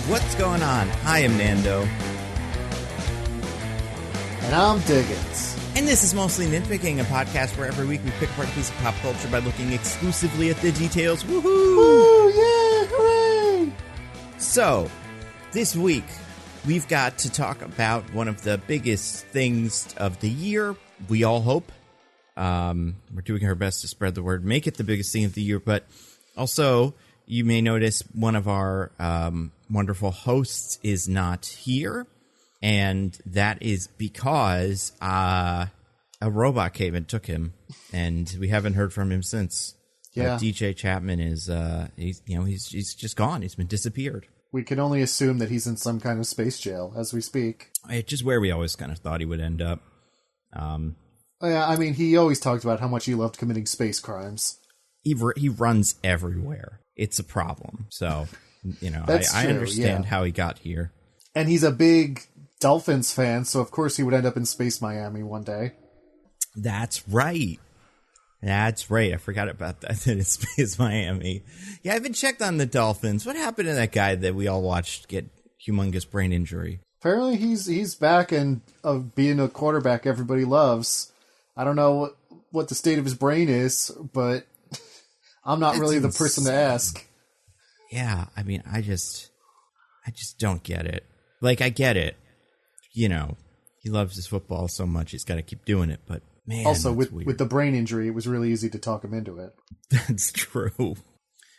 What's going on? I am Nando. And I'm Diggins. And this is Mostly Nitpicking, a podcast where every week we pick apart a piece of pop culture by looking exclusively at the details. Woohoo! Woo! Yeah! Hooray! So, this week, we've got to talk about one of the biggest things of the year, we all hope. We're doing our best to spread the word, make it the biggest thing of the year, but also, you may notice one of our wonderful hosts is not here, and that is because a robot came and took him, and we haven't heard from him since. Yeah. DJ Chapman is he's just gone. He's been disappeared. We can only assume that he's in some kind of space jail as we speak. It's just where we always kind of thought he would end up. Yeah, I mean, he always talked about how much he loved committing space crimes. He runs everywhere. It's a problem. So, I understand how he got here. And he's a big Dolphins fan, so of course he would end up in Space Miami one day. That's right. I forgot about that. That it's Space Miami. Yeah, I haven't checked on the Dolphins. What happened to that guy that we all watched get humongous brain injury? Apparently he's back and being a quarterback everybody loves. I don't know what the state of his brain is, but I'm not really the person to ask. Yeah, I mean, I just don't get it. Like, I get it. He loves his football so much, he's got to keep doing it, but man, also, with the brain injury, it was really easy to talk him into it. That's true.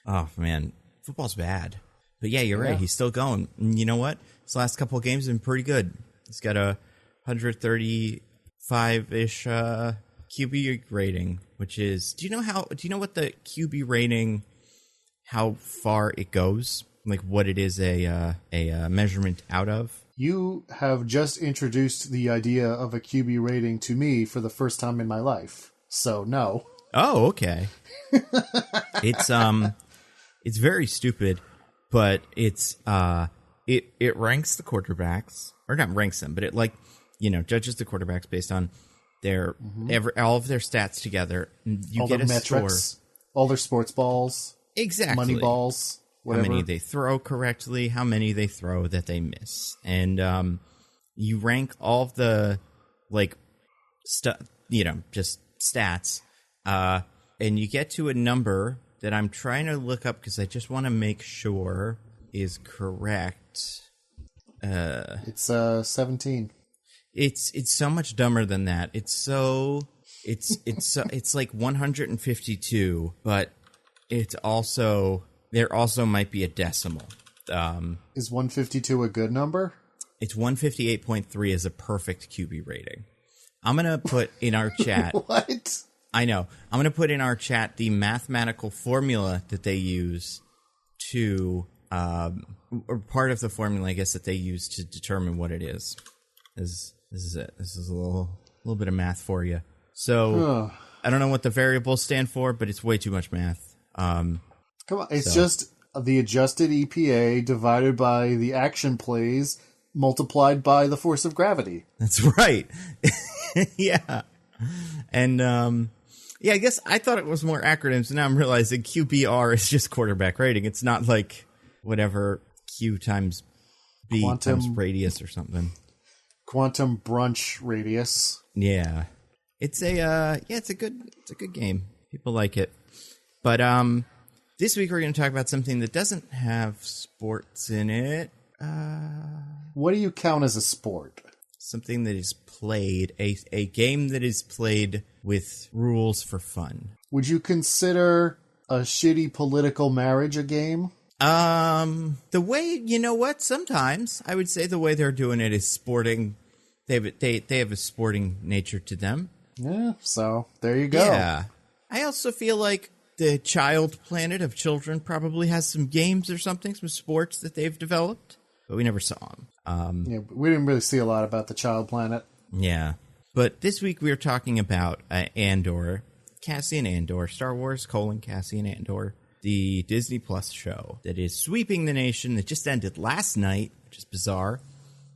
Oh, man. Football's bad. But yeah, you're right. He's still going. And you know what? His last couple of games have been pretty good. He's got a 135-ish QB rating, which is... Do you know what the QB rating, how far it goes? Like, what it is a measurement out of? You have just introduced the idea of a QB rating to me for the first time in my life. So, no. Oh, okay. It's very stupid, but it ranks the quarterbacks, or not ranks them, but it judges the quarterbacks based on their all of their stats together. You all get their a metrics, score. All their sports balls, exactly, money balls. Whatever. How many they throw correctly, how many they throw that they miss. And you rank all of the, just stats. And you get to a number that I'm trying to look up because I just want to make sure is correct. It's 17. It's so much dumber than that. It's like 152, but it's also... There also might be a decimal. Is 152 a good number? It's 158.3 as a perfect QB rating. I'm going to put in our chat... What? I know. I'm going to put in our chat the mathematical formula that they use to... or part of the formula, I guess, that they use to determine what it is. This is it. This is a little bit of math for you. So, I don't know what the variables stand for, but it's way too much math. Come on, it's just the adjusted EPA divided by the action plays multiplied by the force of gravity. That's right. Yeah. And, I guess I thought it was more acronyms, and now I'm realizing QBR is just quarterback rating. It's not like whatever Q times B times radius or something. Quantum brunch radius. Yeah. It's it's a good game. People like it. But, this week we're going to talk about something that doesn't have sports in it. What do you count as a sport? Something that is played, a game that is played with rules for fun. Would you consider a shitty political marriage a game? The way, sometimes I would say the way they're doing it is sporting. They have a sporting nature to them. Yeah, so there you go. Yeah. I also feel like the Child Planet of Children probably has some games or something, some sports that they've developed, but we never saw them. We didn't really see a lot about the Child Planet. Yeah. But this week we are talking about Andor, Cassian Andor, Star Wars, Cassian Andor, the Disney Plus show that is sweeping the nation, that just ended last night, which is bizarre.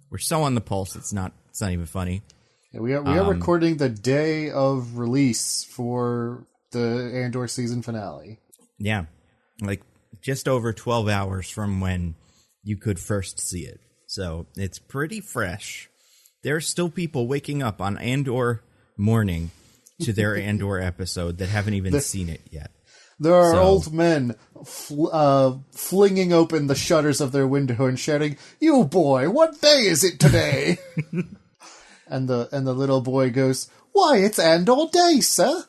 We're so on the pulse, it's not even funny. Yeah, we are recording the day of release for the Andor season finale. Yeah, like just over 12 hours from when you could first see it. So it's pretty fresh. There are still people waking up on Andor morning to their Andor episode that haven't even seen it yet. There are old men flinging open the shutters of their window and shouting, "You boy, what day is it today?" and the little boy goes, "Why, it's Andor Day, sir."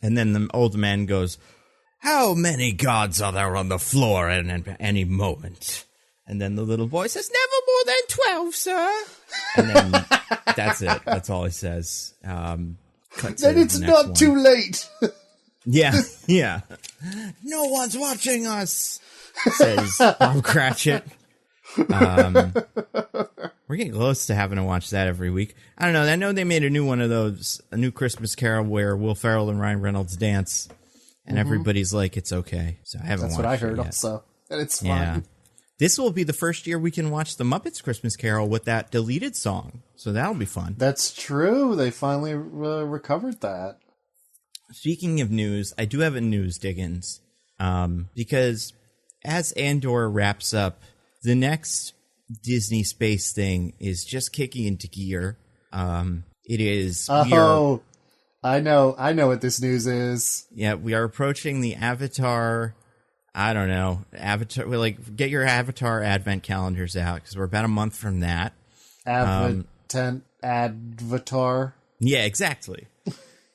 And then the old man goes, "How many gods are there on the floor at any moment?" And then the little boy says, "Never more than 12, sir." And then that's it. That's all he says. Then it's not too late. Yeah. "No one's watching us," says Bob Cratchit. We're getting close to having to watch that every week. I don't know. I know they made a new one of those, a new Christmas Carol where Will Ferrell and Ryan Reynolds dance, and everybody's like, it's okay. So I haven't watched it. That's what I heard yet. also. And it's fine. Yeah. This will be the first year we can watch the Muppets Christmas Carol with that deleted song. So that'll be fun. That's true. They finally recovered that. Speaking of news, I do have a news, Diggins. Because as Andor wraps up, the next Disney space thing is just kicking into gear. It is... I know what this news is. Yeah, we are approaching the Avatar... I don't know. Avatar. Get your Avatar advent calendars out because we're about a month from that. Advatar. Yeah, exactly.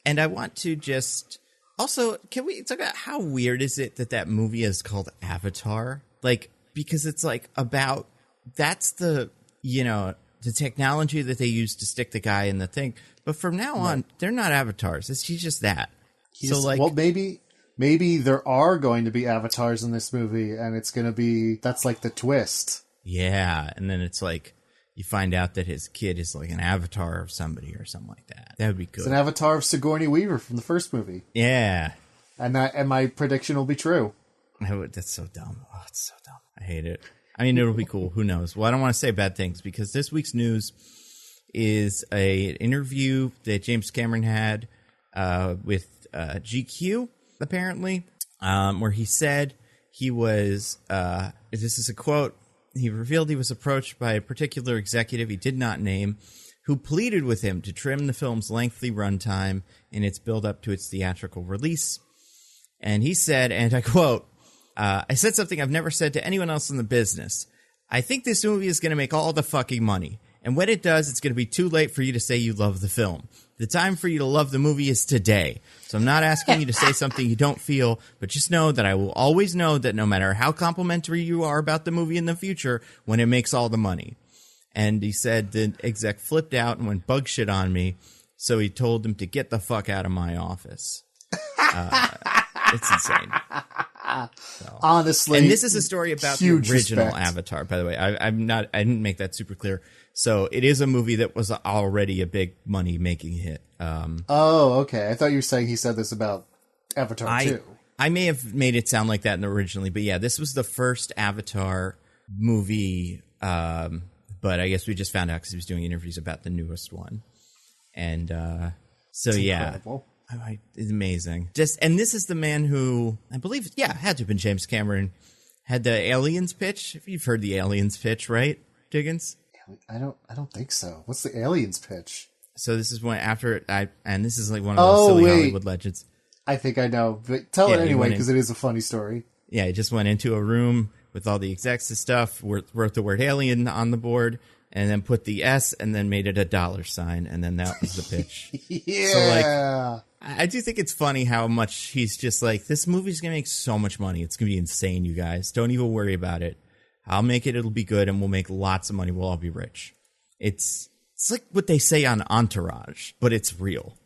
And I want to just also, can we talk about how weird is it that movie is called Avatar? Like, because it's like about that's the technology that they use to stick the guy in the thing. But from now on, they're not avatars. He's just that. Maybe there are going to be avatars in this movie, and it's going to be... That's like the twist. Yeah, and then it's like, you find out that his kid is like an avatar of somebody or something like that. That would be good. It's an avatar of Sigourney Weaver from the first movie. Yeah. And my prediction will be true. That's so dumb. Oh, it's so dumb. I hate it. I mean, it'll be cool. Who knows? Well, I don't want to say bad things, because this week's news is an interview that James Cameron had with GQ, apparently, where he said he was, this is a quote, he revealed he was approached by a particular executive he did not name, who pleaded with him to trim the film's lengthy runtime in its build-up to its theatrical release. And he said, and I quote, "I said something I've never said to anyone else in the business. I think this movie is going to make all the fucking money. And when it does, it's going to be too late for you to say you love the film. The time for you to love the movie is today. So I'm not asking you to say something you don't feel, but just know that I will always know that no matter how complimentary you are about the movie in the future, when it makes all the money." And he said the exec flipped out and went bug shit on me, so he told him to get the fuck out of my office. It's insane. So. Honestly, and this is a story about the original respect. Avatar, by the way. I didn't make that super clear. So it is a movie that was already a big money making hit. Okay. I thought you were saying he said this about Avatar 2. I may have made it sound like that originally, but yeah, this was the first Avatar movie. But I guess we just found out because he was doing interviews about the newest one. And so, yeah. Incredible. It's amazing. And this is the man who, I believe, had to have been James Cameron, had the Aliens pitch. If you've heard the Aliens pitch, right, Diggins? I don't think so. What's the Aliens pitch? So this is and this is like one of those silly Hollywood legends. I think I know, but tell it anyway because it is a funny story. Yeah, he just went into a room with all the execs and stuff, wrote the word alien on the board, and then put the S and then made it a $sign, and then that was the pitch. Yeah. So like, I do think it's funny how much he's just like, this movie's going to make so much money. It's going to be insane, you guys. Don't even worry about it. I'll make it. It'll be good, and we'll make lots of money. We'll all be rich. It's like what they say on Entourage, but it's real.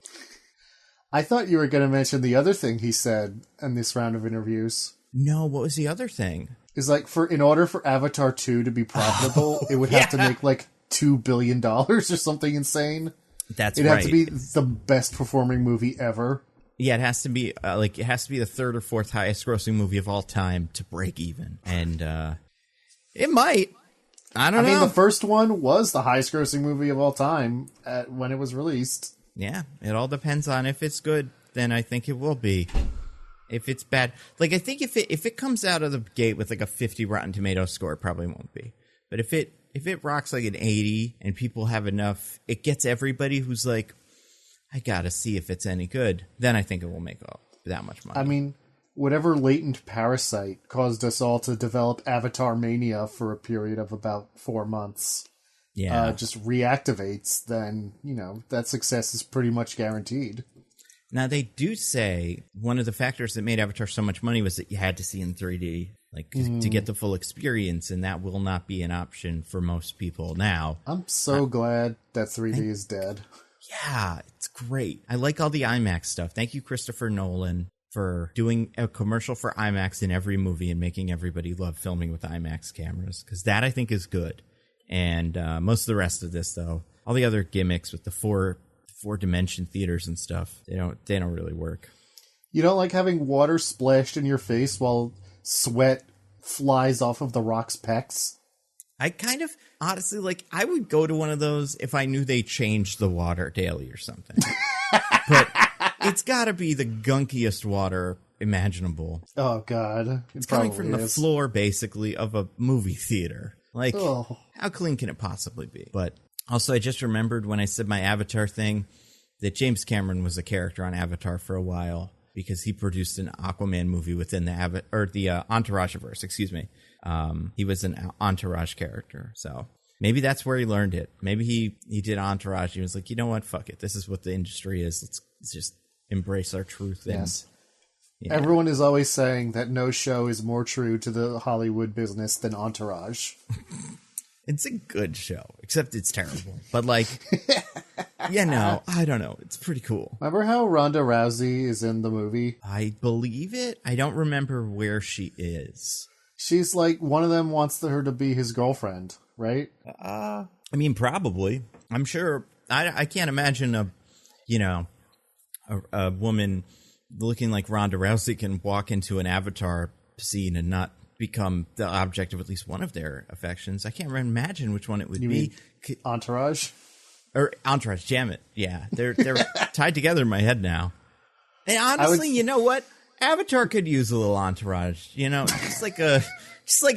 I thought you were going to mention the other thing he said in this round of interviews. No, what was the other thing? Is like in order for Avatar 2 to be profitable, it would have to make like $2 billion or something insane. It'd have to be the best performing movie ever. Yeah, it has to be it has to be the third or fourth highest grossing movie of all time to break even. And it might. I don't know. I mean, the first one was the highest grossing movie of all time when it was released. Yeah, it all depends on if it's good. then I think it will be. If it's bad, like I think if it comes out of the gate with like a 50 Rotten Tomatoes score, it probably won't be. But if it rocks like an 80 and people have enough, it gets everybody who's like, I gotta see if it's any good, then I think it will make that much money. I mean, whatever latent parasite caused us all to develop Avatar mania for a period of about 4 months, just reactivates, then, that success is pretty much guaranteed. Now, they do say one of the factors that made Avatar so much money was that you had to see in 3D, to get the full experience, and that will not be an option for most people now. I'm so glad that 3D is dead. Yeah, it's great. I like all the IMAX stuff. Thank you, Christopher Nolan, for doing a commercial for IMAX in every movie and making everybody love filming with IMAX cameras, because that, I think, is good. And most of the rest of this, though, all the other gimmicks with the four-dimension theaters and stuff, they don't really work. You don't like having water splashed in your face while sweat flies off of the Rock's pecs? I kind of, honestly, I would go to one of those if I knew they changed the water daily or something. But it's got to be the gunkiest water imaginable. Oh, God. It's coming from the floor, basically, of a movie theater. How clean can it possibly be? But also, I just remembered when I said my Avatar thing that James Cameron was a character on Avatar for a while because he produced an Aquaman movie within the Entourage-verse, excuse me. He was an Entourage character, so maybe that's where he learned it. Maybe he did Entourage. He was like, you know what, fuck it. This is what the industry is. Let's just embrace our truth. Yes. Everyone is always saying that no show is more true to the Hollywood business than Entourage. It's a good show, except it's terrible. But I don't know. It's pretty cool. Remember how Ronda Rousey is in the movie? I believe it. I don't remember where she is. She's one of them wants her to be his girlfriend, right? I mean, probably. I'm sure. I can't imagine a woman looking like Ronda Rousey can walk into an Avatar scene and not become the object of at least one of their affections. I can't imagine which one it would be. Entourage? Or Entourage, damn it. Yeah, they're tied together in my head now. And honestly, you know what? Avatar could use a little Entourage. Just like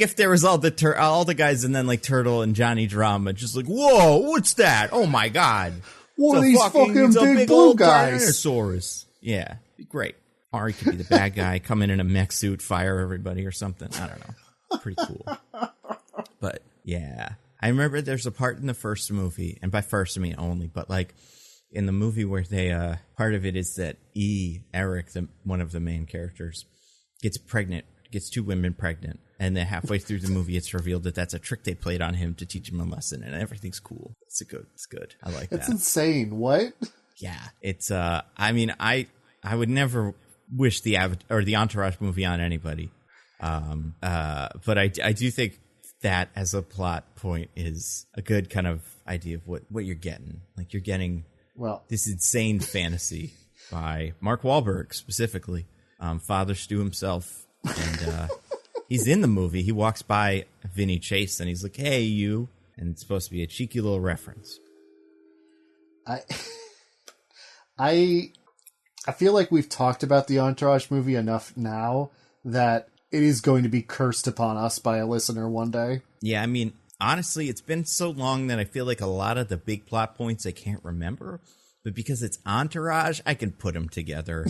if there was all the guys and then Turtle and Johnny Drama, just whoa, what's that? Oh my God. What are these fucking big blue guys? Tyrannosaurus. Yeah, be great. Ari could be the bad guy, come in a mech suit, fire everybody or something. I don't know. Pretty cool. But yeah, I remember there's a part in the first movie, and by first I mean only, but in the movie where they, part of it is that Eric, one of the main characters, gets two women pregnant, and then halfway through the movie it's revealed that that's a trick they played on him to teach him a lesson, and everything's cool. It's good. I like that. It's insane. What? Yeah. It's, I mean, I would never wish the Entourage movie on anybody. But I do think that as a plot point is a good kind of idea of what you're getting. You're getting this insane fantasy by Mark Wahlberg specifically, Father Stu himself. And he's in the movie. He walks by Vinny Chase and he's like, hey, you. And it's supposed to be a cheeky little reference. I feel like we've talked about the Entourage movie enough now that it is going to be cursed upon us by a listener one day. Yeah, I mean, honestly, it's been so long that I feel like a lot of the big plot points I can't remember. But because it's Entourage, I can put them together.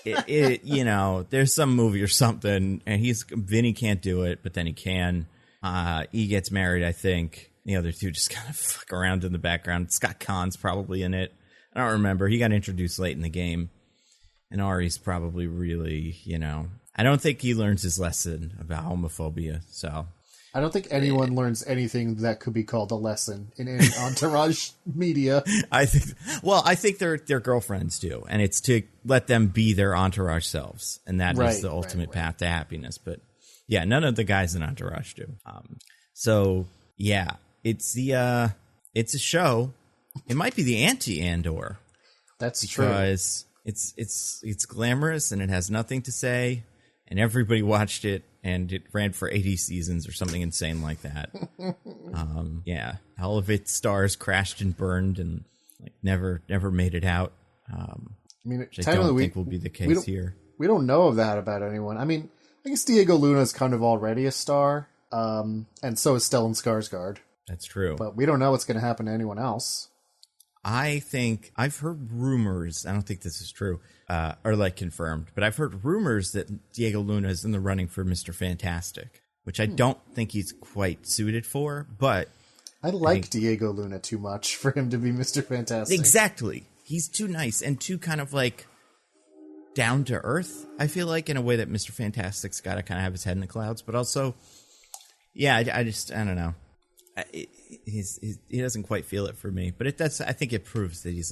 There's some movie or something, and Vinny can't do it, but then he can. He gets married, I think. The other two just kind of fuck around in the background. Scott Kahn's probably in it. I don't remember. He got introduced late in the game. And Ari's probably really, I don't think he learns his lesson about homophobia, so. I don't think anyone learns anything that could be called a lesson in any Entourage media. I think their girlfriends do, and it's to let them be their Entourage selves, and that is the ultimate path to happiness. But yeah, none of the guys in Entourage do. So yeah, it's a show. It might be the anti-Andor. That's true. Because it's glamorous and it has nothing to say, and everybody watched it, and it ran for 80 seasons or something insane like that. Yeah, all of its stars crashed and burned and never made it out. I mean, which I don't think will be the case here. We don't know of that about anyone. I mean, I guess Diego Luna is kind of already a star, and so is Stellan Skarsgård. That's true. But we don't know what's going to happen to anyone else. I think I've heard rumors. I don't think this is true, or like confirmed, but I've heard rumors that Diego Luna is in the running for Mr. Fantastic, which I don't think he's quite suited for. But I like Diego Luna too much for him to be Mr. Fantastic. Exactly, he's too nice and too kind of like down to earth. I feel like in a way that Mr. Fantastic's got to kind of have his head in the clouds, but also, yeah, I don't know. He doesn't quite feel it for me, but I think it proves that he's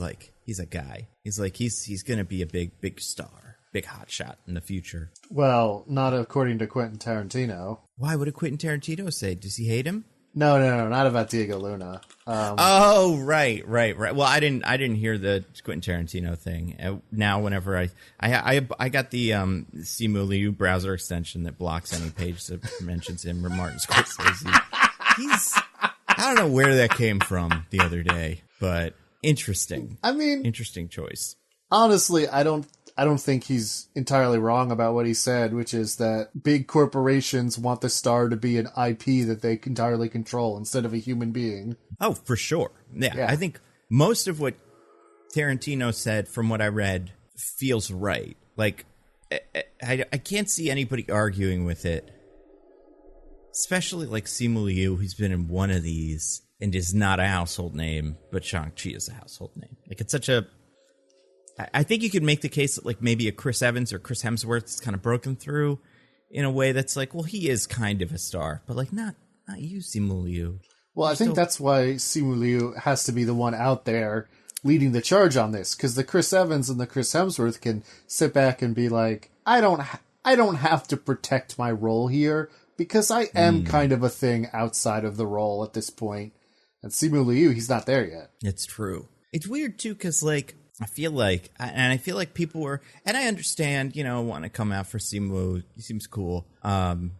a guy. He's going to be a big star, big hotshot in the future. Well, not according to Quentin Tarantino. Why? What did Quentin Tarantino say? Does he hate him? No, not about Diego Luna. Oh, right. Well, I didn't hear the Quentin Tarantino thing. Now, whenever I got the Simu Liu browser extension that blocks any page that mentions him or Martin Scorsese. I don't know where that came from the other day, but interesting. I mean, interesting choice. Honestly, I don't think he's entirely wrong about what he said, which is that big corporations want the star to be an IP that they entirely control instead of a human being. Oh, for sure. Yeah. I think most of what Tarantino said, from what I read, feels right. Like, I can't see anybody arguing with it. Especially like Simu Liu, who's been in one of these and is not a household name, but Shang-Chi is a household name. Like, it's such a... I think you could make the case that like maybe a Chris Evans or Chris Hemsworth is kind of broken through in a way that's like, well, he is kind of a star, but like not you, Simu Liu. Well, I think that's why Simu Liu has to be the one out there leading the charge on this, because the Chris Evans and the Chris Hemsworth can sit back and be like, I don't have to protect my role here, because I am kind of a thing outside of the role at this point. And Simu Liu, he's not there yet. It's true. It's weird, too, because, like, I feel like people were, and I understand, want to come out for Simu. He seems cool. And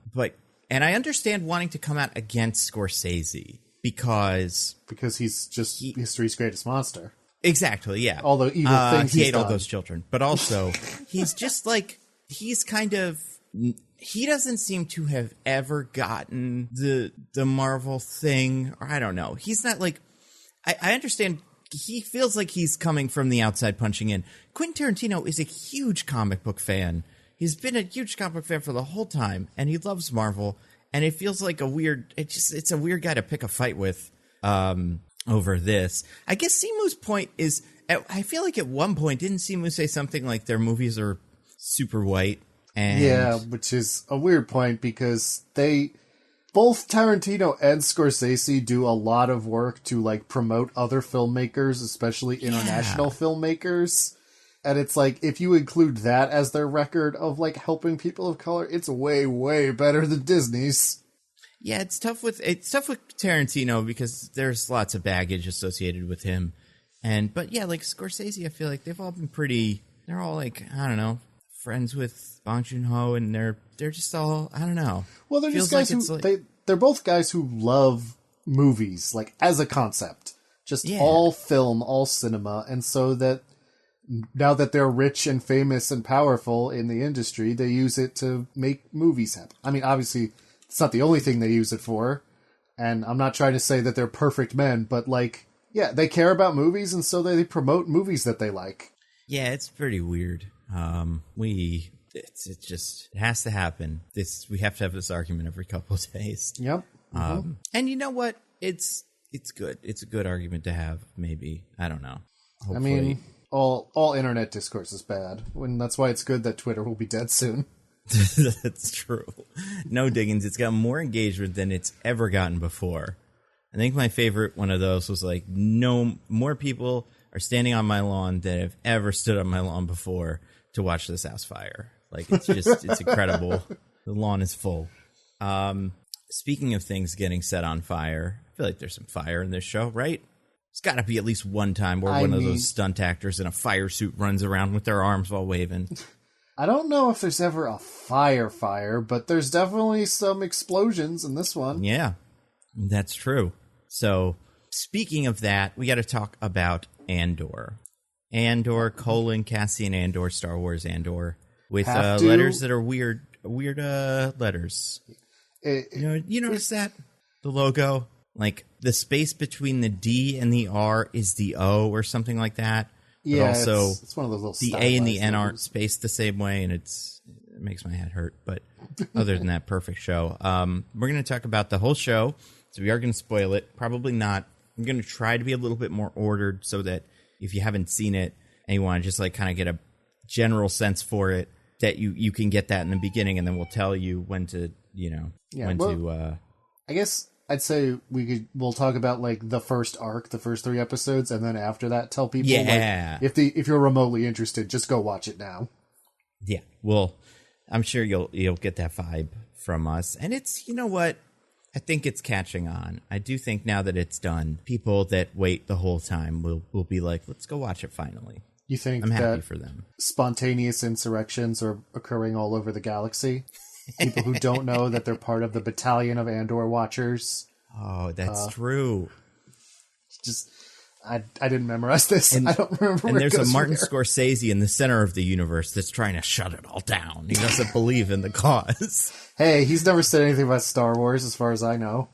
I understand wanting to come out against Scorsese because he's just history's greatest monster. Exactly, yeah. All the evil things he ate all those children. But also, he's just like, he's kind of... He doesn't seem to have ever gotten the Marvel thing, or I don't know. He's not like... I understand he feels like he's coming from the outside punching in. Quentin Tarantino is a huge comic book fan. He's been a huge comic book fan for the whole time, and he loves Marvel, and it feels like it's a weird guy to pick a fight with over this. I guess Simu's point is... I feel like at one point, didn't Simu say something like their movies are super white? Yeah, which is a weird point because both Tarantino and Scorsese do a lot of work to like promote other filmmakers, especially international filmmakers. And it's like, if you include that as their record of like helping people of color, it's way, way better than Disney's. Yeah, it's tough with Tarantino because there's lots of baggage associated with him. But yeah, like Scorsese, I feel like they've all been they're all like, I don't know, friends with Bong Joon-ho, and they're just all, I don't know. Well, they're just guys they're both guys who love movies, like as a concept, just all film, all cinema, and so that now that they're rich and famous and powerful in the industry, they use it to make movies happen. I mean, obviously, it's not the only thing they use it for, and I'm not trying to say that they're perfect men, but like, yeah, they care about movies, and so they promote movies that they like. Yeah, it's pretty weird. It has to happen. We have to have this argument every couple of days. Yep. And you know what? It's good. It's a good argument to have. Maybe, I don't know. Hopefully. I mean, all internet discourse is bad. That's why it's good that Twitter will be dead soon. That's true. No, Diggins, it's got more engagement than it's ever gotten before. I think my favorite one of those was like, no more people are standing on my lawn than have ever stood on my lawn before to watch this house fire. Like, it's incredible. The lawn is full. Speaking of things getting set on fire, I feel like there's some fire in this show, right? There's got to be at least one time where one of those stunt actors in a fire suit runs around with their arms while waving. I don't know if there's ever a fire, but there's definitely some explosions in this one. Yeah, that's true. So, speaking of that, we got to talk about Andor. Andor, Cassian Andor, Star Wars Andor, with Have to- letters that are weird letters. You notice that? The logo? Like, the space between the D and the R is the O or something like that. Yeah, but also, it's one of those little the A and the N stylized aren't logos. spaced the same way, and it makes my head hurt. But other than that, perfect show. We're going to talk about the whole show, so we are going to spoil it. Probably not. I'm going to try to be a little bit more ordered so that if you haven't seen it and you want to just like kind of get a general sense for it, that you can get that in the beginning, and then we'll tell you when to, I guess I'd say we'll talk about like the first arc, the first 3 episodes, and then after that tell people like, if you're remotely interested, just go watch it now. Yeah. Well, I'm sure you'll get that vibe from us. And it's, you know what? I think it's catching on. I do think now that it's done, people that wait the whole time will be like, let's go watch it finally. You think I'm happy that for them. Spontaneous insurrections are occurring all over the galaxy? People who don't know that they're part of the battalion of Andor watchers. Oh, that's true. Just, I didn't memorize this. I don't remember. And where it there's a goes Martin from Scorsese in the center of the universe that's trying to shut it all down. He doesn't believe in the cause. Hey, he's never said anything about Star Wars, as far as I know.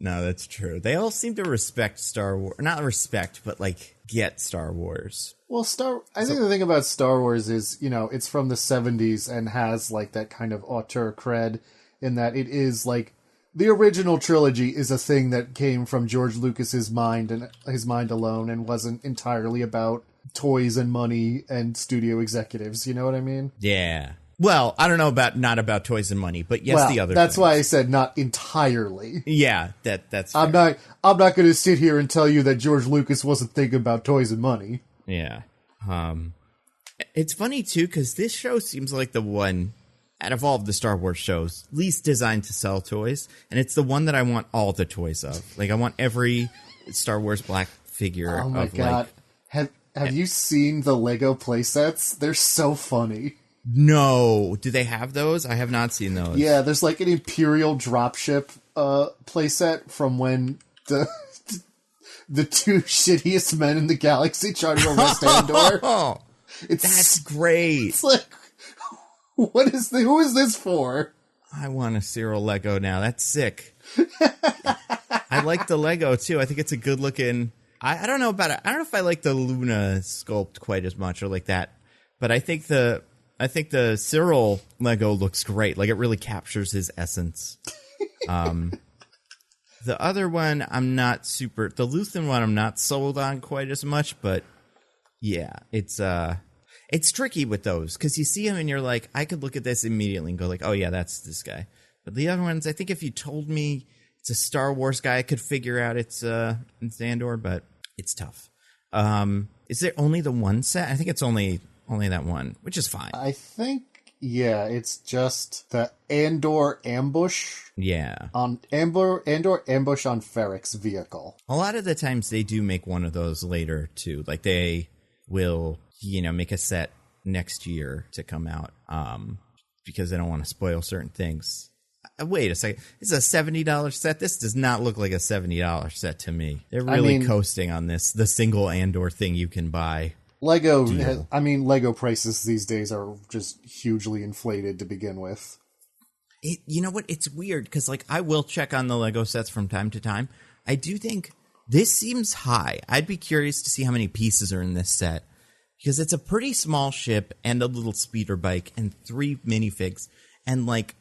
No, that's true. They all seem to respect Star Wars. Not respect, but like get Star Wars. Well, I think the thing about Star Wars is, it's from the 70s and has like that kind of auteur cred in that it is like the original trilogy is a thing that came from George Lucas's mind and his mind alone and wasn't entirely about toys and money and studio executives. You know what I mean? Yeah. Well, I don't know not about toys and money, but yes, the other. That's things. why I said not entirely. Yeah, that's. I'm fair. not going to sit here and tell you that George Lucas wasn't thinking about toys and money. Yeah. It's funny too because this show seems like the one out of all of the Star Wars shows least designed to sell toys, and it's the one that I want all the toys of. Like I want every Star Wars black figure. Oh my god! Have you seen the Lego playsets? They're so funny. No, do they have those? I have not seen those. Yeah, there's like an Imperial dropship playset from when the 2 shittiest men in the galaxy try to arrest Andor. That's great. It's like, who is this for? I want a Syril Lego now. That's sick. I like the Lego too. I think it's a good looking. I don't know about it. I don't know if I like the Luna sculpt quite as much or like that, but I think the Syril Lego looks great. Like it really captures his essence. The other one, I'm not super. The Luthen one, I'm not sold on quite as much. But yeah, it's tricky with those because you see him and you're like, I could look at this immediately and go like, oh yeah, that's this guy. But the other ones, I think if you told me it's a Star Wars guy, I could figure out it's Andor, but it's tough. Is there only the one set? I think it's only that one, which is fine. I think. Yeah, it's just the Andor ambush. Yeah. Andor ambush on Ferric's vehicle. A lot of the times they do make one of those later too. Like they will, make a set next year to come out because they don't want to spoil certain things. Wait a second. This is a $70 set. This does not look like a $70 set to me. They're really coasting on this, the single Andor thing you can buy. Lego prices these days are just hugely inflated to begin with. You know what? It's weird because, like, I will check on the Lego sets from time to time. I do think this seems high. I'd be curious to see how many pieces are in this set because it's a pretty small ship and a little speeder bike and 3 minifigs. And, like,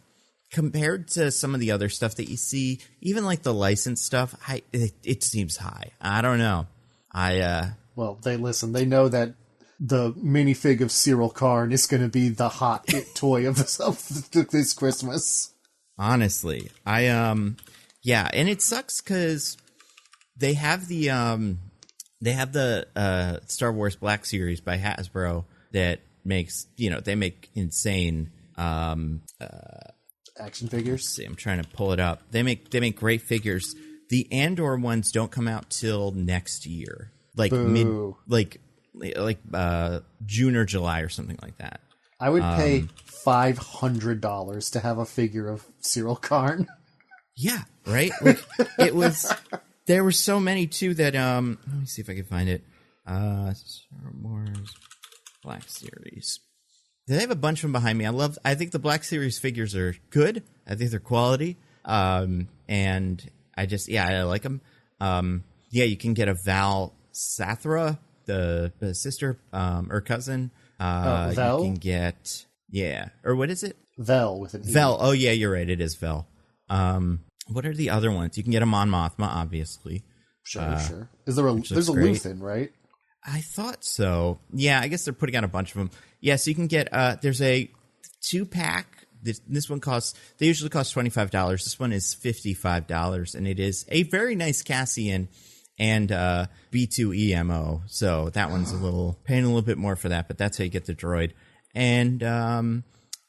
compared to some of the other stuff that you see, even, like, the licensed stuff, it seems high. I don't know. Well, they know that the minifig of Syril Karn is going to be the hot toy of this Christmas. Honestly, and it sucks because they have the Star Wars Black Series by Hasbro that makes, they make insane action figures. Let's see, I'm trying to pull it up. They make great figures. The Andor ones don't come out till next year. Like Boo. June or July or something like that. I would pay $500 to have a figure of Syril Karn. Yeah, right. Like, there were so many too that let me see if I can find it. Star Wars Black Series. They have a bunch of them behind me. I think the Black Series figures are good. I think they're quality. And I like them. You can get a Val Sathra, the sister, or cousin. Vel? You can get, or what is it? Vel with an E. Vel. Oh yeah, you're right. It is Vel. What are the other ones? You can get a Mon Mothma, obviously. Sure. There's a Luthen, right? I thought so. Yeah, I guess they're putting out a bunch of them. Yeah, so you can get, there's a 2-pack. This one they usually cost $25. This one is $55, and it is a very nice Cassian and B2EMO. So that one's paying a little bit more for that, but that's how you get the droid. And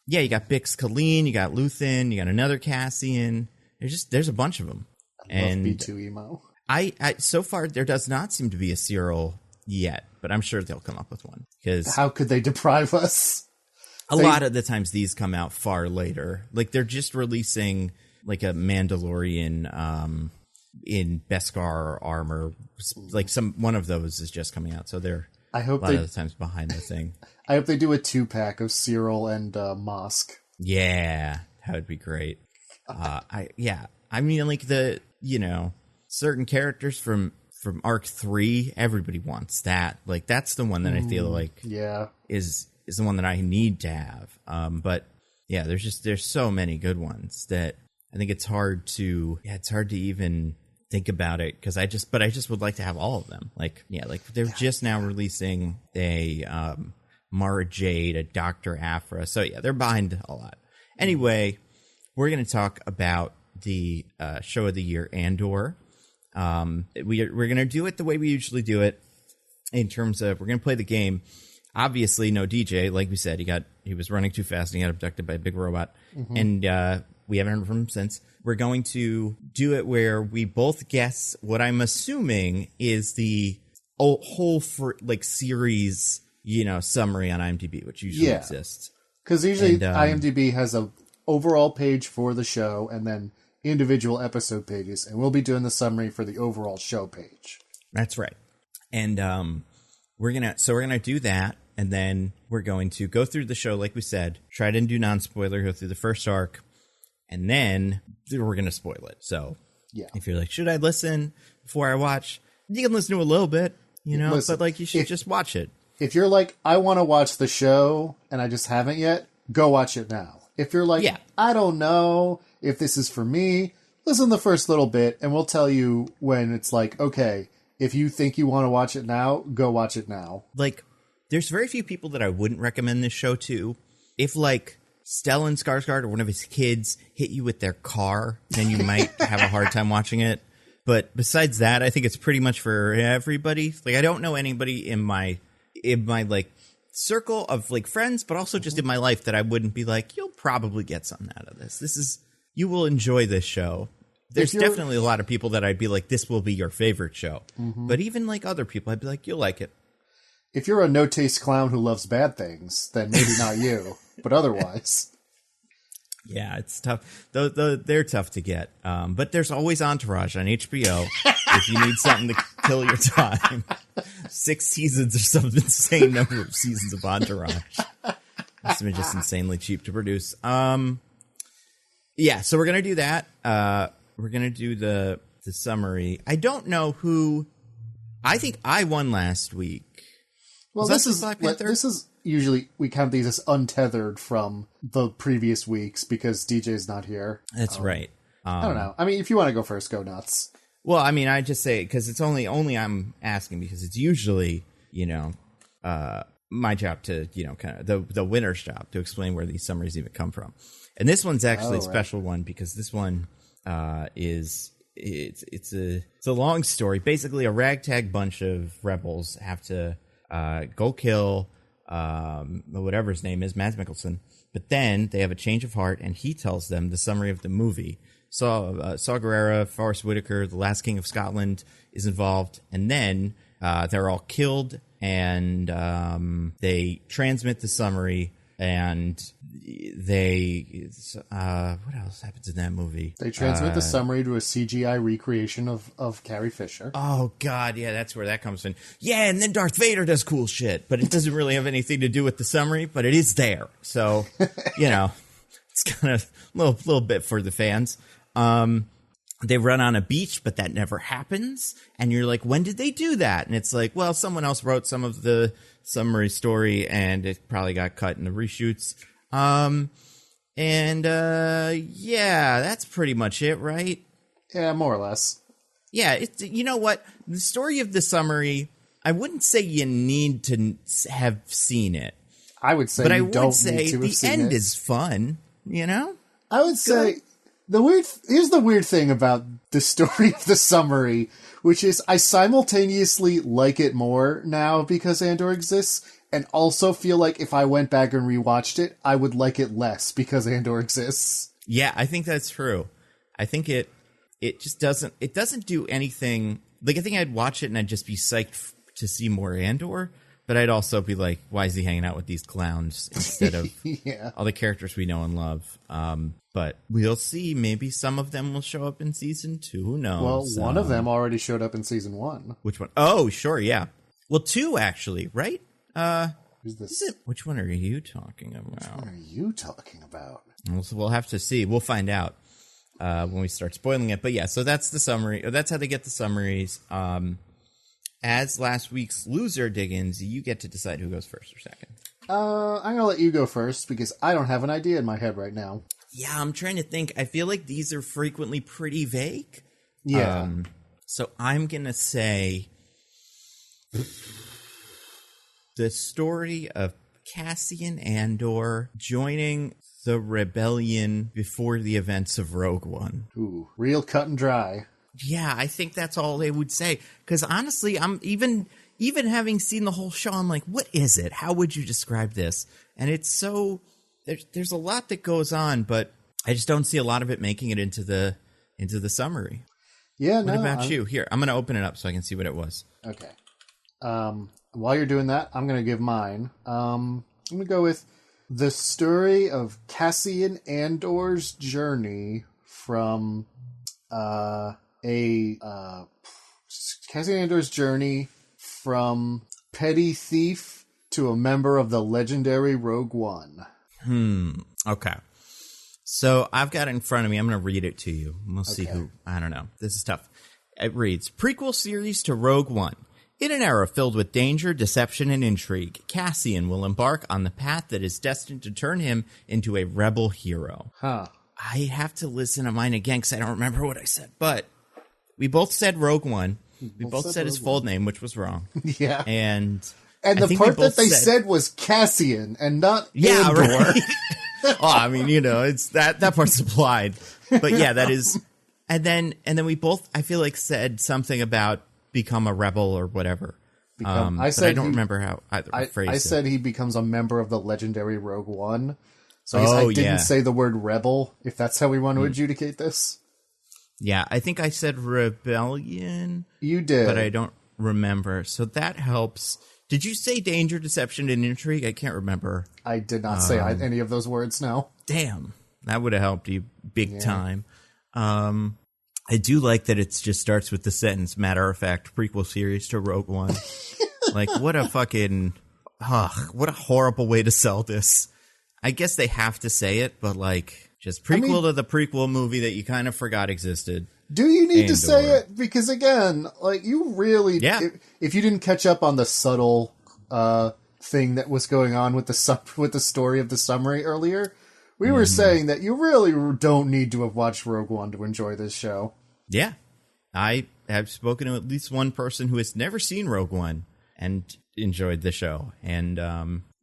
you got Bix Colleen, you got Luthen, you got another Cassian. There's a bunch of them. I love B2EMO. I so far there does not seem to be a Syril yet, but I'm sure they'll come up with one. Because how could they deprive us? A lot of the times these come out far later. Like they're just releasing like a Mandalorian in Beskar armor. Like one of those is just coming out, so they're a lot of the times behind the thing. I hope they do a 2-pack of Syril and Mosk. Yeah, that would be great. I mean, like certain characters from Arc 3, everybody wants that. Like that's the one that I feel like is the one that I need to have. But yeah, there's so many good ones that I think it's hard to even think about it because I just would like to have all of them. Like they're just now releasing a Mara Jade, a Dr. Aphra. So yeah, they're behind a lot. Anyway, we're going to talk about the show of the year, Andor. We're going to do it the way we usually do it in terms of we're going to play the game. Obviously, no DJ. Like we said, he was running too fast and he got abducted by a big robot. Mm-hmm. And we haven't heard from him since. We're going to do it where we both guess what I'm assuming is the whole series, summary on IMDb, which usually exists. Because usually IMDb has a overall page for the show and then individual episode pages, and we'll be doing the summary for the overall show page. That's right. And we're gonna do that, and then we're going to go through the show like we said, try to do non-spoiler, go through the first arc, and then we're gonna spoil it. So if you're like, should I listen before I watch? You can listen to a little bit, but you should just watch it. If you're like, I want to watch the show and I just haven't yet, go watch it now. If you're like, I don't know if this is for me, listen the first little bit and we'll tell you when it's like, okay, if you think you want to watch it now, go watch it now. Like, there's very few people that I wouldn't recommend this show to. If, Stellan Skarsgård or one of his kids hit you with their car, then you might have a hard time watching it. But besides that, I think it's pretty much for everybody. I don't know anybody in my circle of friends, but also just in my life that I wouldn't be like, you'll probably get something out of this. You will enjoy this show. There's definitely a lot of people that I'd be like, this will be your favorite show. Mm-hmm. But even other people, I'd be like, you'll like it. If you're a no-taste clown who loves bad things, then maybe not you. But otherwise. Yeah, it's tough. They're tough to get. But there's always Entourage on HBO if you need something to kill your time. 6 seasons or some insane number of seasons of Entourage. It's been just insanely cheap to produce. So we're going to do that. We're going to do the summary. I don't know who... I think I won last week. Well, this is usually, we count these as untethered from the previous weeks because DJ's not here. That's right. I don't know. I mean, if you want to go first, go nuts. Well, I mean, I just say, because it's only I'm asking because it's usually, my job to, kind of the winner's job to explain where these summaries even come from. And this one's actually a special one because this one it's a long story. Basically, a ragtag bunch of rebels have to go kill whatever his name is, Mads Mikkelsen. But then they have a change of heart, and he tells them the summary of the movie. Saw Gerrera, Forrest Whitaker, the last king of Scotland is involved, and then they're all killed, and they transmit the summary and they what else happens in that movie? They transmit the summary to a CGI recreation of Carrie Fisher. Oh god, yeah, that's where that comes in. Yeah, and then Darth Vader does cool shit, but it doesn't really have anything to do with the summary, but it is there. So, it's kind of a little bit for the fans. They run on a beach, but that never happens. And you're like, when did they do that? And it's like, well, someone else wrote some of the summary story, and it probably got cut in the reshoots. Yeah, that's pretty much it, right? Yeah, more or less. Yeah, you know what? The story of the summary, I wouldn't say you need to have seen it. I would say, but you I don't would say need to have seen the end it. is fun, I would say here's the weird thing about the story of the summary, which is I simultaneously like it more now because Andor exists, and also feel like if I went back and rewatched it, I would like it less because Andor exists. Yeah, I think that's true. I think it just doesn't do anything. Like, I think I'd watch it and I'd just be psyched to see more Andor, but I'd also be like, why is he hanging out with these clowns instead of all the characters we know and love? But we'll see. Maybe some of them will show up in season 2. Who knows? Well, one of them already showed up in season 1. Which one? Oh, sure, yeah. Well, 2 actually, right? Who's this? Which one are you talking about? What are you talking about? We'll have to see. We'll find out when we start spoiling it. But yeah, so that's the summary. Or that's how they get the summaries. As last week's loser, Diggins, you get to decide who goes first or second. I'm going to let you go first because I don't have an idea in my head right now. Yeah, I'm trying to think. I feel like these are frequently pretty vague. Yeah. So I'm going to say the story of Cassian Andor joining the rebellion before the events of Rogue One. Ooh, real cut and dry. Yeah, I think that's all they would say. Because honestly, I'm even having seen the whole show, I'm like, what is it? How would you describe this? And it's so... There's a lot that goes on, but I just don't see a lot of it making it into the summary. Yeah, What about you? Here, I'm going to open it up so I can see what it was. Okay. While you're doing that, I'm going to give mine. I'm going to go with the story of Cassian Andor's journey from Cassian Andor's journey from petty thief to a member of the legendary Rogue One. Okay. So I've got it in front of me. I'm going to read it to you. We'll see who. I don't know. This is tough. It reads, prequel series to Rogue One. In an era filled with danger, deception, and intrigue, Cassian will embark on the path that is destined to turn him into a rebel hero. Huh. I have to listen to mine again because I don't remember what I said. But we both said Rogue One. We both said his full name, which was wrong. Yeah. And the part that they said was Cassian and not Andor. Right. Oh, I mean, it's that part's implied. But yeah, that is. And then we both, I feel like, said something about become a rebel or whatever. I don't remember how I phrased it. I said he becomes a member of the legendary Rogue One. So I didn't say the word rebel, if that's how we want to adjudicate this. Yeah, I think I said rebellion. You did. But I don't remember. So that helps. Did you say danger, deception, and intrigue? I can't remember. I did not say any of those words, no. Damn. That would have helped you big time. I do like that it just starts with the sentence, matter of fact, prequel series to Rogue One. Like, what a fucking... what a horrible way to sell this. I guess they have to say it, but just prequel to the prequel movie that you kind of forgot existed. Do you need to say it? Because again, you really, if you didn't catch up on the subtle thing that was going on with the story of the summary earlier, we were saying that you really don't need to have watched Rogue One to enjoy this show. Yeah, I have spoken to at least one person who has never seen Rogue One and enjoyed the show, and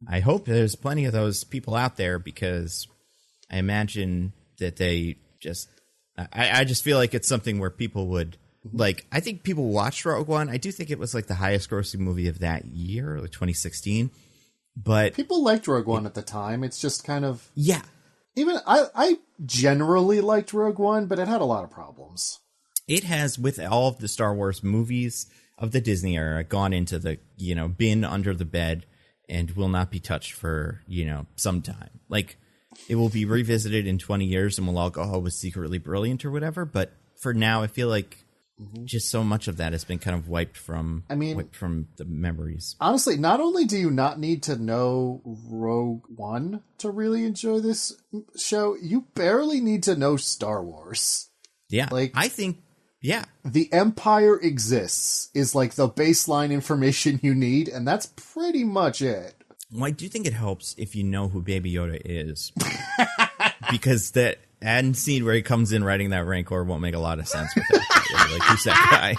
I hope there's plenty of those people out there because I imagine that they just. I just feel like it's something where people would, I think people watched Rogue One. I do think it was, the highest grossing movie of that year, 2016. But people liked Rogue One at the time. It's just kind of... Yeah. Even I generally liked Rogue One, but it had a lot of problems. It has, with all of the Star Wars movies of the Disney era, gone into the, bin under the bed. and will not be touched for, some time. Like, it will be revisited in 20 years and we'll all go, oh, it was secretly brilliant or whatever. But for now, I feel like just so much of that has been kind of wiped from the memories. Honestly, not only do you not need to know Rogue One to really enjoy this show, you barely need to know Star Wars. Yeah, I think, yeah. The Empire exists is like the baseline information you need, and that's pretty much it. Well, I do think it helps if you know who Baby Yoda is. Because that end scene where he comes in riding that Rancor won't make a lot of sense with it. Like, who's that guy?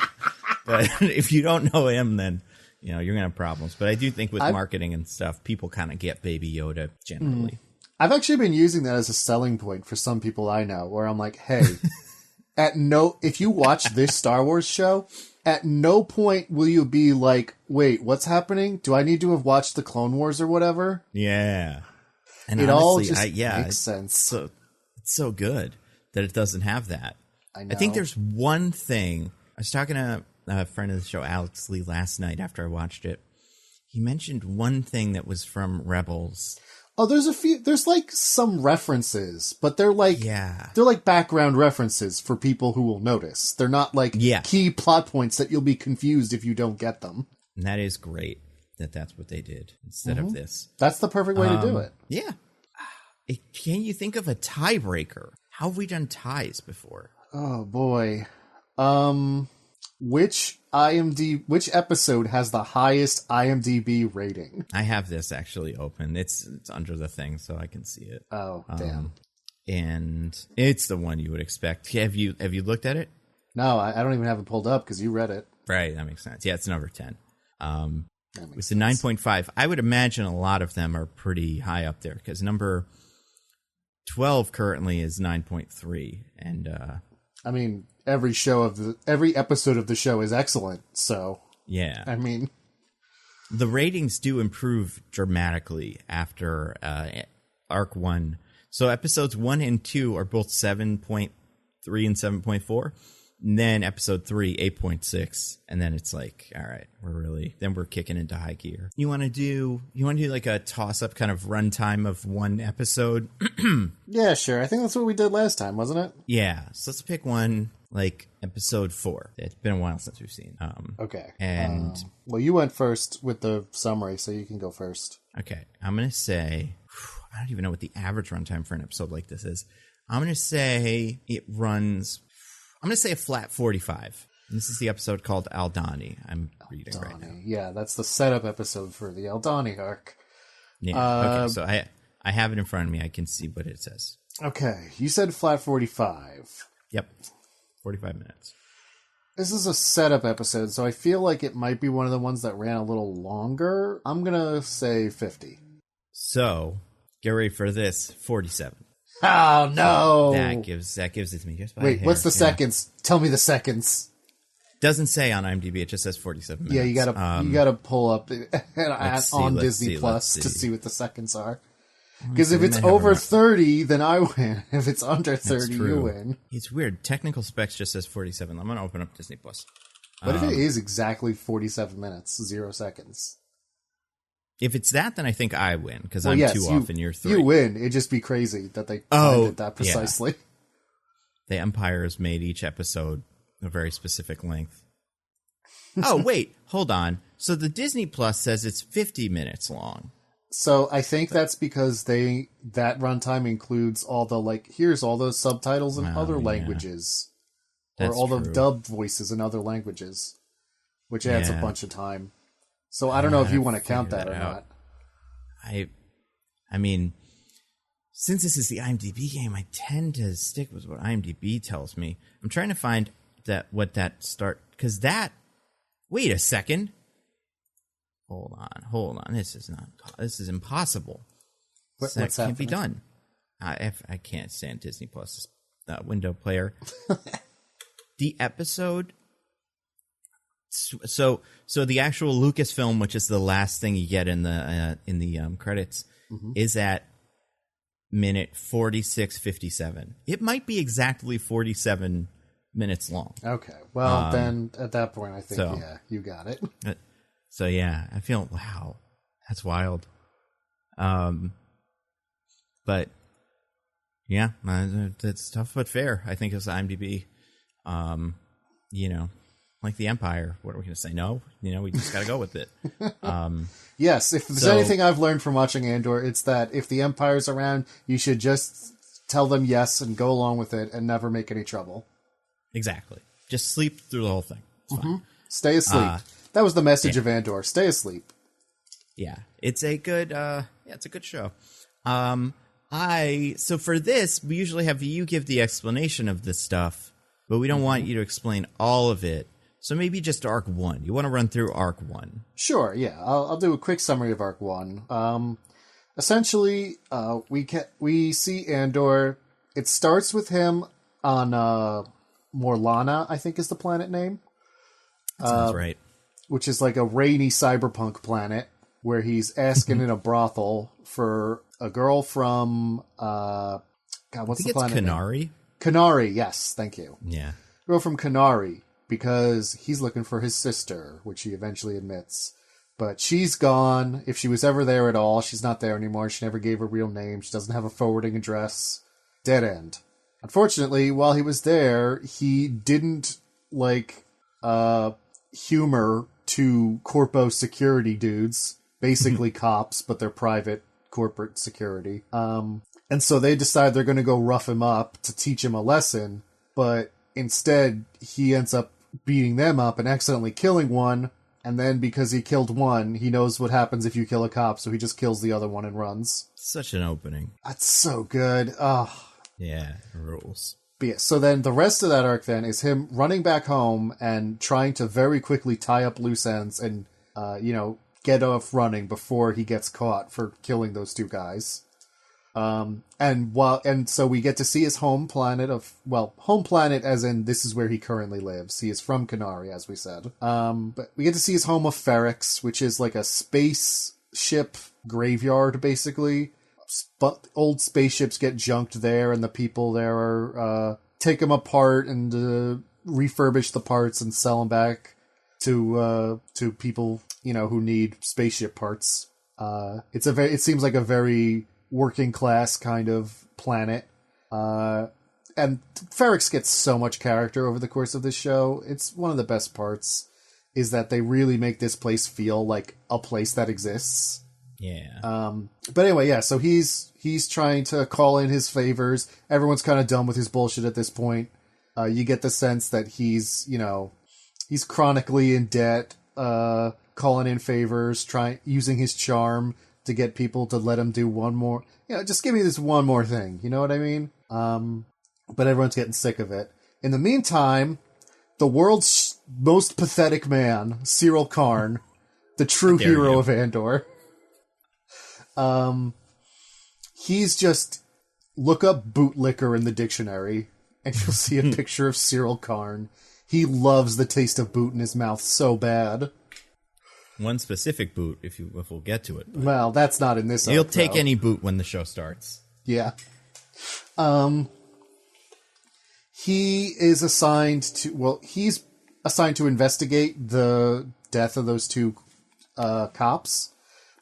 But if you don't know him, then, you're going to have problems. But I do think with marketing and stuff, people kind of get Baby Yoda generally. I've actually been using that as a selling point for some people I know, where I'm like, hey, if you watch this Star Wars show, at no point will you be like, wait, what's happening? Do I need to have watched the Clone Wars or whatever? Yeah. And it honestly, all just makes sense. So, it's so good that it doesn't have that. I know. I think there's one thing. I was talking to a friend of the show, Alex Lee, last night after I watched it. He mentioned one thing that was from Rebels. Oh, there's like some references, but they're like background references for people who will notice. They're not like key plot points that you'll be confused if you don't get them. And that is great that that's what they did instead of this. That's the perfect way to do it. Yeah. Can you think of a tiebreaker? How have we done ties before? Oh boy. Which episode has the highest IMDb rating? I have this actually open. It's under the thing, so I can see it. Oh, damn. And it's the one you would expect. Have you looked at it? No, I don't even have it pulled up because you read it. Right, that makes sense. Yeah, it's number 10. It's a 9.5. I would imagine a lot of them are pretty high up there because number 12 currently is 9.3, and I mean, every episode of the show is excellent. So yeah, I mean, the ratings do improve dramatically after Arc 1. So episodes 1 and 2 are both 7.3 and 7.4. And then episode 3, 8.6, and then it's like, all right, we're kicking into high gear. You want to do like a toss up kind of runtime of one episode? Yeah, sure. I think that's what we did last time, wasn't it? Yeah. So let's pick one like episode 4. It's been a while since we've seen. Okay. And well, you went first with the summary, so you can go first. Okay. I'm gonna say, I don't even know what the average runtime for an episode like this is. I'm gonna say it runs. I'm going to say a flat 45. And this is the episode called Aldhani. I'm reading right now. Yeah, that's the setup episode for the Aldhani arc. Yeah, okay, so I have it in front of me. I can see what it says. Okay, you said flat 45. Yep, 45 minutes. This is a setup episode, so I feel like it might be one of the ones that ran a little longer. I'm going to say 50. So, get ready for this, 47. Oh, no. That gives it to me just by Wait, what's the seconds? Tell me the seconds. Doesn't say on IMDb, it just says 47 minutes. Yeah, you gotta pull up on Disney Plus to see what the seconds are. Because if it's over 30, then I win. If it's under 30, you win. It's weird. Technical specs just says 47. I'm gonna open up Disney Plus. What if it is exactly 47 minutes, 0 seconds? If it's that, then I think I win, because I'm 2 off and you're 3. You win. It'd just be crazy that they timed it that precisely. Yeah. The Empire has made each episode a very specific length. Oh, wait. Hold on. So the Disney Plus says it's 50 minutes long. So I think that's because that runtime includes all the, here's all those subtitles in other languages. That's or all true. the dubbed voices in other languages, which adds a bunch of time. So I don't know if you want to count that or not. I mean, since this is the IMDb game, I tend to stick with what IMDb tells me. I'm trying to find what that start, because wait a second. Hold on. This is impossible. What's that can't be happening? done. I can't stand Disney Plus window player. The episode. So the actual Lucasfilm, which is the last thing you get in the credits, is at minute 46:57. It might be exactly 47 minutes long. Okay, well then at that point, I think you got it. So yeah, I feel wow, That's wild. But yeah, it's tough but fair. I think it's IMDb. Like the Empire. What are we going to say? No, we just got to go with it. Yes, if there's anything I've learned from watching Andor, it's that if the Empire's around, you should just tell them yes and go along with it and never make any trouble. Exactly. Just sleep through the whole thing. It's fine. Stay asleep. That was the message of Andor. Stay asleep. Yeah, it's a good. It's a good show. So for this, we usually have you give the explanation of this stuff, but we don't want you to explain all of it. So maybe just Arc 1. You want to run through Arc 1? Sure, yeah. I'll do a quick summary of Arc 1. Essentially, we see Andor. It starts with him on Morlana, I think is the planet name. That sounds right. Which is like a rainy cyberpunk planet where he's asking in a brothel for a girl from... what's the planet Kenari? Name? Kenari, yes, thank you. Yeah. Girl from Kenari, because he's looking for his sister, which he eventually admits. But she's gone. If she was ever there at all, she's not there anymore. She never gave her real name. She doesn't have a forwarding address. Dead end. Unfortunately, while he was there, he didn't, humor two corpo security dudes. Basically cops, but they're private corporate security. And so they decide they're going to go rough him up to teach him a lesson. But instead, he ends up beating them up and accidentally killing one. And then because he killed one, he knows what happens if you kill a cop, so he just kills the other one and runs. Such an opening. That's so good. Oh. Yeah, rules. But yeah, so then the rest of that arc then is him running back home and trying to very quickly tie up loose ends and, get off running before he gets caught for killing those two guys. And so we get to see his home planet as in this is where he currently lives. He is from Kenari, as we said. But we get to see his home of Ferrix, which is like a spaceship graveyard, basically. Old spaceships get junked there, and the people there are, take them apart and, refurbish the parts and sell them back to people, who need spaceship parts. It seems like a very working class kind of planet. And Ferrix gets so much character over the course of this show. It's one of the best parts is that they really make this place feel like a place that exists. Yeah. But anyway, yeah, so he's trying to call in his favors. Everyone's kind of done with his bullshit at this point. You get the sense that he's chronically in debt, calling in favors, using his charm to get people to let him do one more. Just give me this one more thing. You know what I mean? But everyone's getting sick of it. In the meantime, the world's most pathetic man, Syril Karn, the true hero of Andor, he's just look up bootlicker in the dictionary and you'll see a picture of Syril Karn. He loves the taste of boot in his mouth so bad. One specific boot, if we'll get to it. But well, that's not in this. You'll take any boot when the show starts. Yeah. He is assigned to. He's assigned to investigate the death of those two cops,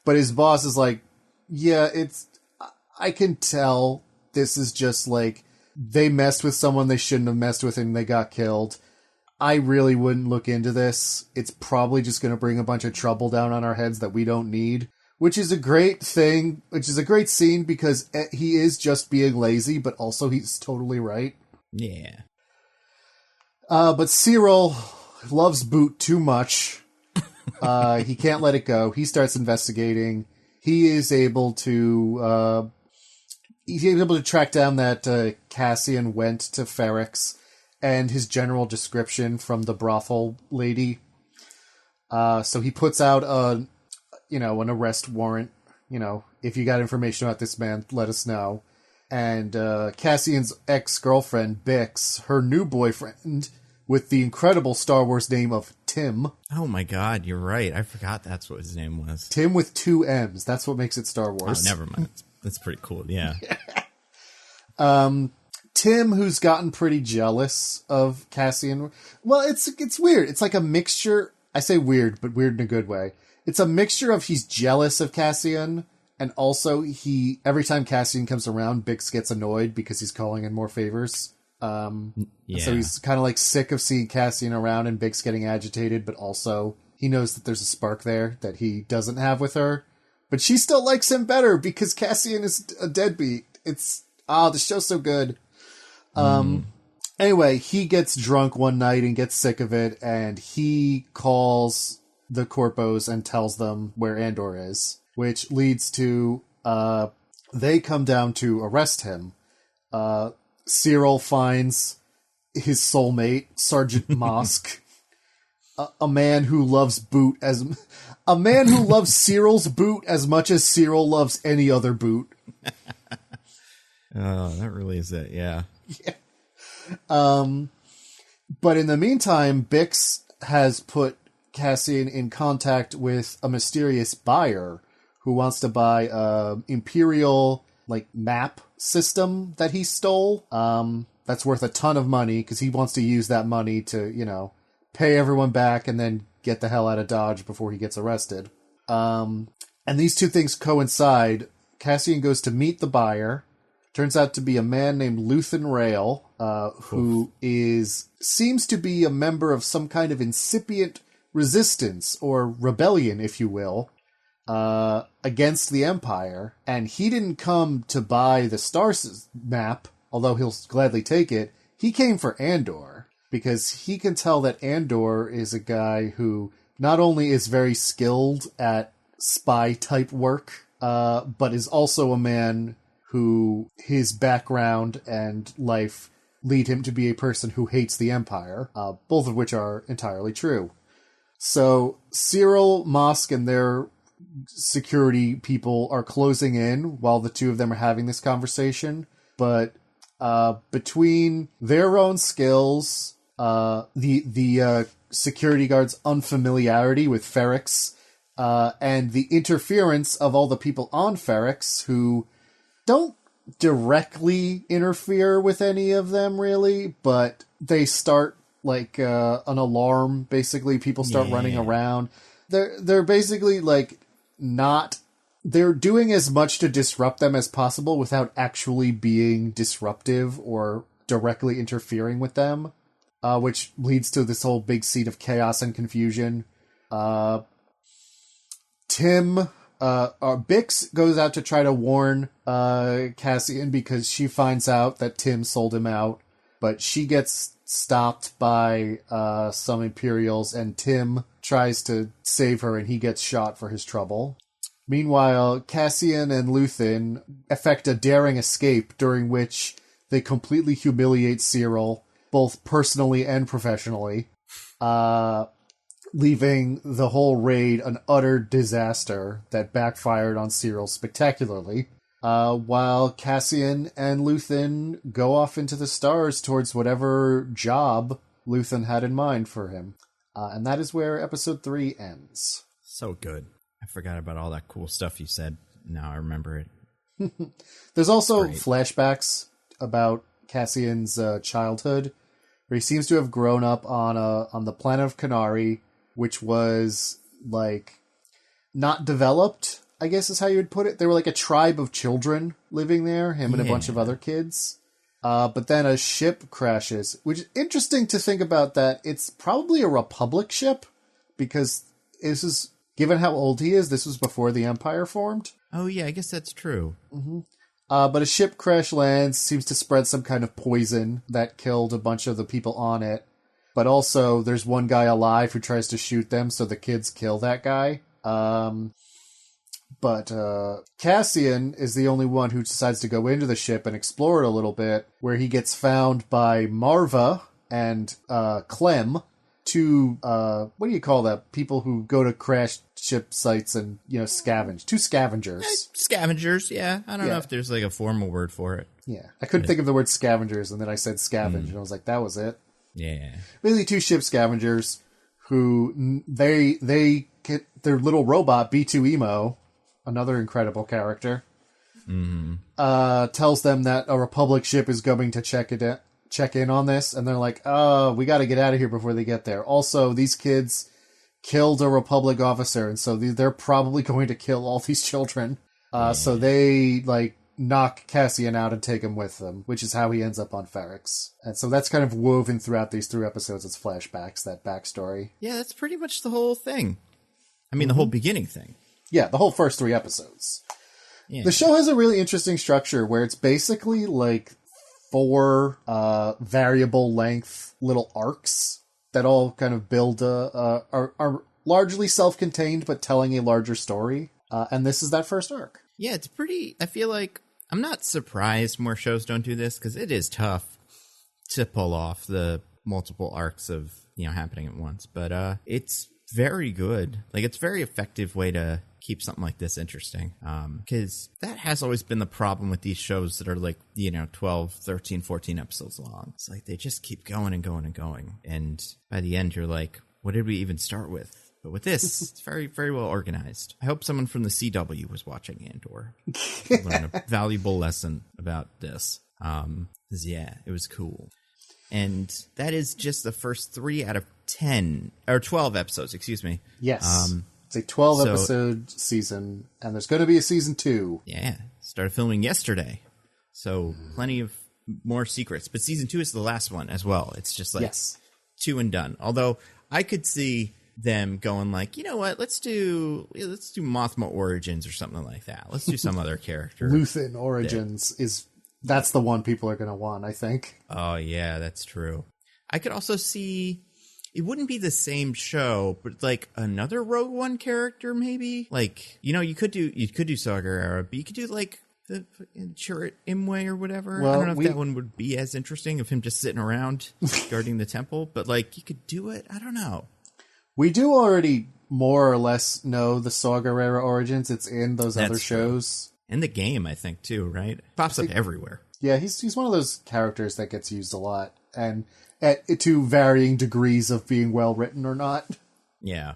but his boss is like, "Yeah, I can tell this is just like they messed with someone they shouldn't have messed with and they got killed. I really wouldn't look into this. It's probably just going to bring a bunch of trouble down on our heads that we don't need." Which is a great thing, which is a great scene because he is just being lazy, but also he's totally right. Yeah. But Syril loves Boot too much. He can't let it go. He starts investigating. He is able to track down that Cassian went to Ferrix and his general description from the brothel lady. So he puts out an arrest warrant. If you got information about this man, let us know. And Cassian's ex-girlfriend, Bix, her new boyfriend, with the incredible Star Wars name of Tim. Oh my god, you're right. I forgot that's what his name was. Tim with 2 M's. That's what makes it Star Wars. Oh, never mind. That's pretty cool, yeah. Tim, who's gotten pretty jealous of Cassian. Well, it's weird. It's like a mixture. I say weird, but weird in a good way. it's a mixture of he's jealous of Cassian, and also every time Cassian comes around, Bix gets annoyed because he's calling in more favors. So he's kind of like sick of seeing Cassian around and Bix getting agitated, but also he knows that there's a spark there that he doesn't have with her. But she still likes him better because Cassian is a deadbeat. The show's so good. Anyway, he gets drunk one night and gets sick of it, and he calls the Corpos and tells them where Andor is, which leads to they come down to arrest him. Syril finds his soulmate, Sergeant Mosk, a man who loves Syril's boot as much as Syril loves any other boot. Oh, that really is it, yeah. Yeah. But in the meantime, Bix has put Cassian in contact with a mysterious buyer who wants to buy a Imperial map system that he stole. That's worth a ton of money because he wants to use that money to, pay everyone back and then get the hell out of Dodge before he gets arrested. And these two things coincide. Cassian goes to meet the buyer. Turns out to be a man named Luthen Rael, who seems to be a member of some kind of incipient resistance or rebellion, if you will, against the Empire. And he didn't come to buy the Stars map, although he'll gladly take it. He came for Andor because he can tell that Andor is a guy who not only is very skilled at spy type work, but is also a man who his background and life lead him to be a person who hates the Empire, both of which are entirely true. So Syril, Mosk, and their security people are closing in while the two of them are having this conversation. But between their own skills, the security guards' unfamiliarity with Ferrix, and the interference of all the people on Ferrix who don't directly interfere with any of them, really, but they start an alarm. Basically, people start running around. They're basically they're doing as much to disrupt them as possible without actually being disruptive or directly interfering with them, which leads to this whole big scene of chaos and confusion. Bix goes out to try to warn Cassian because she finds out that Tim sold him out, but she gets stopped by some Imperials, and Tim tries to save her, and he gets shot for his trouble. Meanwhile, Cassian and Luthen effect a daring escape, during which they completely humiliate Syril, both personally and professionally, leaving the whole raid an utter disaster that backfired on Syril spectacularly, while Cassian and Luthen go off into the stars towards whatever job Luthen had in mind for him. And that is where episode 3 ends. So good. I forgot about all that cool stuff you said. Now I remember it. There's also flashbacks about Cassian's childhood, where he seems to have grown up on the planet of Kenari, which was, not developed, I guess is how you would put it. They were like a tribe of children living there, him and a bunch of other kids. But then a ship crashes, which is interesting to think about that. It's probably a Republic ship, because this is, given how old he is, this was before the Empire formed. Oh, yeah, I guess that's true. Mm-hmm. But a ship crash lands, seems to spread some kind of poison that killed a bunch of the people on it. But also, there's one guy alive who tries to shoot them, so the kids kill that guy. But Cassian is the only one who decides to go into the ship and explore it a little bit, where he gets found by Marva and Clem, two, what do you call that? People who go to crash ship sites and, scavenge. Two scavengers. Scavengers, yeah. I don't know if there's a formal word for it. Yeah. I couldn't think of the word scavengers, and then I said scavenge, and I was like, that was it. Yeah. Basically two ship scavengers who they get their little robot, B2 Emo, another incredible character, tells them that a Republic ship is going to check in on this, and they're like, oh, we got to get out of here before they get there. Also, these kids killed a Republic officer, and so they're probably going to kill all these children. So they, like, knock Cassian out and take him with them, which is how he ends up on Ferrix. And so that's kind of woven throughout these 3 episodes as flashbacks, that backstory. Yeah, that's pretty much the whole thing. I mean, the whole beginning thing. Yeah, the whole first 3 episodes. Yeah. The show has a really interesting structure where it's basically like 4 variable length little arcs that all kind of build are largely self-contained but telling a larger story. And this is that first arc. Yeah, it's pretty... I feel like I'm not surprised more shows don't do this, because it is tough to pull off the multiple arcs of, happening at once. But it's very good. Like, it's a very effective way to keep something like this interesting. Because that has always been the problem with these shows that are like, 12, 13, 14 episodes long. It's like they just keep going and going and going. And by the end, you're like, what did we even start with? But with this, it's very, very well organized. I hope someone from the CW was watching Andor. Learn a valuable lesson about this. 'Cause, yeah, it was cool. And that is just the first 3 out of 10, or 12 episodes, excuse me. Yes. It's a 12-episode season, and there's going to be a season 2. Yeah, started filming yesterday. So plenty of more secrets. But season 2 is the last one as well. It's just like 2 and done. Although I could see them going like, you know what, let's do Mothma Origins or something like that. Let's do some other character. Luthen Origins that's the one people are going to want, I think. Oh yeah, that's true. I could also see it wouldn't be the same show, but like another Rogue One character maybe. Like, you could do Saw Gerrera, but you could do like the Chirrut Imwe or whatever. Well, I don't know if that one would be as interesting of him just sitting around guarding the temple, but like you could do it. I don't know. We do already more or less know the Saw Gerrera origins. It's in those other shows. In the game, I think, too, right? Pops up everywhere. Yeah, he's one of those characters that gets used a lot, and to varying degrees of being well-written or not. Yeah.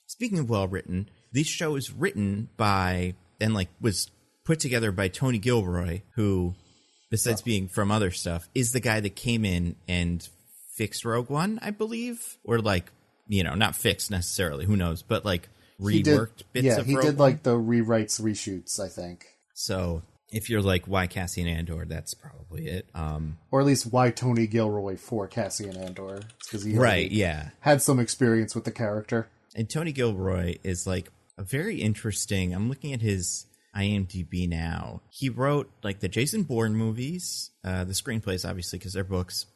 Speaking of well-written, this show is written by, and like was put together by Tony Gilroy, who, besides being from other stuff, is the guy that came in and fixed Rogue One, I believe? Or like, not fixed necessarily, who knows, but like reworked bits of Rogue One. Yeah, he did like the rewrites, reshoots, I think. So if you're like, why Cassian Andor, that's probably it. Or at least why Tony Gilroy for Cassian Andor. Because he had some experience with the character. And Tony Gilroy is like a very interesting, I'm looking at his IMDb now. He wrote like the Jason Bourne movies, the screenplays obviously because they're books,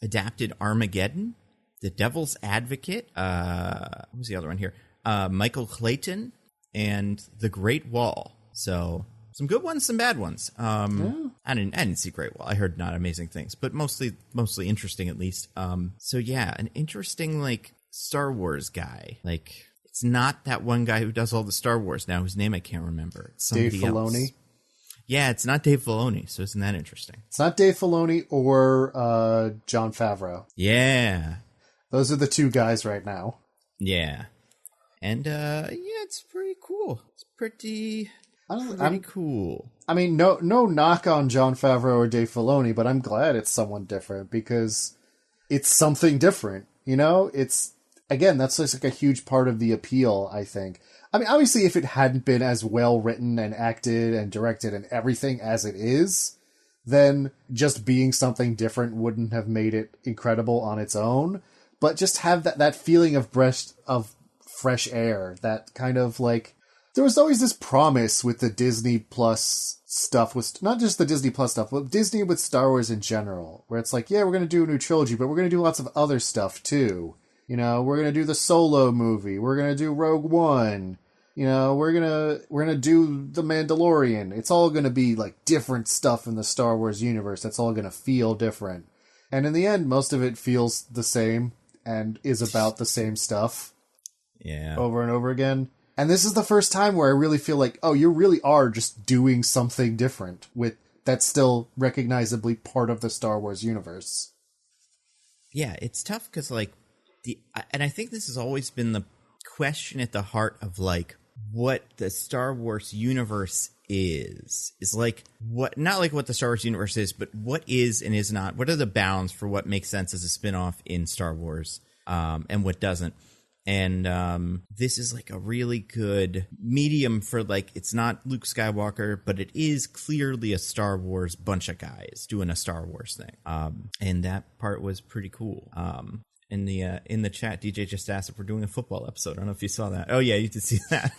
adapted Armageddon, The Devil's Advocate, what was the other one here? Michael Clayton, and The Great Wall. So some good ones, some bad ones. I didn't see Great Wall. I heard not amazing things, but mostly interesting at least. So yeah, an interesting like Star Wars guy. Like it's not that one guy who does all the Star Wars now, whose name I can't remember. It's somebody Dave Filoni. Else. Yeah, it's not Dave Filoni, so isn't that interesting? It's not Dave Filoni or Jon Favreau. Yeah. Those are the 2 guys right now. Yeah. And, it's pretty cool. It's pretty cool. I mean, no knock on Jon Favreau or Dave Filoni, but I'm glad it's someone different because it's something different, It's, again, that's just like a huge part of the appeal, I think. I mean, obviously, if it hadn't been as well written and acted and directed and everything as it is, then just being something different wouldn't have made it incredible on its own. But just have that feeling of fresh air, that kind of like... There was always this promise with the Disney Plus stuff, with not just the Disney Plus stuff, but Disney with Star Wars in general, where it's like, yeah, we're going to do a new trilogy, but we're going to do lots of other stuff too. We're going to do the Solo movie, we're going to do Rogue One, we're going to do The Mandalorian. It's all going to be like different stuff in the Star Wars universe. That's all going to feel different. And in the end, most of it feels the same and is about the same stuff. Yeah. Over and over again. And this is the first time where I really feel like, oh, you really are just doing something different with that's still recognizably part of the Star Wars universe. Yeah, it's tough because like and I think this has always been the question at the heart of like what the Star Wars universe is like what, not like what the Star Wars universe is, but what is and is not. What are the bounds for what makes sense as a spin-off in Star Wars, and what doesn't? And this is like a really good medium for like, it's not Luke Skywalker, but it is clearly a Star Wars bunch of guys doing a Star Wars thing. And that part was pretty cool. In the chat, DJ just asked if we're doing a football episode. I don't know if you saw that. Oh yeah, you did see that.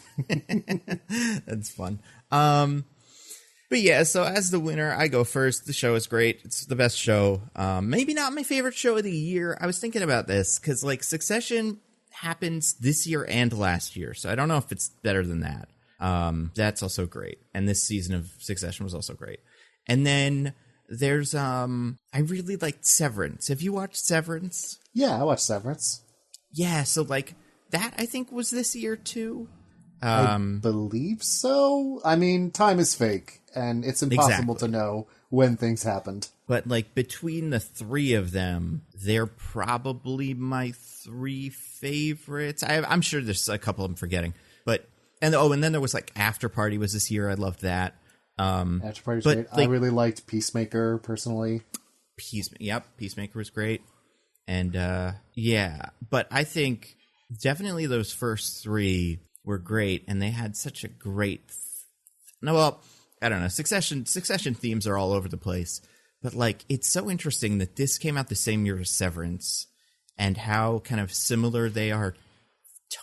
That's fun. But yeah, so as the winner, I go first. The show is great. It's the best show. Maybe not my favorite show of the year. I was thinking about this because like Succession happens this year and last year, so I don't know if it's better than that. That's also great, and this season of Succession was also great. And then there's I really liked Severance. Have you watched Severance? Yeah, I watched Severance. Yeah, so like that I think was this year too. I believe so. I mean, time is fake, and it's impossible to know when things happened. But like between the three of them, they're probably my three favorites. I'm sure there's a couple I'm forgetting, and then there was like After Party was this year. I loved that. After Party was great. Like, I really liked Peacemaker personally. Peacemaker was great, and but I think definitely those first three were great, and they had such a great. I don't know. Succession themes are all over the place. But, like, it's so interesting that this came out the same year as Severance and how kind of similar they are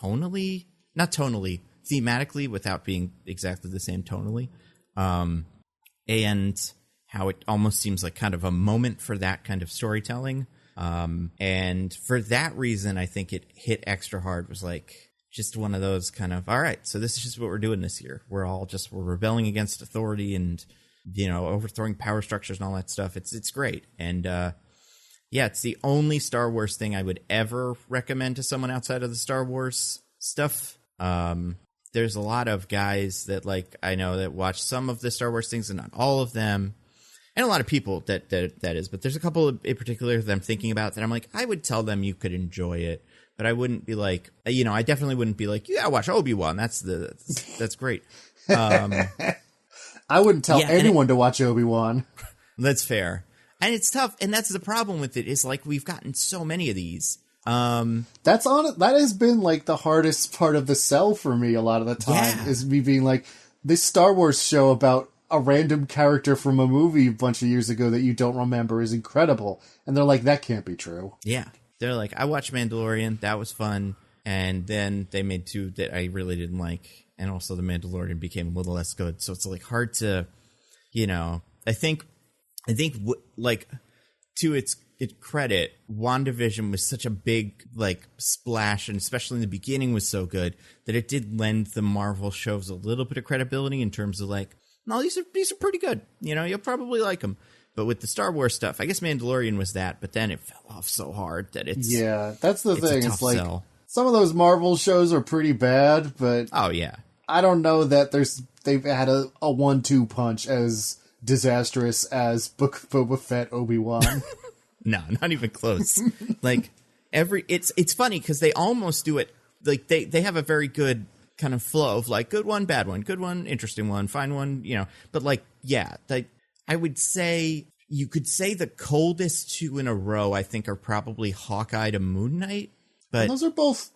tonally. Not tonally, thematically, without being exactly the same tonally. And how it almost seems like kind of a moment for that kind of storytelling. And for that reason, I think it hit extra hard. Was like just one of those kind of, all right, so this is just what we're doing this year. We're rebelling against authority and, you know, overthrowing power structures and all that stuff. It's great. And it's the only Star Wars thing I would ever recommend to someone outside of the Star Wars stuff. There's a lot of guys that like I know that watch some of the Star Wars things and not all of them. And a lot of people that is, but there's a couple in particular that I'm thinking about that I'm like, I would tell them you could enjoy it, but I wouldn't be like, you know, I definitely wouldn't be like, yeah, watch Obi-Wan. That's great. I wouldn't tell anyone to watch Obi-Wan. That's fair. And it's tough. And that's the problem with it is like, we've gotten so many of these. That has been like the hardest part of the sell for me a lot of the time is me being like, this Star Wars show about a random character from a movie a bunch of years ago that you don't remember is incredible. And they're like, that can't be true. Yeah. They're like, I watched Mandalorian. That was fun. And then they made two that I really didn't like. And also The Mandalorian became a little less good. So it's like hard to, you know, I think like to its credit, WandaVision was such a big like splash, and especially in the beginning was so good that it did lend the Marvel shows a little bit of credibility in terms of like, no, these are pretty good. You know, you'll probably like them. But with the Star Wars stuff, I guess Mandalorian was that, but then it fell off so hard that it's that's the thing. It's like sell. Some of those Marvel shows are pretty bad, but I don't know that they've had a 1-2 punch as disastrous as Book of Boba Fett Obi-Wan. No, not even close. Like it's funny because they almost do it like they have a very good kind of flow of like good one, bad one, good one, interesting one, fine one, you know. But like, I would say you could say the coldest two in a row I think are probably Hawkeye to Moon Knight. But those are both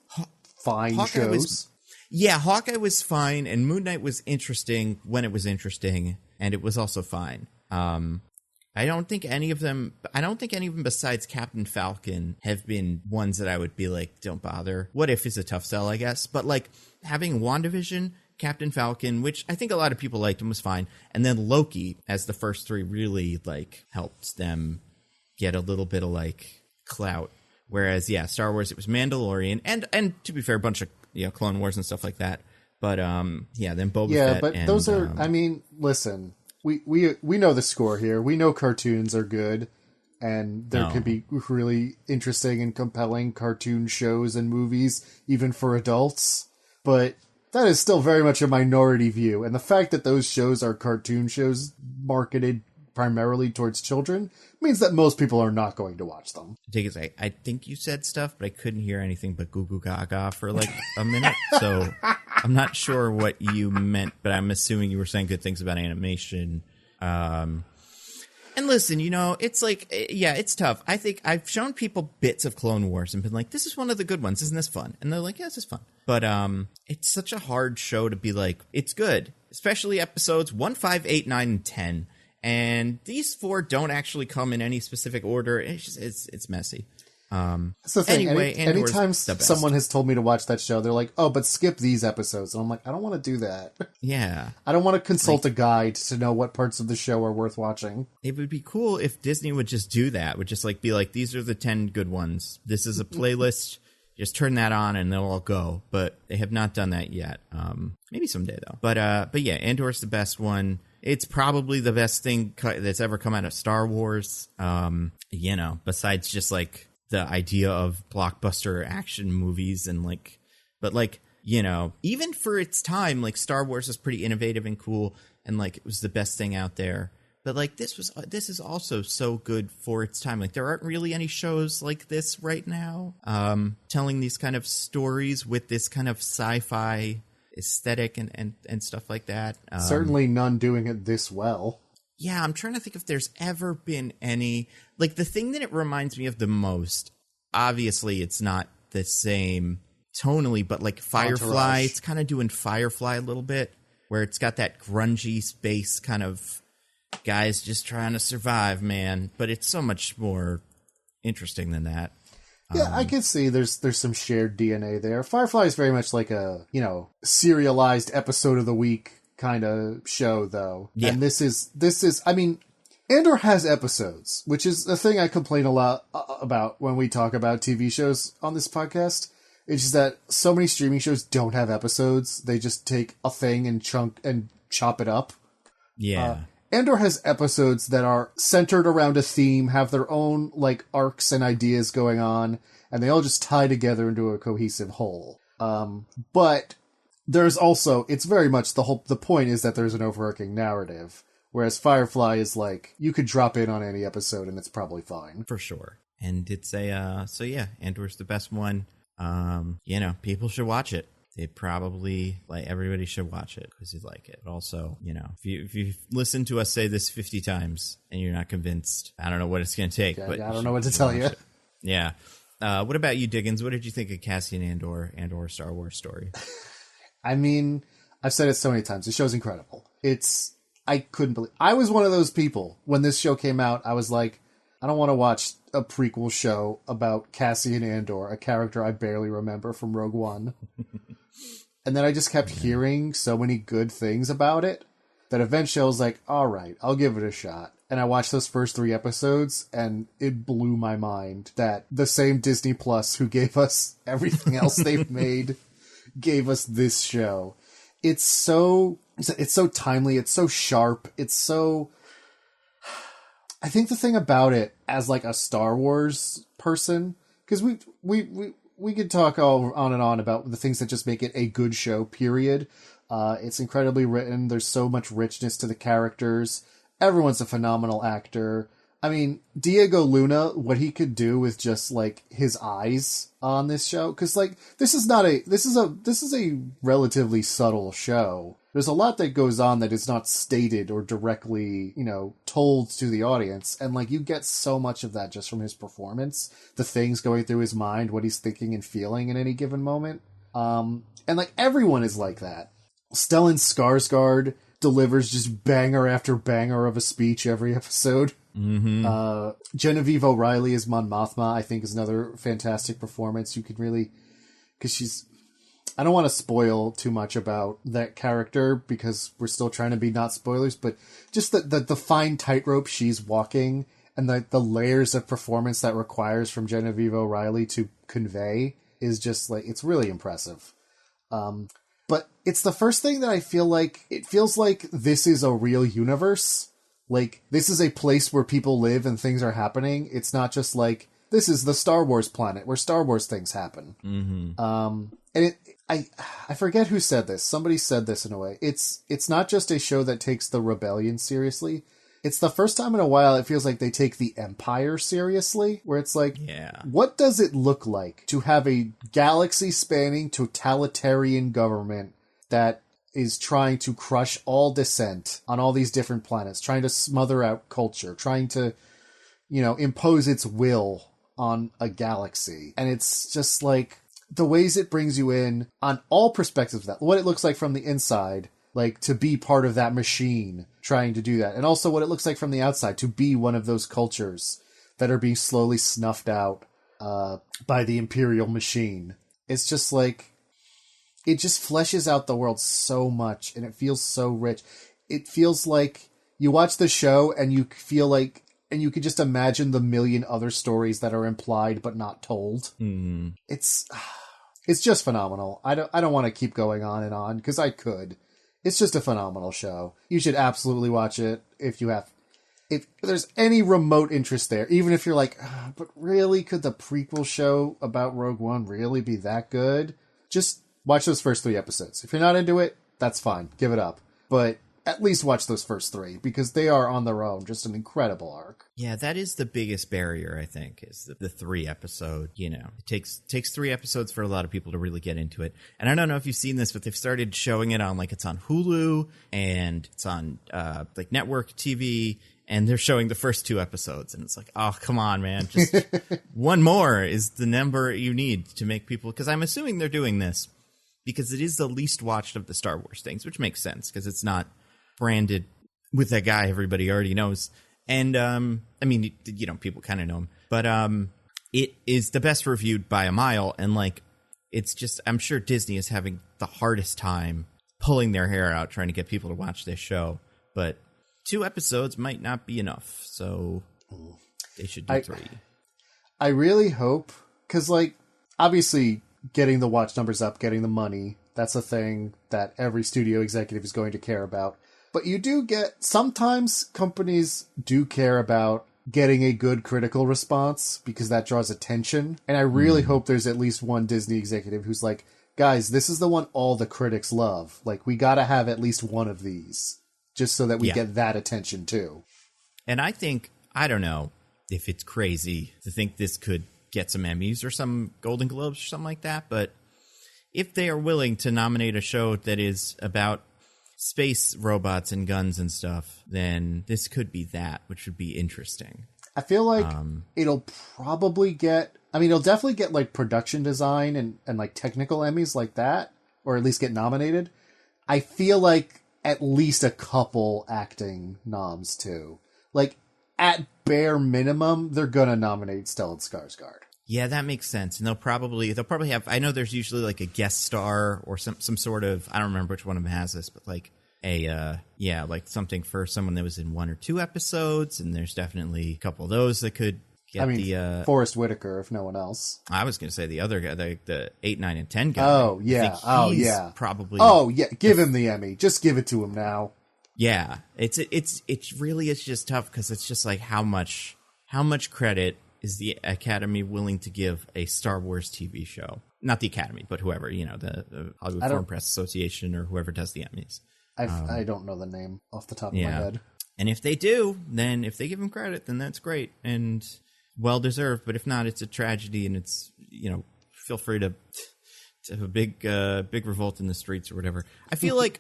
fine shows. Hawkeye was fine, and Moon Knight was interesting when it was interesting, and it was also fine. I don't think any of them besides Captain Falcon have been ones that I would be like, don't bother. What If is a tough sell, I guess. But like having WandaVision, Captain Falcon, which I think a lot of people liked and was fine, and then Loki as the first three really like helped them get a little bit of like clout. Whereas, Star Wars, it was Mandalorian, and to be fair, a bunch of Clone Wars and stuff like that. But then Boba Fett. Yeah, but those are. I mean, listen, we know the score here. We know cartoons are good, and there can be really interesting and compelling cartoon shows and movies, even for adults. But that is still very much a minority view, and the fact that those shows are cartoon shows marketed primarily towards children means that most people are not going to watch them. I think you said stuff, but I couldn't hear anything but goo goo gaga for like a minute. So I'm not sure what you meant, but I'm assuming you were saying good things about animation. And listen, it's like, yeah, it's tough. I think I've shown people bits of Clone Wars and been like, this is one of the good ones. Isn't this fun? And they're like, yeah, this is fun. But it's such a hard show to be like, it's good, especially episodes 1, 5, 8, 9, and 10. And these 4 don't actually come in any specific order. It's just, it's messy. That's the thing. Anyway, anytime someone has told me to watch that show, they're like, oh, but skip these episodes. And I'm like, I don't want to do that. Yeah. I don't want to consult a guide to know what parts of the show are worth watching. It would be cool if Disney would just do that. Would just like be like, these are the 10 good ones. This is a playlist. Just turn that on and they'll all go. But they have not done that yet. Maybe someday though. But yeah, Andor's the best one. It's probably the best thing that's ever come out of Star Wars. Besides just like the idea of blockbuster action movies and like, but like, even for its time, like Star Wars was pretty innovative and cool. And like, it was the best thing out there. But like, this is also so good for its time. Like there aren't really any shows like this right now, telling these kind of stories with this kind of sci-fi aesthetic and stuff like that. Certainly none doing it this well. Yeah, I'm trying to think if there's ever been any, like the thing that it reminds me of the most, obviously it's not the same tonally, but like Firefly, Entourage. It's kind of doing Firefly a little bit, where it's got that grungy space kind of guys just trying to survive, man. But it's so much more interesting than that. Yeah, I can see there's some shared DNA there. Firefly is very much like a, serialized episode of the week kind of show, though. Yeah. And this is, I mean, Andor has episodes, which is a thing I complain a lot about when we talk about TV shows on this podcast. It's just that so many streaming shows don't have episodes. They just take a thing and chop it up. Yeah. Andor has episodes that are centered around a theme, have their own like arcs and ideas going on, and they all just tie together into a cohesive whole. But there's also, it's very much the point is that there's an overarching narrative, whereas Firefly is like, you could drop in on any episode and it's probably fine. For sure. And it's so yeah, Andor's the best one. People should watch it. They probably, like, everybody should watch it because you like it. But also, if you listen to us say this 50 times and you're not convinced, I don't know what it's going to take. Yeah, but I don't know what to tell you. It. Yeah. What about you, Diggins? What did you think of Cassian Andor Star Wars story? I mean, I've said it so many times. The show's incredible. I couldn't believe... I was one of those people. When this show came out, I was like, I don't want to watch a prequel show about Cassian Andor, a character I barely remember from Rogue One. And then I just kept hearing so many good things about it that eventually I was like, all right, I'll give it a shot. And I watched those first 3 episodes, and it blew my mind that the same Disney Plus who gave us everything else they've made gave us this show. It's so timely, it's so sharp, it's so... I think the thing about it, as like a Star Wars person, because we could talk all on and on about the things that just make it a good show, period. It's incredibly written. There's so much richness to the characters. Everyone's a phenomenal actor. I mean, Diego Luna, what he could do with just like his eyes on this show, because like this is a relatively subtle show. There's a lot that goes on that is not stated or directly, told to the audience, and like you get so much of that just from his performance, the things going through his mind, what he's thinking and feeling in any given moment. And like everyone is like that. Stellan Skarsgård delivers just banger after banger of a speech every episode. Mm-hmm. Genevieve O'Reilly as Mon Mothma, I think, is another fantastic performance. You could really, because I don't want to spoil too much about that character because we're still trying to be not spoilers, but just the fine tightrope she's walking and the layers of performance that requires from Genevieve O'Reilly to convey is just like, it's really impressive. But it's the first thing that I feel like, it feels like this is a real universe. Like, this is a place where people live and things are happening. It's not just like, this is the Star Wars planet where Star Wars things happen. Mm-hmm. And I forget who said this. Somebody said this in a way. It's not just a show that takes the rebellion seriously. It's the first time in a while it feels like they take the Empire seriously, where it's like, what does it look like to have a galaxy-spanning totalitarian government that is trying to crush all dissent on all these different planets, trying to smother out culture, trying to, impose its will on a galaxy. And it's just like the ways it brings you in on all perspectives of that, what it looks like from the inside, like to be part of that machine trying to do that. And also what it looks like from the outside to be one of those cultures that are being slowly snuffed out by the Imperial machine. It's just like, it just fleshes out the world so much and it feels so rich. It feels like you watch the show and you feel like, and you could just imagine the million other stories that are implied but not told. Mm. It's just phenomenal. I don't want to keep going on because I could. It's just a phenomenal show. You should absolutely watch it if there's any remote interest there, even if you're like, but really, could the prequel show about Rogue One really be that good? Just watch those first 3 episodes. If you're not into it, that's fine. Give it up. But at least watch those first 3 because they are on their own just an incredible arc. Yeah, that is the biggest barrier, I think, is the 3 episode. It takes 3 episodes for a lot of people to really get into it. And I don't know if you've seen this, but they've started showing it on, like, it's on Hulu and it's on like network TV, and they're showing the first 2 episodes, and it's like, oh, come on, man, just one more is the number you need to make people, because I'm assuming they're doing this because it is the least watched of the Star Wars things, which makes sense because it's not branded with that guy everybody already knows. And, I mean, people kind of know him. But it is the best reviewed by a mile. And, like, it's just, I'm sure Disney is having the hardest time pulling their hair out trying to get people to watch this show. But 2 episodes might not be enough. So they should do 3. I really hope, because, like, obviously getting the watch numbers up, getting the money, that's a thing that every studio executive is going to care about. But you do get, sometimes companies do care about getting a good critical response because that draws attention. And I really hope there's at least one Disney executive who's like, guys, this is the one all the critics love. Like, we got to have at least one of these just so that we get that attention too. And I think, I don't know if it's crazy to think this could get some Emmys or some Golden Globes or something like that. But if they are willing to nominate a show that is about space robots and guns and stuff, then this could be that, which would be interesting. I feel like it'll probably get, it'll definitely get like production design and like technical Emmys like that, or at least get nominated. I feel like at least a couple acting noms too. Like at bare minimum, they're gonna nominate Stellan Skarsgård. Yeah, that makes sense. And they'll probably have, I know there's usually like a guest star or some sort of, I don't remember which one of them has this, but like like something for someone that was in 1 or 2 episodes. And there's definitely a couple of those that could get Forrest Whitaker, if no one else. I was going to say the other guy, the 8, 9, and 10 guy. Oh, yeah. Probably. Oh, yeah. Give him the Emmy. Just give it to him now. Yeah. It's really just tough because it's just like how much credit is the Academy willing to give a Star Wars TV show? Not the Academy, but whoever, the Hollywood Foreign Press Association or whoever does the Emmys. I don't know the name off the top of my head. And if they do, then if they give them credit, then that's great and well-deserved. But if not, it's a tragedy and it's, feel free to have a big revolt in the streets or whatever. I feel like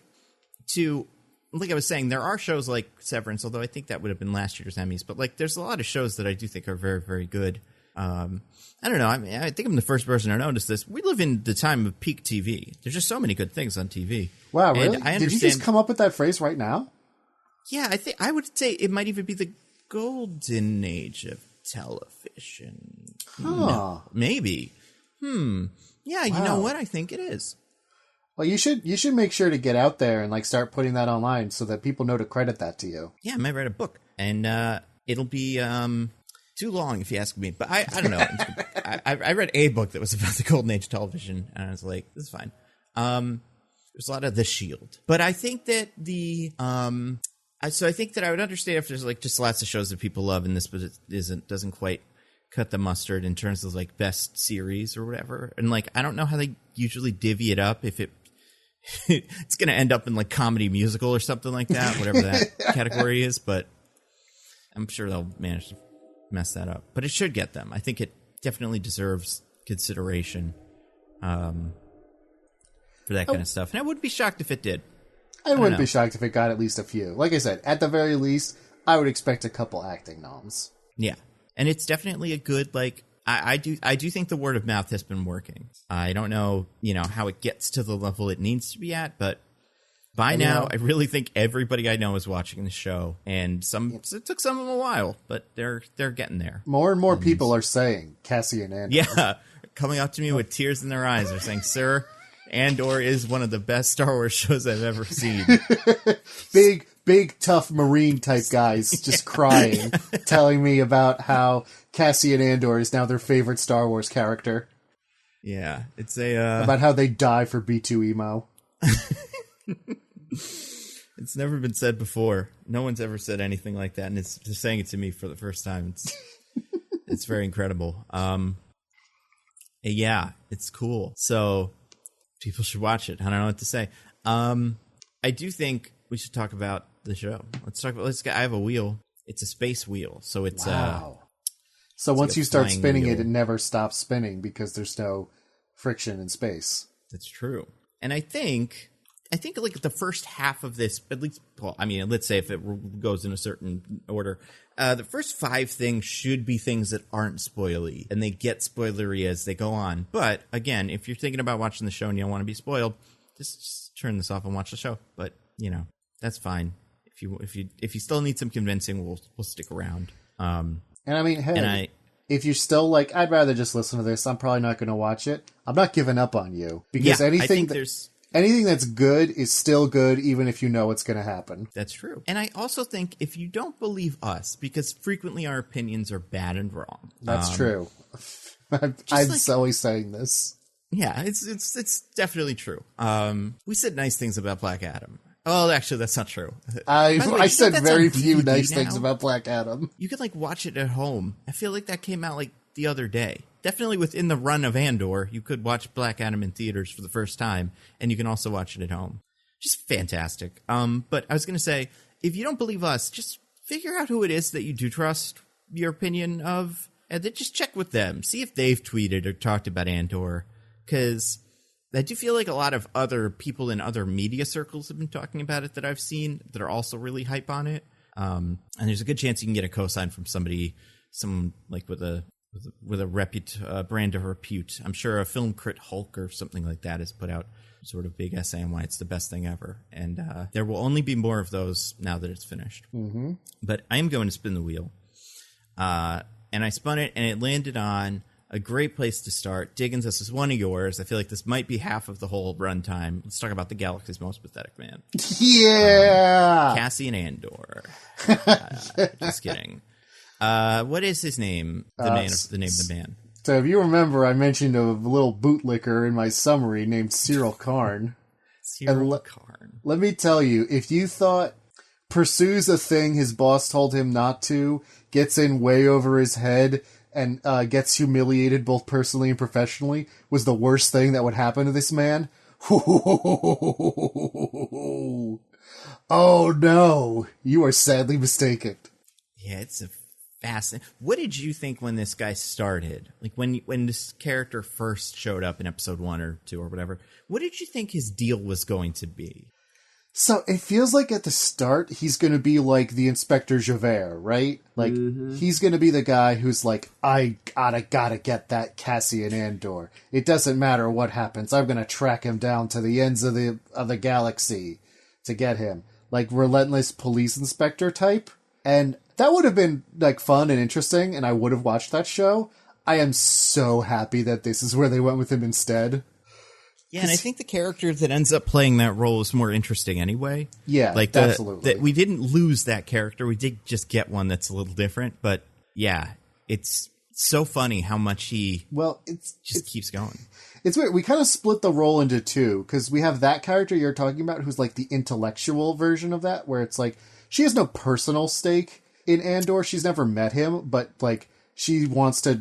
like I was saying, there are shows like Severance, although I think that would have been last year's Emmys. But like, there's a lot of shows that I do think are very, very good. I don't know. I think I'm the first person to notice this. We live in the time of peak TV. There's just so many good things on TV. Wow, really? Did you just come up with that phrase right now? Yeah, I would say it might even be the golden age of television. Huh. No, maybe. Yeah, wow. You know what? I think it is. Well, you should make sure to get out there and like start putting that online so that people know to credit that to you. Yeah, I might write a book, and it'll be too long if you ask me. But I don't know. I read a book that was about the golden age of television, and I was like, this is fine. There's a lot of The Shield, but I think that so I think that I would understand if there's like just lots of shows that people love, and this doesn't quite cut the mustard in terms of like best series or whatever. And like, I don't know how they usually divvy it up if it's going to end up in like comedy musical or something like that, whatever that category is, but I'm sure they'll manage to mess that up. But it should get them. I think it definitely deserves consideration for that kind of stuff. And I wouldn't be shocked if it did. I wouldn't be shocked if it got at least a few. Like I said, at the very least, I would expect a couple acting noms. Yeah. And it's definitely a good, like, I do think the word of mouth has been working. I don't know, how it gets to the level it needs to be at, but by now, I really think everybody I know is watching the show, and it took some of them a while, but they're getting there. More and more people are saying Cassian Andor. Yeah, coming up to me with tears in their eyes. They're saying, "Sir, Andor is one of the best Star Wars shows I've ever seen." Big, tough Marine type guys just crying, telling me about how Cassian Andor is now their favorite Star Wars character. Yeah, it's about how they die for B2 emo. It's never been said before. No one's ever said anything like that, and it's just saying it to me for the first time. It's very incredible. Yeah, it's cool. So people should watch it. I don't know what to say. I do think we should talk about the show. I have a wheel. It's a space wheel, so it's wow. So once you start spinning it never stops spinning because there's no friction in space. That's true. And I think like the first half of this, at least, well, I mean, let's say if it goes in a certain order, the first 5 things should be things that aren't spoilery, and they get spoilery as they go on. But again, if you're thinking about watching the show and you don't want to be spoiled, just turn this off and watch the show. But that's fine. If you still need some convincing, we'll stick around. And I mean, hey, if you're still like, I'd rather just listen to this, I'm probably not going to watch it. I'm not giving up on you because anything that's good is still good, even if you know what's going to happen. That's true. And I also think if you don't believe us, because frequently our opinions are bad and wrong. That's true. I'm always saying this. Yeah, it's definitely true. We said nice things about Black Adam. Well, actually, that's not true. I said very few nice things about Black Adam. You could watch it at home. I feel like that came out the other day. Definitely within the run of Andor, you could watch Black Adam in theaters for the first time, and you can also watch it at home. Just fantastic. But I was going to say, if you don't believe us, just figure out who it is that you do trust your opinion of, and then just check with them. See if they've tweeted or talked about Andor, because I do feel like a lot of other people in other media circles have been talking about it that I've seen that are also really hype on it. And there's a good chance you can get a cosign from someone like with a brand of repute. I'm sure a Film Crit Hulk or something like that has put out sort of big essay on why it's the best thing ever. And there will only be more of those now that it's finished. Mm-hmm. But I am going to spin the wheel. And I spun it, and it landed on a great place to start. Diggins, this is one of yours. I feel like this might be half of the whole runtime. Let's talk about the galaxy's most pathetic man. Yeah! Cassian Andor. Just kidding. What is his name? The name of the man. So if you remember, I mentioned a little bootlicker in my summary named Syril Karn. Syril Karn. Let me tell you, if you thought pursues a thing his boss told him not to, gets in way over his head, and gets humiliated both personally and professionally, was the worst thing that would happen to this man, oh no, you are sadly mistaken. Yeah, it's a fascinating. What did you think when this guy started? Like when this character first showed up in episode 1 or 2 or whatever, what did you think his deal was going to be? So it feels like at the start, he's going to be like the Inspector Javert, right? Like, he's going to be the guy who's like, I gotta get that Cassian Andor. It doesn't matter what happens. I'm going to track him down to the ends of the galaxy to get him. Like, relentless police inspector type. And that would have been, like, fun and interesting, and I would have watched that show. I am so happy that this is where they went with him instead. Yeah, and I think the character that ends up playing that role is more interesting anyway. Yeah, absolutely. We didn't lose that character. We did just get one that's a little different. But yeah, it's so funny how much he keeps going. It's weird. We kind of split the role into two, because we have that character you're talking about who's like the intellectual version of that, where it's like she has no personal stake in Andor. She's never met him, but like she wants to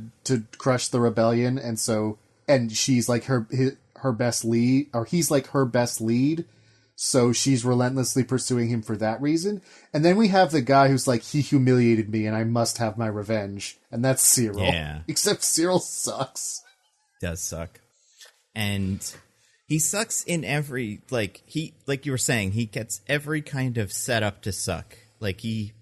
crush the rebellion, and she's like her best lead, or he's like her best lead, so she's relentlessly pursuing him for that reason. And then we have the guy who's like, he humiliated me and I must have my revenge, and that's Syril. Yeah. Except Syril sucks. Does suck. And He sucks in every, like you were saying, he gets every kind of setup to suck. Like he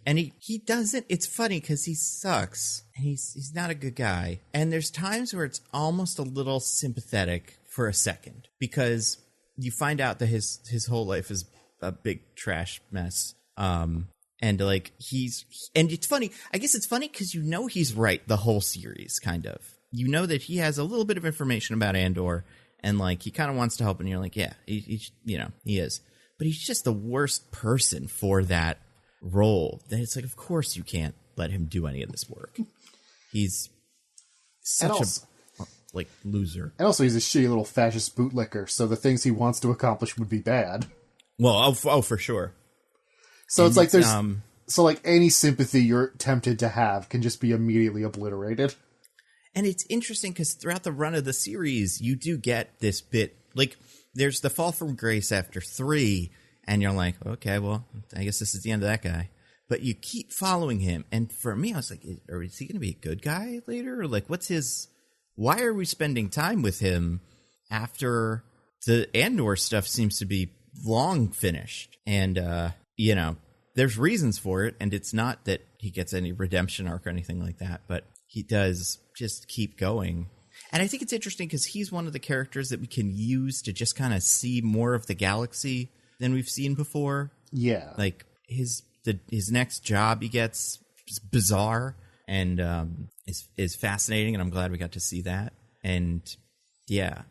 doesn't, it's funny because he sucks. He's not a good guy. And there's times where it's almost a little sympathetic for a second because you find out that his whole life is a big trash mess. And like and it's funny, I guess it's funny because you know he's right the whole series, kind of. You know that he has a little bit of information about Andor. And, like, he kind of wants to help, and you're like, yeah, he is. But he's just the worst person for that role. Then it's like, of course you can't let him do any of this work. He's such a loser. And also he's a shitty little fascist bootlicker, so the things he wants to accomplish would be bad. Well, for sure. So it's like there's... So, like, any sympathy you're tempted to have can just be immediately obliterated. And it's interesting because throughout the run of the series, you do get this bit, like, there's the fall from grace after 3, and you're like, okay, well, I guess this is the end of that guy. But you keep following him, and for me, I was like, is he going to be a good guy later? Or, like, why are we spending time with him after the Andor stuff seems to be long finished? And, there's reasons for it, and it's not that he gets any redemption arc or anything like that, but he does just keep going. And I think it's interesting because he's one of the characters that we can use to just kind of see more of the galaxy than we've seen before. Yeah. Like, his next job he gets is bizarre and is fascinating, and I'm glad we got to see that. And, yeah,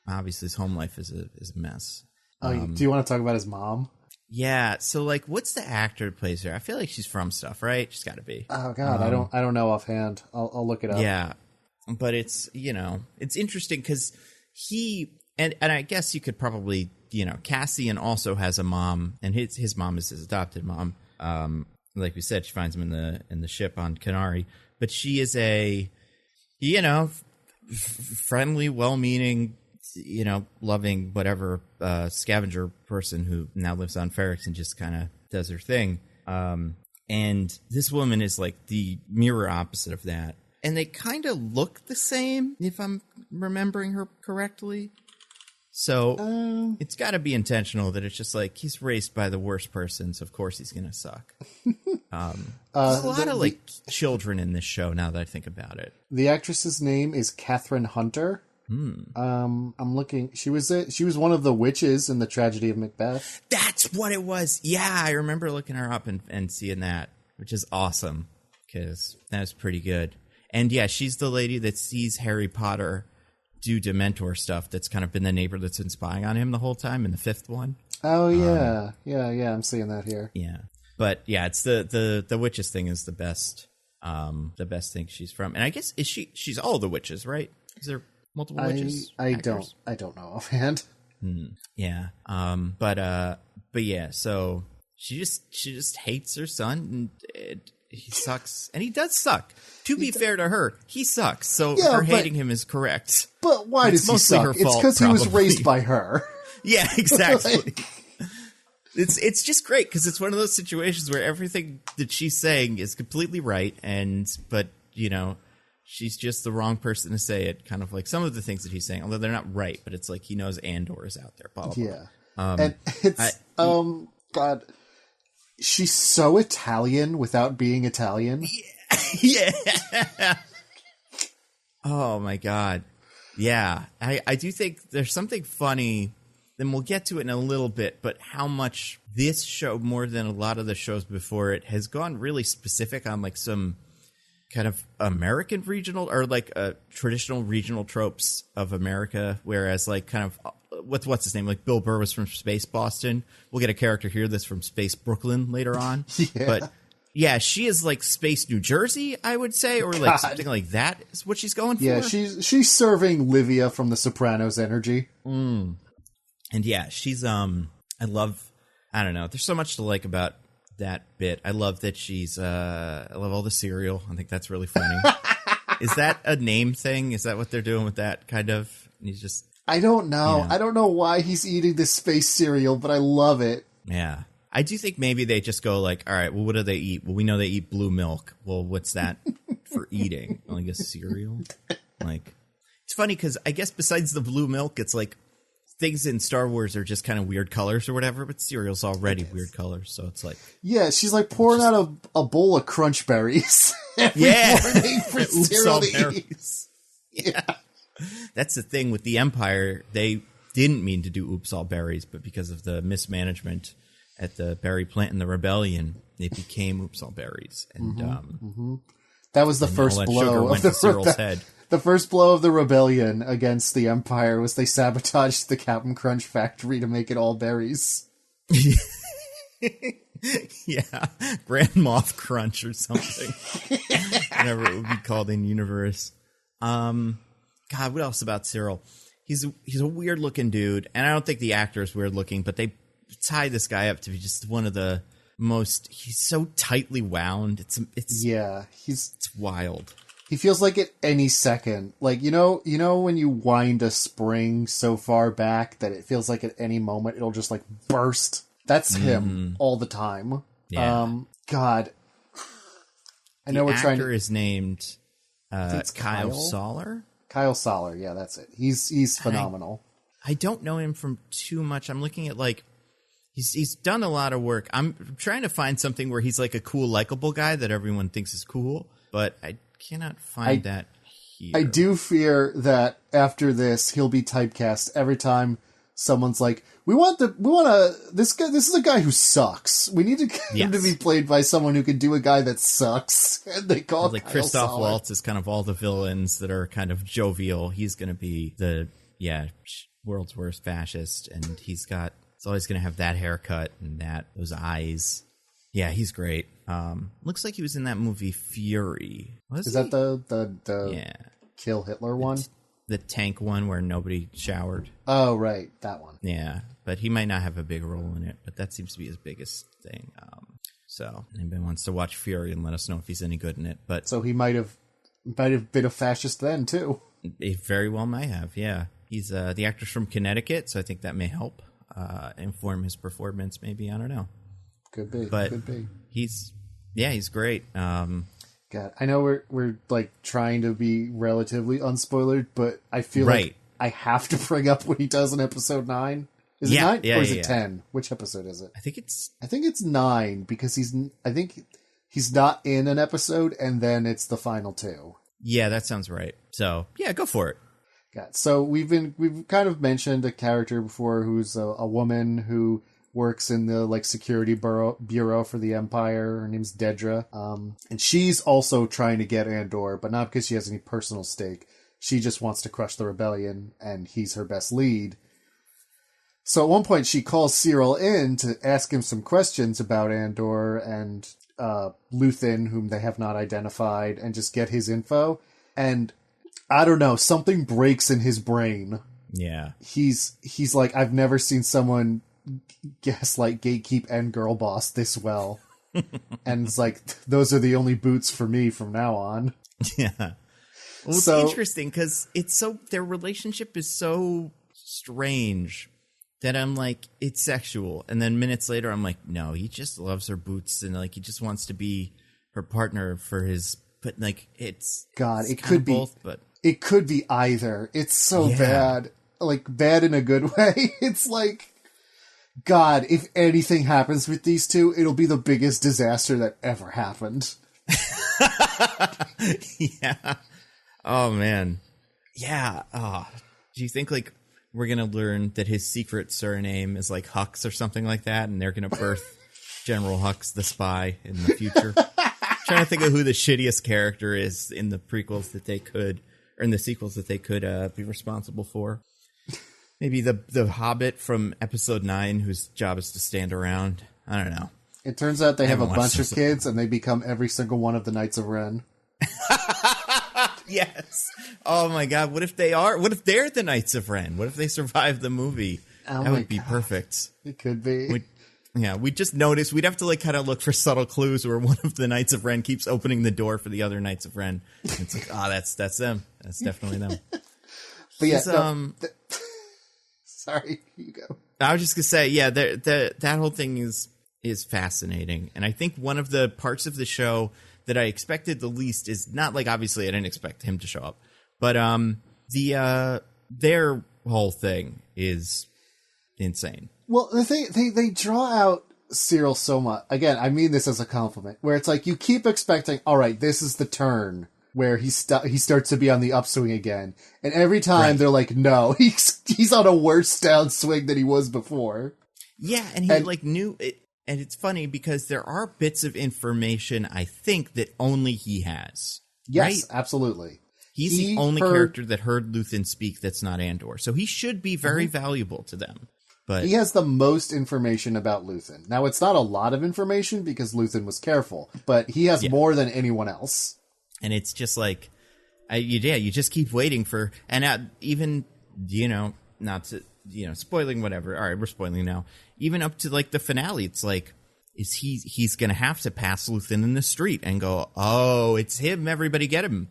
obviously his home life is a mess. Do you want to talk about his mom? Yeah, so, like, what's the actor who plays her? I feel like she's from stuff, right? She's got to be. Oh, God, I don't know offhand. I'll look it up. Yeah, but it's, it's interesting because and I guess you could probably, Cassian also has a mom, and his mom is his adopted mom. Like we said, she finds him in the ship on Kenari, but she is a, friendly, well-meaning, loving whatever scavenger person who now lives on Ferrix and just kind of does her thing. And this woman is like the mirror opposite of that. And they kind of look the same, if I'm remembering her correctly. So it's got to be intentional that it's just like he's raised by the worst person, so of course he's going to suck. There's a lot of children in this show now that I think about it. The actress's name is Catherine Hunter. I'm looking. She was one of the witches in the Tragedy of Macbeth. That's what it was. Yeah, I remember looking her up and seeing that, which is awesome because that was pretty good. And yeah, she's the lady that sees Harry Potter do Dementor stuff. That's kind of been the neighbor that's been spying on him the whole time in the 5th one. Oh yeah, yeah. I'm seeing that here. Yeah, but yeah, it's the witches thing is the best thing she's from. And I guess she's all the witches, right? Is there multiple witches? I don't know offhand. Yeah. But yeah, so she just hates her son, and he sucks, and he does suck. To be fair to her, he sucks. So her hating him is correct. But why does he suck? It's because he was raised by her. Yeah, exactly. It's just great because it's one of those situations where everything that she's saying is completely right, but she's just the wrong person to say it. Kind of like some of the things that he's saying, although they're not right, but it's like he knows Andor is out there. Blah, blah, blah. Yeah, and it's God, she's so Italian without being Italian. Yeah. Oh my God. Yeah, I do think there's something funny. Then we'll get to it in a little bit, but how much this show, more than a lot of the shows before it, has gone really specific on like some kind of American regional or like traditional regional tropes of America, whereas like kind of what's his name, like Bill Burr was from Space Boston. We'll get a character here that's from Space Brooklyn later on. Yeah. But yeah, she is like Space New Jersey, I would say, or like something like that is what she's going for. Yeah, she's serving Livia from The Sopranos energy. And yeah, she's I don't know, there's so much to like about that bit. I love that I love all the cereal. I think that's really funny. Is that a name thing? Is that what they're doing with that kind of? And he's just, I don't know. I don't know why he's eating this space cereal, but I love it. Yeah. I do think maybe they just go like, all right, well, what do they eat? Well, we know they eat blue milk. Well, what's that for eating? Like a cereal? Like, it's funny because I guess besides the blue milk, it's like things in Star Wars are just kind of weird colors or whatever, but Syril's already weird colors, so it's like... Yeah, she's like pouring out a bowl of crunch berries every morning for Syril to eat. Yeah. That's the thing with the Empire. They didn't mean to do oops all berries, but because of the mismanagement at the berry plant in the rebellion, it became oops all berries. And that was the first blow of Cyril's head. The first blow of the rebellion against the Empire was they sabotaged the Captain Crunch factory to make it all berries. Yeah, Grand Moff Crunch or something. Whatever it would be called in universe. God, what else about Syril? He's a weird looking dude, and I don't think the actor is weird looking, but they tie this guy up to be just one of the most. He's so tightly wound. It's wild. He feels like at any second, like you know when you wind a spring so far back that it feels like at any moment it'll just like burst. That's him all the time. Yeah. God, I know the we're trying. The actor is named Kyle Kyle Soller. Kyle Soller, yeah, that's it. He's phenomenal. I don't know him from too much. I'm looking at like he's done a lot of work. I'm trying to find something where he's like a cool, likable guy that everyone thinks is cool, but I cannot find that here. I do fear that after this, he'll be typecast every time someone's like, this is a guy who sucks. We need him to be played by someone who can do a guy that sucks. And they call like Kyle Christoph Soller. Waltz is kind of all the villains that are kind of jovial. He's going to be the world's worst fascist, and he's always going to have that haircut and those eyes. Yeah, he's great. Looks like he was in that movie Fury. Is that the Kill Hitler one? The tank one where nobody showered. Oh, right. That one. Yeah, but he might not have a big role in it, but that seems to be his biggest thing. So anybody wants to watch Fury and let us know if he's any good in it. But so he might have been a fascist then, too. He very well might have, yeah. He's the actor's from Connecticut, so I think that may help inform his performance, maybe. I don't know. Could be. He's great. God, I know we're like trying to be relatively unspoilered, but I feel like I have to bring up what he does in episode 9. Is it 9 or is it 10? Which episode is it? I think it's 9 because I think he's not in an episode and then it's the final 2. Yeah, that sounds right. So yeah, go for it. God, so we've kind of mentioned a character before who's a woman who works in the like security bureau for the Empire. Her name's Dedra. And she's also trying to get Andor, but not because she has any personal stake. She just wants to crush the rebellion, and he's her best lead. So at one point she calls Syril in to ask him some questions about Andor and Luthen, whom they have not identified, and just get his info. And I don't know, something breaks in his brain. Yeah. He's like, I've never seen someone gaslight, gatekeep, and girl boss this well. And it's like, those are the only boots for me from now on. Yeah. Well, it's interesting because their relationship is so strange that I'm like, it's sexual. And then minutes later, I'm like, no, he just loves her boots and like he just wants to be her partner for his. But like, it could be both, but it could be either. It's so bad, like bad in a good way. It's like, God, if anything happens with these two, it'll be the biggest disaster that ever happened. Yeah. Oh, man. Yeah. Oh, do you think, like, we're going to learn that his secret surname is, like, Hux or something like that, and they're going to birth General Hux the spy in the future? Trying to think of who the shittiest character is in the prequels that they could, or in the sequels that they could be responsible for. Maybe the Hobbit from episode 9, whose job is to stand around. I don't know. It turns out they have a bunch of kids, and they become every single one of the Knights of Ren. Yes. Oh my God. What if they're the Knights of Ren? What if they survive the movie? That would be perfect. It could be. We just noticed we'd have to like kind of look for subtle clues where one of the Knights of Ren keeps opening the door for the other Knights of Ren. And it's like, that's them. That's definitely them. But yeah, sorry, you go. I was just gonna say, yeah, that whole thing is fascinating, and I think one of the parts of the show that I expected the least is not like obviously I didn't expect him to show up, but their whole thing is insane. Well, the thing, they draw out Syril so much. Again, I mean this as a compliment, where it's like you keep expecting, all right, this is the turn where he starts to be on the upswing again. And every time they're like, no, he's on a worse downswing than he was before. Yeah, and he like knew it. And it's funny because there are bits of information, I think, that only he has. Yes, right? Absolutely. He's the only character that heard Luthen speak that's not Andor. So he should be very valuable to them. But he has the most information about Luthen. Now, it's not a lot of information because Luthen was careful, but he has more than anyone else. And it's just like, you just keep waiting for, and even, not to, spoiling whatever. All right, we're spoiling now. Even up to like the finale, it's like, he's going to have to pass Luthen in the street and go, oh, it's him, everybody get him.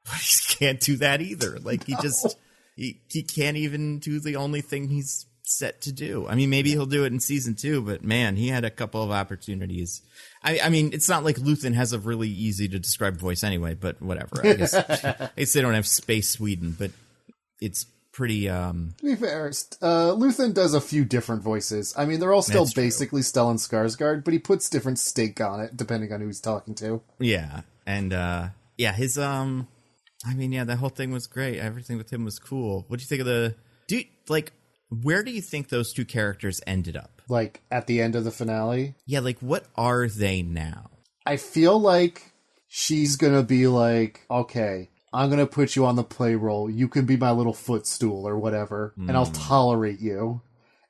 But he can't do that either. Like he can't even do the only thing he's set to do. I mean, maybe he'll do it in season 2, but man, he had a couple of opportunities. I mean, it's not like Luthen has a really easy to describe voice anyway, but whatever. I guess they don't have Space Sweden, but it's pretty... To be fair, Luthen does a few different voices. I mean, they're all still basically Stellan Skarsgård, but he puts different stake on it, depending on who he's talking to. Yeah, and his... that whole thing was great. Everything with him was cool. What do you think of where do you think those two characters ended up? Like, at the end of the finale? Yeah, like, what are they now? I feel like she's gonna be like, okay, I'm gonna put you on the play roll. You can be my little footstool or whatever, and I'll tolerate you.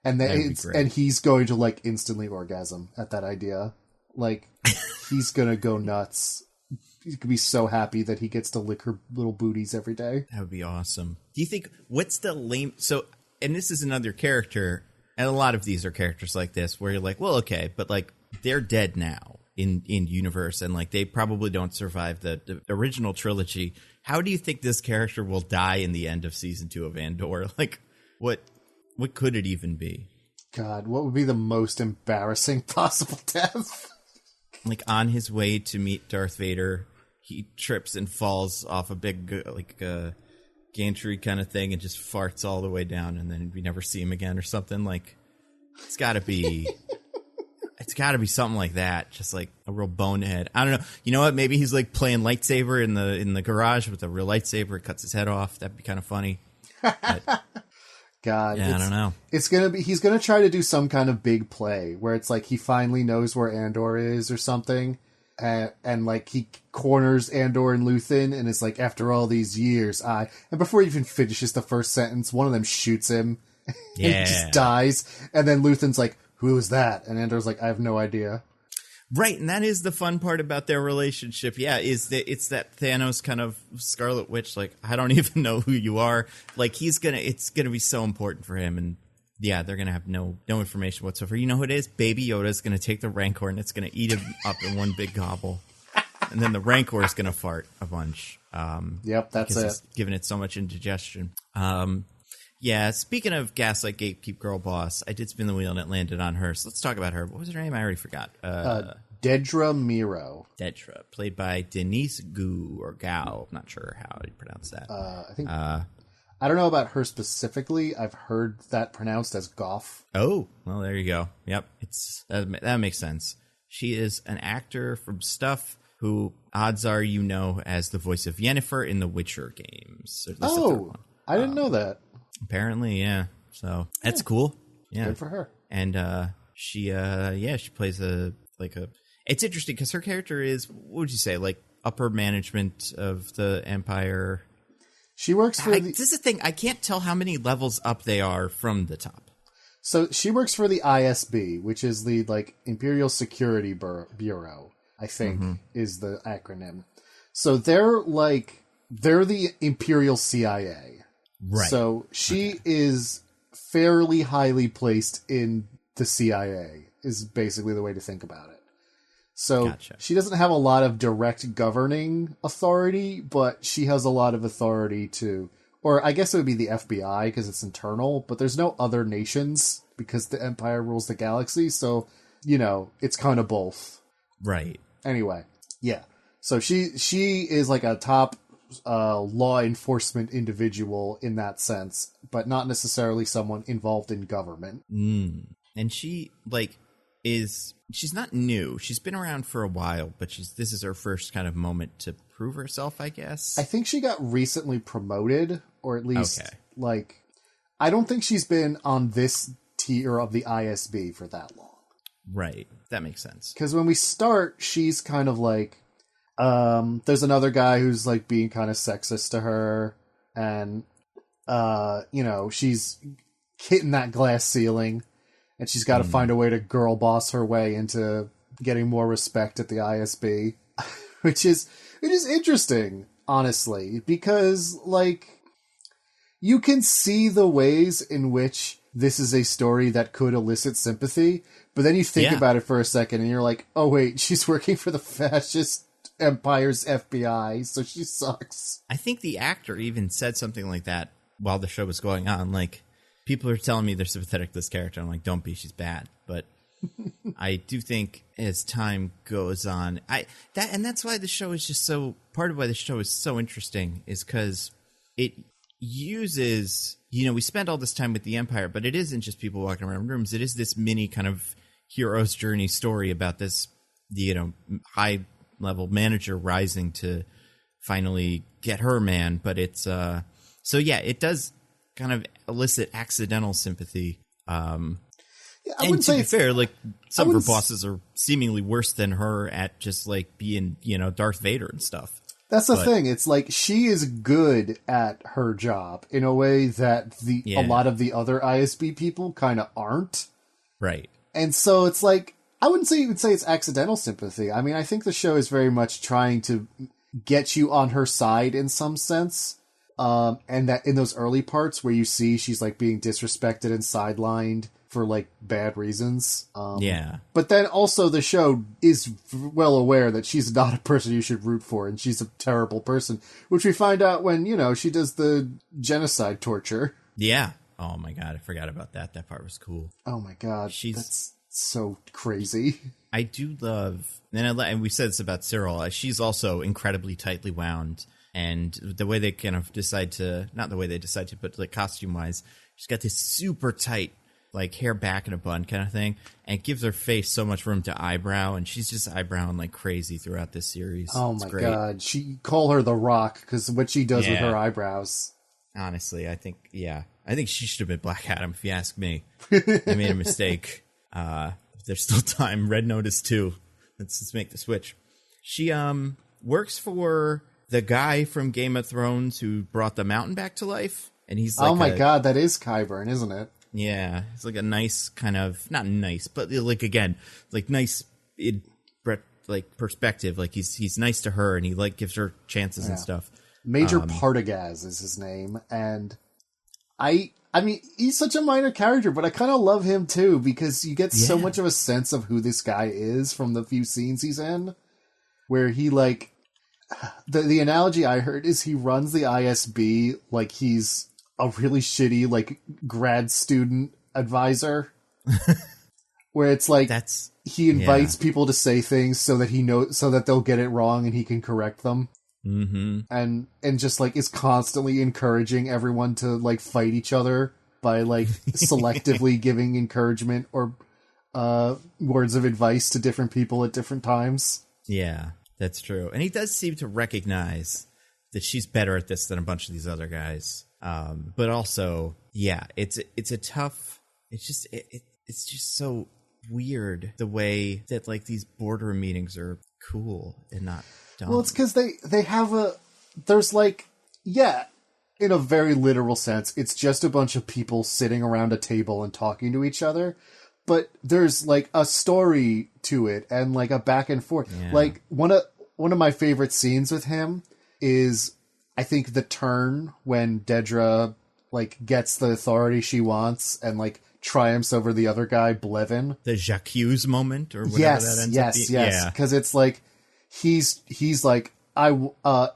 And then and he's going to, like, instantly orgasm at that idea. Like, he's gonna go nuts. He could be so happy that he gets to lick her little booties every day. That would be awesome. Do you think, what's the lame... So, and this is another character, and a lot of these are characters like this, where you're like, well, okay, but, like, they're dead now in universe, and, like, they probably don't survive the original trilogy. How do you think this character will die in the end of season 2 of Andor? Like, what could it even be? God, what would be the most embarrassing possible death? Like, on his way to meet Darth Vader, he trips and falls off a big, gantry kind of thing and just farts all the way down, and then we never see him again or something. Like, it's got to be something like that. Just like a real bonehead. I don't know. You know what? Maybe he's like playing lightsaber in the garage with a real lightsaber. It cuts his head off. That'd be kind of funny. But, God, yeah, I don't know. He's gonna try to do some kind of big play where it's like he finally knows where Andor is or something. And like he corners Andor and Luthen, and it's like, after all these years, and before he even finishes the first sentence, one of them shoots him, and he just dies. And then Luthen's like, "Who is that?" And Andor's like, "I have no idea." Right, and that is the fun part about their relationship. Yeah, is that it's that Thanos kind of Scarlet Witch. Like, I don't even know who you are. Like, it's gonna be so important for him, and yeah, they're gonna have no information whatsoever. You know who it is? Baby Yoda's gonna take the Rancor and it's gonna eat him up in one big gobble, and then the Rancor is gonna fart a bunch. Yep, that's it. It's giving it so much indigestion. Yeah. Speaking of Gaslight Gatekeep Girl Boss, I did spin the wheel and it landed on her. So let's talk about her. What was her name? I already forgot. Dedra Miro. Dedra, played by Denise Gu or Gao. I'm not sure how you pronounce that. I think. I don't know about her specifically. I've heard that pronounced as Goff. Oh, well, there you go. Yep, that makes sense. She is an actor from stuff who odds are you know as the voice of Yennefer in the Witcher games. Oh, I didn't know that. Apparently, yeah. So that's cool. Yeah, good for her. And she plays It's interesting because her character is, what would you say, like upper management of the Empire. She works for this is the thing. I can't tell how many levels up they are from the top. So she works for the ISB, which is the Imperial Security Bureau, I think is the acronym. So they're the Imperial CIA. Right. So she is fairly highly placed in the CIA is basically the way to think about it. So She doesn't have a lot of direct governing authority, but she has a lot of authority or I guess it would be the FBI because it's internal, but there's no other nations because the Empire rules the galaxy. So, it's kind of both. Right. Anyway, yeah. So she is like a top law enforcement individual in that sense, but not necessarily someone involved in government. And she, she's not new. She's been around for a while, but this is her first kind of moment to prove herself, I guess. I think she got recently promoted, or at least, I don't think she's been on this tier of the ISB for that long. Right. That makes sense. Because when we start, she's kind of there's another guy who's being kind of sexist to her, and she's hitting that glass ceiling, and she's got to find a way to girl boss her way into getting more respect at the ISB, which is interesting, honestly, because you can see the ways in which this is a story that could elicit sympathy, but then you think about it for a second and you're like, oh wait, she's working for the fascist empire's FBI, so she sucks. I think the actor even said something like that while the show was going on. People are telling me they're sympathetic to this character. I'm like, don't be, she's bad. But I do think as time goes on, that's why the show is just so, part of why the show is so interesting is because it uses, we spend all this time with the Empire, but it isn't just people walking around rooms. It is this mini kind of hero's journey story about this, high level manager rising to finally get her man. But it's, it does kind of elicit accidental sympathy. I wouldn't say it's fair. Some of her bosses are seemingly worse than her at just being, Darth Vader and stuff. That's the thing. It's she is good at her job in a way that a lot of the other ISB people kind of aren't. Right. And so it's I wouldn't say it's accidental sympathy. I mean, I think the show is very much trying to get you on her side in some sense. And that in those early parts where you see she's being disrespected and sidelined for bad reasons. But then also the show is well aware that she's not a person you should root for, and she's a terrible person, which we find out when, she does the genocide torture. Yeah. Oh my God. I forgot about that. That part was cool. Oh my God. That's so crazy. I do love, and we said this about Syril, she's also incredibly tightly wound, and the way they kind of decide to, not the way they decide to, but costume wise, she's got this super tight hair back in a bun kind of thing, and it gives her face so much room to eyebrow, and she's just eyebrowing like crazy throughout this series. Oh my God. Call her the Rock, because what she does with her eyebrows. Honestly, I think she should have been Black Adam, if you ask me. They made a mistake. There's still time. Red Notice 2. Let's make the switch. She works for the guy from Game of Thrones who brought the mountain back to life, and he's oh my God, that is Qyburn, isn't it? Yeah, it's a nice kind of, not nice, but nice perspective. He's nice to her, and he gives her chances and stuff. Major Partagaz is his name, and I mean, he's such a minor character, but I kind of love him too, because you get so much of a sense of who this guy is from the few scenes he's in, where he the analogy I heard is he runs the ISB like he's a really shitty grad student advisor, where it's he invites people to say things so that they'll get it wrong and he can correct them. Mm-hmm. And just is constantly encouraging everyone to fight each other by selectively giving encouragement or words of advice to different people at different times. Yeah, that's true. And he does seem to recognize that she's better at this than a bunch of these other guys. But also, it's a tough. It's just so weird the way that these boardroom meetings are cool and not dumb. Well, it's because they have there's in a very literal sense, it's just a bunch of people sitting around a table and talking to each other. But there's a story to it and a back and forth. Yeah. One of my favorite scenes with him is, I think, the turn when Dedra gets the authority she wants and triumphs over the other guy, Blevin. The Jacques moment or whatever that ends up being. Yes. Because it's he's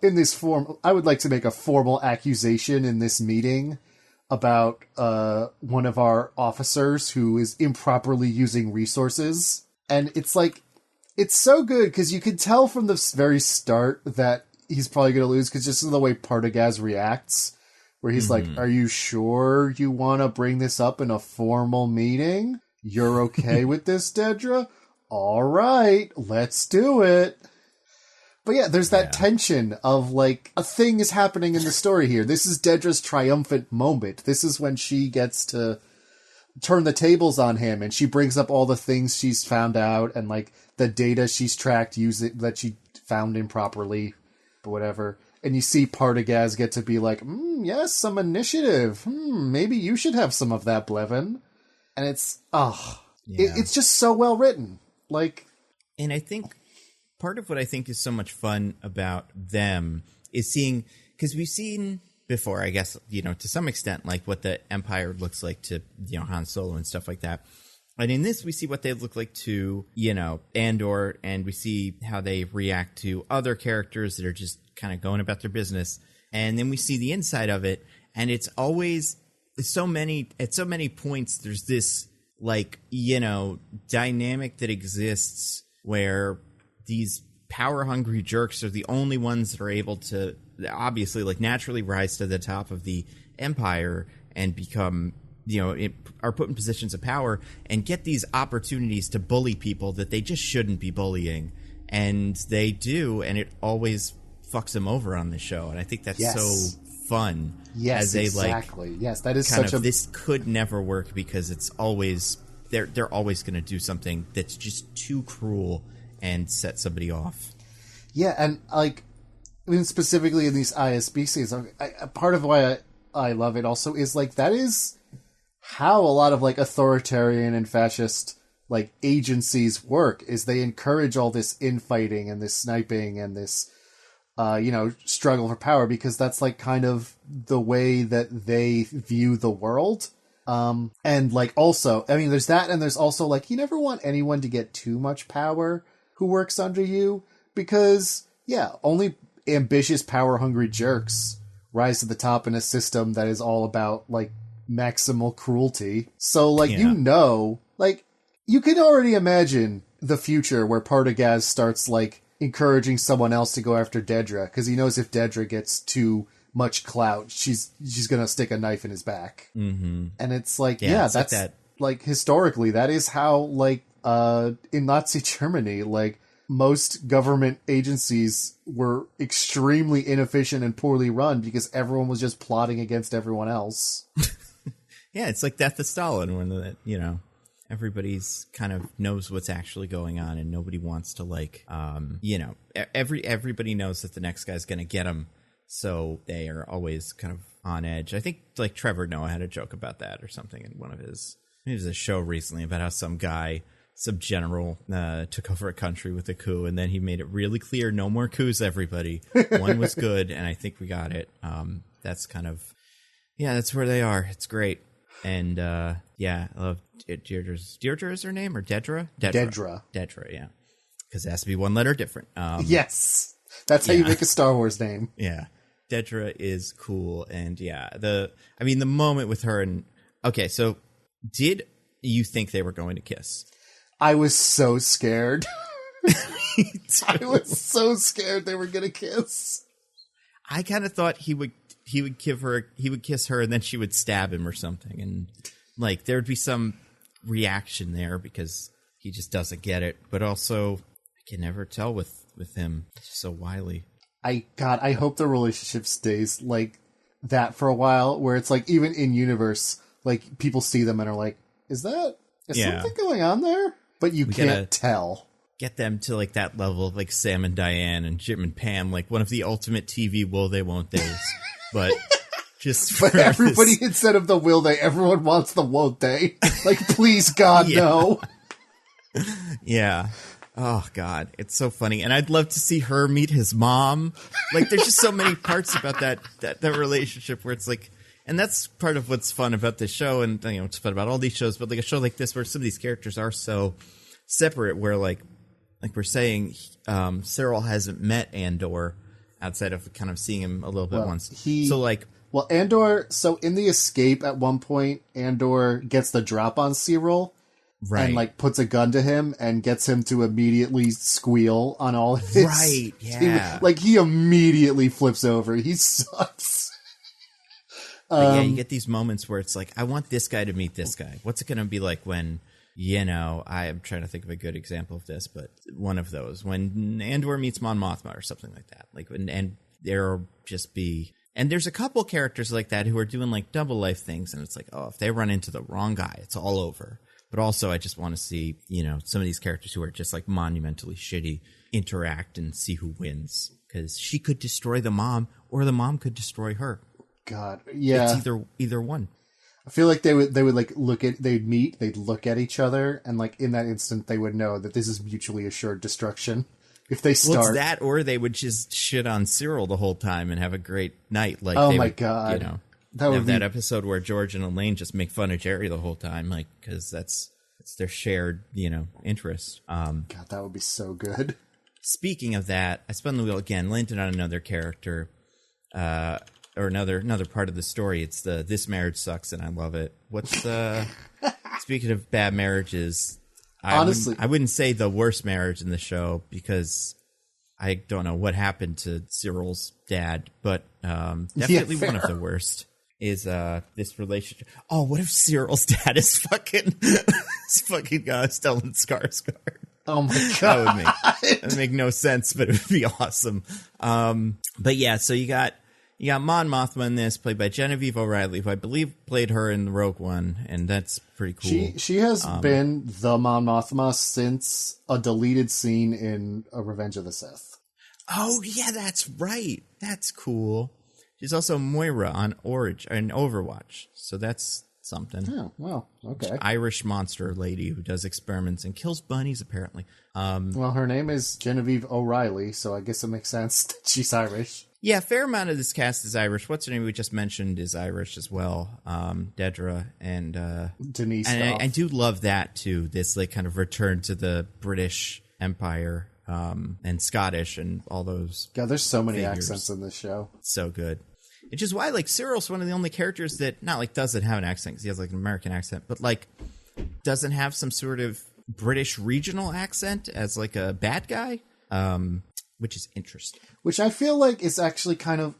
in this form, I would like to make a formal accusation in this meeting about one of our officers who is improperly using resources. And it's it's so good because you can tell from the very start that he's probably going to lose because just the way Partagaz reacts, where he's like, are you sure you want to bring this up in a formal meeting? You're okay with this, Dedra? All right, let's do it. But yeah, there's that tension of, like, a thing is happening in the story here. This is Dedra's triumphant moment. This is when she gets to turn the tables on him, and she brings up all the things she's found out, and, like, the data she's tracked that she found improperly, or whatever. And you see Partagaz get to be like, yes, some initiative. Maybe you should have some of that, Blevin. And it's, it's just so well written. Like, and I think part of what I think is so much fun about them is seeing, because we've seen before, I guess, to some extent, like what the Empire looks like to, Han Solo and stuff like that. And in this, we see what they look like to, Andor, and we see how they react to other characters that are just kind of going about their business. And then we see the inside of it, and it's always at so many points, there's this, like, dynamic that exists where these power-hungry jerks are the only ones that are able to, obviously, like, naturally rise to the top of the Empire and become, are put in positions of power and get these opportunities to bully people that they just shouldn't be bullying. And they do, and it always fucks them over on the show. And I think that's so fun. Yes, as they, exactly. like, yes, that is kind such of, this could never work because it's always, they're always going to do something that's just too cruel and set somebody off. Yeah, and, like, I mean, specifically in these ISB scenes, part of why I love it also is, like, that is how a lot of, like, authoritarian and fascist, like, agencies work, is they encourage all this infighting and this sniping and this, struggle for power, because that's, like, kind of the way that they view the world. And, like, also, I mean, there's that, and there's also, like, you never want anyone to get too much power who works under you, because, only ambitious, power-hungry jerks rise to the top in a system that is all about, like, maximal cruelty. So, like, you can already imagine the future where Partagaz starts, like, encouraging someone else to go after Dedra, because he knows if Dedra gets too much clout, she's gonna stick a knife in his back. Mm-hmm. And it's like, that's like that. Like, historically, that is how, like, in Nazi Germany, like, most government agencies were extremely inefficient and poorly run because everyone was just plotting against everyone else. Yeah, it's like Death of Stalin, when everybody's kind of knows what's actually going on, and nobody wants to, like, everybody knows that the next guy's going to get them, so they are always kind of on edge. I think, like, Trevor Noah had a joke about that or something in one of his. It was a show recently about how some general took over a country with a coup, and then he made it really clear, no more coups, everybody. One was good, and I think we got it. That's kind of, that's where they are. It's great. And, I love Deirdre is her name, or Dedra? Dedra, yeah. Because it has to be one letter different. Yes. That's how you make a Star Wars name. Yeah. Dedra is cool. And, the moment with her and... Okay, so did you think they were going to kiss? I was so scared. I was so scared they were going to kiss. I kind of thought he would kiss her, and then she would stab him or something, and, like, there would be some reaction there because he just doesn't get it. But also, I can never tell with him. He's just so wily. I hope the relationship stays like that for a while, where it's like, even in universe, like, people see them and are like, is something going on there? But you can't tell. Get them to, like, that level of, like, Sam and Diane and Jim and Pam, like one of the ultimate TV will they won't they's. But just but everybody, instead of the will they, everyone wants the won't they. Like, please, God, no. Yeah. Oh, God. It's so funny. And I'd love to see her meet his mom. Like, there's just so many parts about that relationship where it's like, and that's part of what's fun about this show, and, it's fun about all these shows, but, like, a show like this where some of these characters are so separate, where, like we're saying, Syril hasn't met Andor outside of kind of seeing him a little bit once. Andor, so in the escape at one point, Andor gets the drop on Syril, Right. And, like, puts a gun to him and gets him to immediately squeal on all his... Right, yeah. He immediately flips over. He sucks. But yeah, you get these moments where it's like, I want this guy to meet this guy. What's it going to be like when, I'm trying to think of a good example of this, but one of those, when Andor meets Mon Mothma or something like that. Like, and there'll just be... And there's a couple characters like that who are doing, like, double life things, and it's like, oh, if they run into the wrong guy, it's all over. But also, I just want to see, some of these characters who are just, like, monumentally shitty interact and see who wins. Because she could destroy the mom, or the mom could destroy her. God, yeah. It's either one. I feel like they would like they'd meet, they'd look at each other, and, like, in that instant, they would know that this is mutually assured destruction. If they start... Well, it's that, or they would just shit on Syril the whole time and have a great night. Like, oh my God. That episode where George and Elaine just make fun of Jerry the whole time, like, because that's their shared, interest. God, that would be so good. Speaking of that, I spun the wheel again, landed on another character, or another part of the story. It's this marriage sucks and I love it. What's speaking of bad marriages, honestly, I wouldn't say the worst marriage in the show because I don't know what happened to Cyril's dad, but definitely one of the worst is this relationship. Oh, what if Cyril's dad is fucking Stellan Skarsgård? Oh my God. That would make no sense, but it would be awesome. But yeah, so you got Mon Mothma in this, played by Genevieve O'Reilly, who I believe played her in the Rogue One, and that's pretty cool. She has been the Mon Mothma since a deleted scene in Revenge of the Sith. Oh yeah, that's right. That's cool. She's also Moira on Overwatch, so that's something. Oh, well, okay. Irish monster lady who does experiments and kills bunnies, apparently. Well, her name is Genevieve O'Reilly, so I guess it makes sense that she's Irish. Yeah, a fair amount of this cast is Irish. What's her name we just mentioned is Irish as well. Dedra and Denise. And I do love that too. This like kind of return to the British Empire and Scottish and all those. God, there's so many figures. accents in this show. So good. Which is why like Cyril's one of the only characters that not like doesn't have an accent because he has like an American accent, but like doesn't have some sort of British regional accent as like a bad guy. Which is interesting. Which I feel like is actually kind of...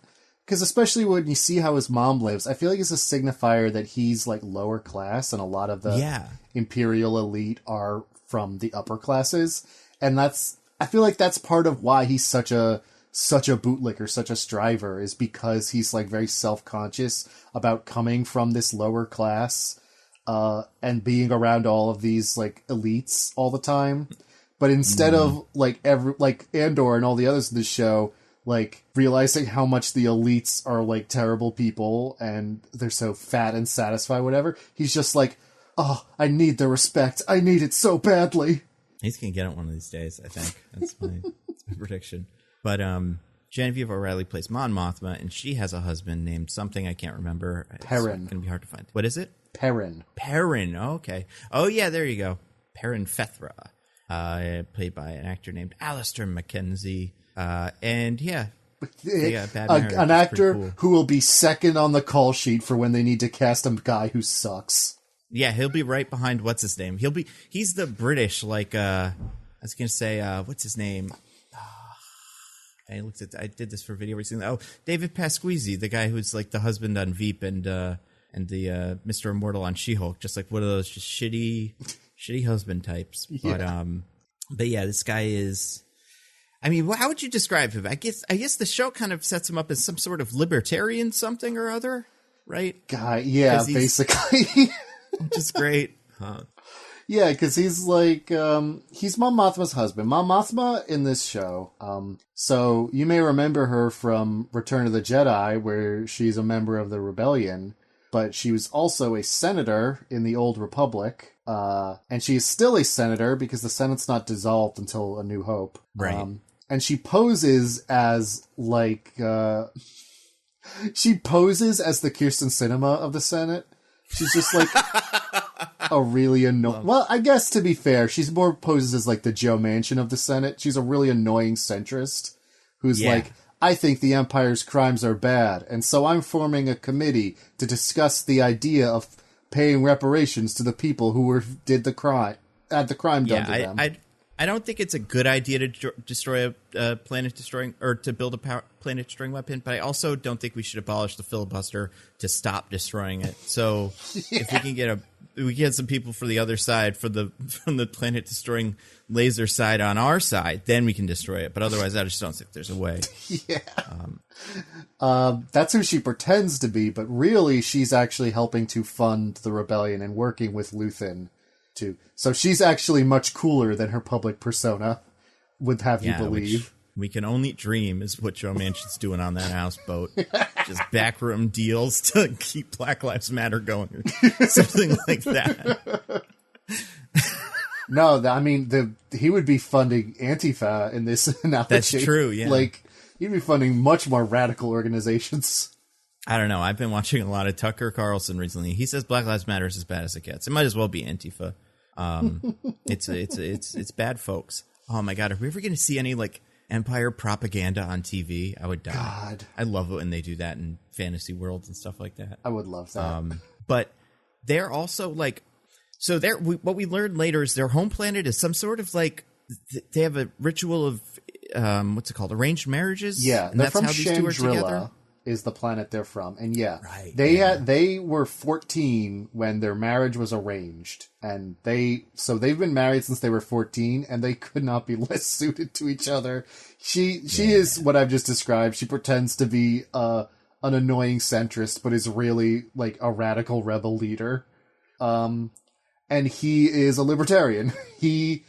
Because especially when you see how his mom lives, I feel like it's a signifier that he's, like, lower class, and a lot of the imperial elite are from the upper classes. And that's... I feel like that's part of why he's such a bootlicker, such a striver, is because he's, like, very self-conscious about coming from this lower class and being around all of these, like, elites all the time. But instead of like Andor and all the others in this show, like realizing how much the elites are like terrible people and they're so fat and satisfied, whatever, he's just like, oh, I need their respect. I need it so badly. He's gonna get it one of these days, I think. That's my prediction. But Genevieve O'Reilly plays Mon Mothma, and she has a husband named something I can't remember. Perrin. It's gonna be hard to find. What is it? Perrin. Perrin. Oh, okay. Oh yeah, there you go. Perrin Fethra. Played by an actor named Alistair Mackenzie. And yeah, an actor cool. Who will be second on the call sheet for when they need to cast a guy who sucks. Yeah, he'll be right behind what's his name. He's the British, like I was gonna say, what's his name? I did this for video recently. Oh, David Pasquizzi, the guy who's like the husband on Veep and the Mr. Immortal on She-Hulk, just like one of those just shitty husband types. Yeah. But yeah, this guy is, I mean, how would you describe him? I guess the show kind of sets him up as some sort of libertarian something or other, right? Guy, yeah, basically. Which is great. Huh. Yeah, because he's like, he's Mon Mothma's husband. Mon Mothma in this show, so you may remember her from Return of the Jedi, where she's a member of the Rebellion, but she was also a senator in the Old Republic. And she is still a senator because the Senate's not dissolved until A New Hope. Right. And she poses as like, she poses as the Kirsten Sinema of the Senate. She's just like a really annoying... Well, I guess to be fair, she's more poses as like the Joe Manchin of the Senate. She's a really annoying centrist who's like, I think the Empire's crimes are bad, and so I'm forming a committee to discuss the idea of paying reparations to the people who did the crime, had the crime done to them. I don't think it's a good idea to destroy a planet-destroying, or to build a planet-destroying weapon, but I also don't think we should abolish the filibuster to stop destroying it. So if we can get some people for the other side, from the planet-destroying laser side on our side, then we can destroy it. But otherwise, I just don't think there's a way. That's who she pretends to be, but really she's actually helping to fund the rebellion and working with Luthen. So she's actually much cooler than her public persona would have you believe. We can only dream is what Joe Manchin's doing on that houseboat. Just backroom deals to keep Black Lives Matter going, or something like that. No, I mean, he would be funding Antifa in this analogy. That's true, yeah. Like, he'd be funding much more radical organizations. I don't know. I've been watching a lot of Tucker Carlson recently. He says Black Lives Matter is as bad as it gets. It might as well be Antifa. It's bad folks. Oh my God. Are we ever going to see any like Empire propaganda on TV? I would die. God. I love it when they do that in fantasy worlds and stuff like that. I would love that. But they're also like, so what we learned later is their home planet is some sort of like, they have a ritual of, what's it called? Arranged marriages? Yeah. And that's how these two are together? Chandrila is the planet they're from. And right, they were 14 when their marriage was arranged. And they've been married since they were 14, and they could not be less suited to each other. She is what I've just described. She pretends to be an annoying centrist, but is really like a radical rebel leader. And he is a libertarian. He's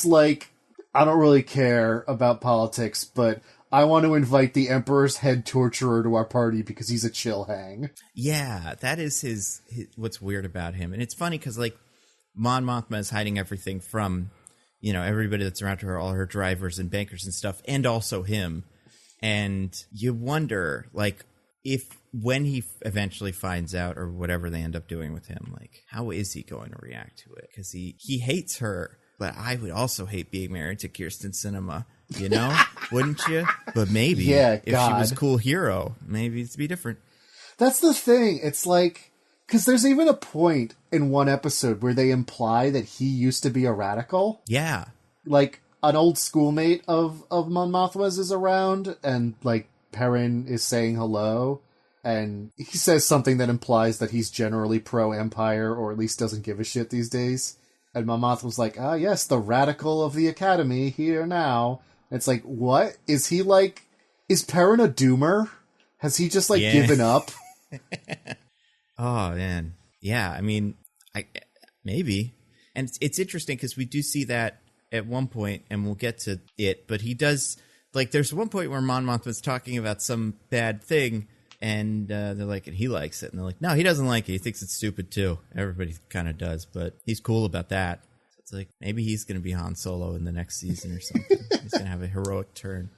like, I don't really care about politics, but I want to invite the Emperor's head torturer to our party because he's a chill hang. Yeah, that is his what's weird about him. And it's funny because, like, Mon Mothma is hiding everything from, everybody that's around her, all her drivers and bankers and stuff, and also him. And you wonder, like, when he eventually finds out, or whatever they end up doing with him, like, how is he going to react to it? Because he hates her, but I would also hate being married to Kirsten Sinema. Wouldn't you? But maybe if she was a cool hero, maybe it'd be different. That's the thing. It's like, because there's even a point in one episode where they imply that he used to be a radical. Yeah. Like, an old schoolmate of Mon Mothma's is around, and, like, Perrin is saying hello, and he says something that implies that he's generally pro-Empire, or at least doesn't give a shit these days. And Mon Mothma's like, yes, the radical of the Academy, here now. It's like, what? Is he like... Is Perrin a doomer? Has he just, given up? Oh, man. Yeah, I mean, maybe. And it's interesting because we do see that at one point, and we'll get to it, but he does... Like, there's one point where Mon Mothma's talking about some bad thing, and they're like, and he likes it. And they're like, no, he doesn't like it. He thinks it's stupid, too. Everybody kind of does, but he's cool about that. It's like, maybe he's going to be Han Solo in the next season or something. He's going to have a heroic turn.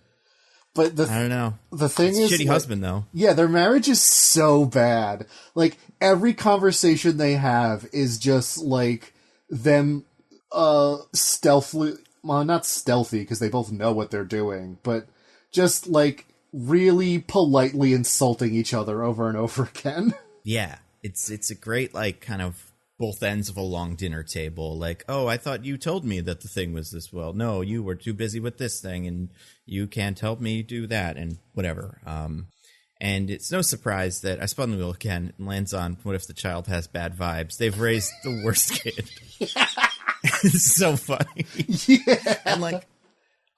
But I don't know. The thing is, shitty husband though. Yeah, their marriage is so bad. Like, every conversation they have is just like them stealthily, well, not stealthy because they both know what they're doing, but just like really politely insulting each other over and over again. Yeah, it's a great, like, kind of both ends of a long dinner table. Like, oh, I thought you told me that the thing was this. Well, no, you were too busy with this thing, and you can't help me do that, and whatever. And it's no surprise that I spun the wheel again and lands on, what if the child has bad vibes? They've raised the worst kid. It's so funny. Yeah. And, like,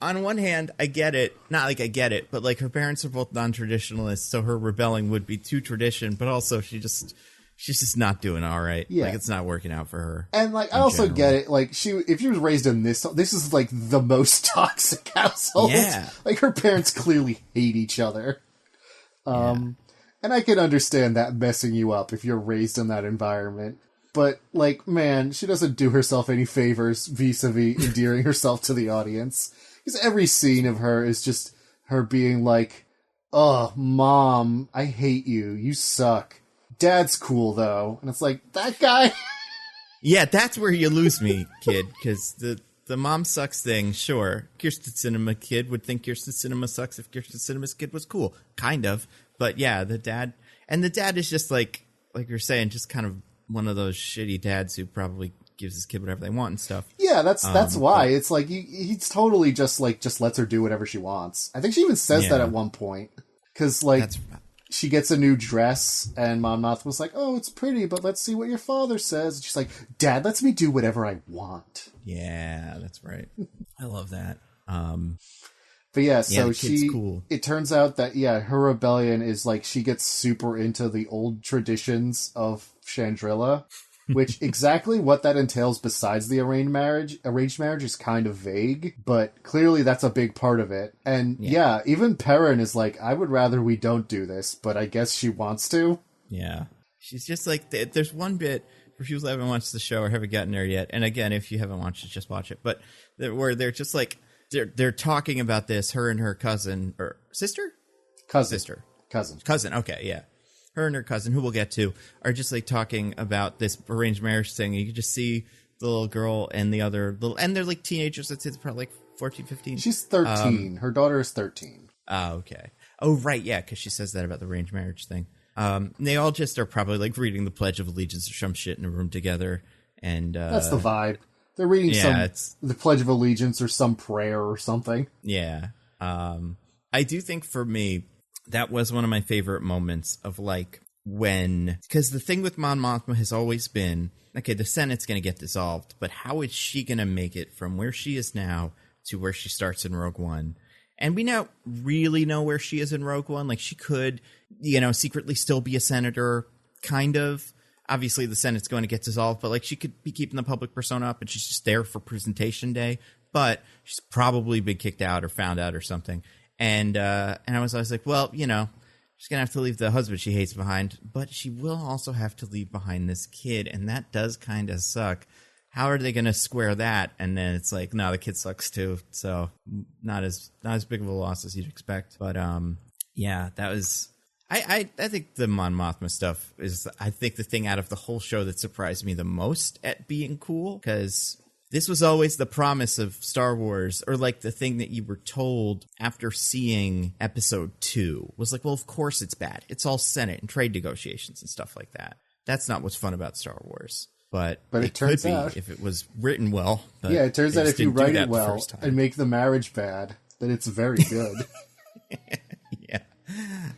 on one hand, I get it. Not like I get it, but, like, her parents are both non-traditionalists, so her rebelling would be to tradition, but also she's just not doing all right. Yeah. Like, it's not working out for her. And, like, I also get it. Like, if she was raised in this is, like, the most toxic household. Yeah. Like, her parents clearly hate each other. And I can understand that messing you up if you're raised in that environment. But, like, man, she doesn't do herself any favors vis-a-vis endearing herself to the audience. Because every scene of her is just her being like, oh, Mom, I hate you. You suck. Dad's cool, though. And it's like, that guy? Yeah, that's where you lose me, kid. Because the mom sucks thing, sure. Kirsten Sinema kid would think Kirsten Sinema sucks if Kirsten Sinema's kid was cool. Kind of. But yeah, the dad is just like, you're saying, just kind of one of those shitty dads who probably gives his kid whatever they want and stuff. Yeah, that's why. It's like he's totally just lets her do whatever she wants. I think she even says that at one point. Because, she gets a new dress, and Mon Mothma was like, oh, it's pretty, but let's see what your father says. And she's like, Dad lets me do whatever I want. Yeah, that's right. I love that. But yeah, so cool. It turns out that, her rebellion is like, she gets super into the old traditions of Chandrila, which exactly what that entails besides the arranged marriage is kind of vague, but clearly that's a big part of it. And even Perrin is like, I would rather we don't do this, but I guess she wants to. Yeah. She's just like, there's one bit for people that haven't watched the show or haven't gotten there yet. And again, if you haven't watched it, just watch it. But where they're just like, they're talking about this, her and her cousin, or sister? Cousin. Okay. Yeah. Her and her cousin, who we'll get to, are just like talking about this arranged marriage thing. You can just see the little girl and the other and they're like teenagers. It's probably like 14, 15. She's 13. Her daughter is 13. Oh, okay. Oh, right. Yeah. Because she says that about the arranged marriage thing. They all just are probably like reading the Pledge of Allegiance or some shit in a room together. And that's the vibe. They're reading the Pledge of Allegiance or some prayer or something. Yeah. I do think for me, that was one of my favorite moments of like because the thing with Mon Mothma has always been, okay, the Senate's going to get dissolved, but how is she going to make it from where she is now to where she starts in Rogue One? And we now really know where she is in Rogue One. Like she could, secretly still be a senator, kind of. Obviously the Senate's going to get dissolved, but like she could be keeping the public persona up and she's just there for presentation day, but she's probably been kicked out or found out or something. And I was like, well, she's going to have to leave the husband she hates behind, but she will also have to leave behind this kid, and that does kind of suck. How are they going to square that? And then it's like, no, the kid sucks too, so not as big of a loss as you'd expect. But that was... I think the Mon Mothma stuff is, I think, the thing out of the whole show that surprised me the most at being cool, because... this was always the promise of Star Wars, or like the thing that you were told after seeing episode 2 was like, well, of course it's bad. It's all Senate and trade negotiations and stuff like that. That's not what's fun about Star Wars. But it turns out if it was written well. Yeah, it turns out if you write it well and make the marriage bad, then it's very good. Yeah.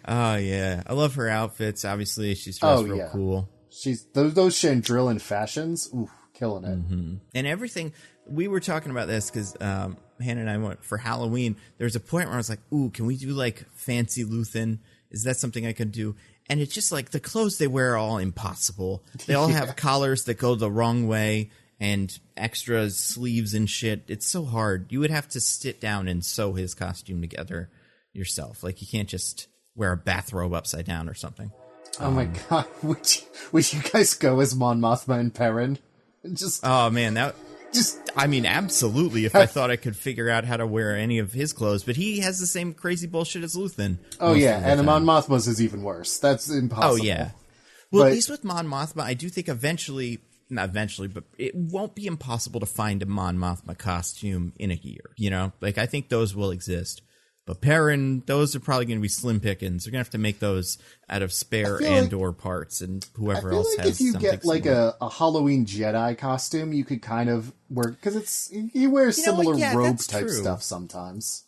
Oh, yeah. I love her outfits. Obviously, she's dressed real cool. She's those Chandrilan fashions. Ooh. Killing it. Mm-hmm. And everything, we were talking about this because Hannah and I went for Halloween. There's a point where I was like, ooh, can we do like fancy Luthen? Is that something I can do? And it's just like the clothes they wear are all impossible. They all have collars that go the wrong way and extra sleeves and shit. It's so hard. You would have to sit down and sew his costume together yourself. Like you can't just wear a bathrobe upside down or something. Oh my God. Would you guys go as Mon Mothma and Perrin? Oh man, absolutely. If I thought I could figure out how to wear any of his clothes, but he has the same crazy bullshit as Luthen. Oh yeah, and Mon Mothma's is even worse. That's impossible. Oh yeah. Well, at least with Mon Mothma, I do think not eventually, but it won't be impossible to find a Mon Mothma costume in a year. Like I think those will exist. But Perrin, those are probably going to be slim pickings. They're going to have to make those out of spare Andor parts and whoever else has something. I feel like if you get like a Halloween Jedi costume, you could kind of work, because he wears similar robe type stuff sometimes.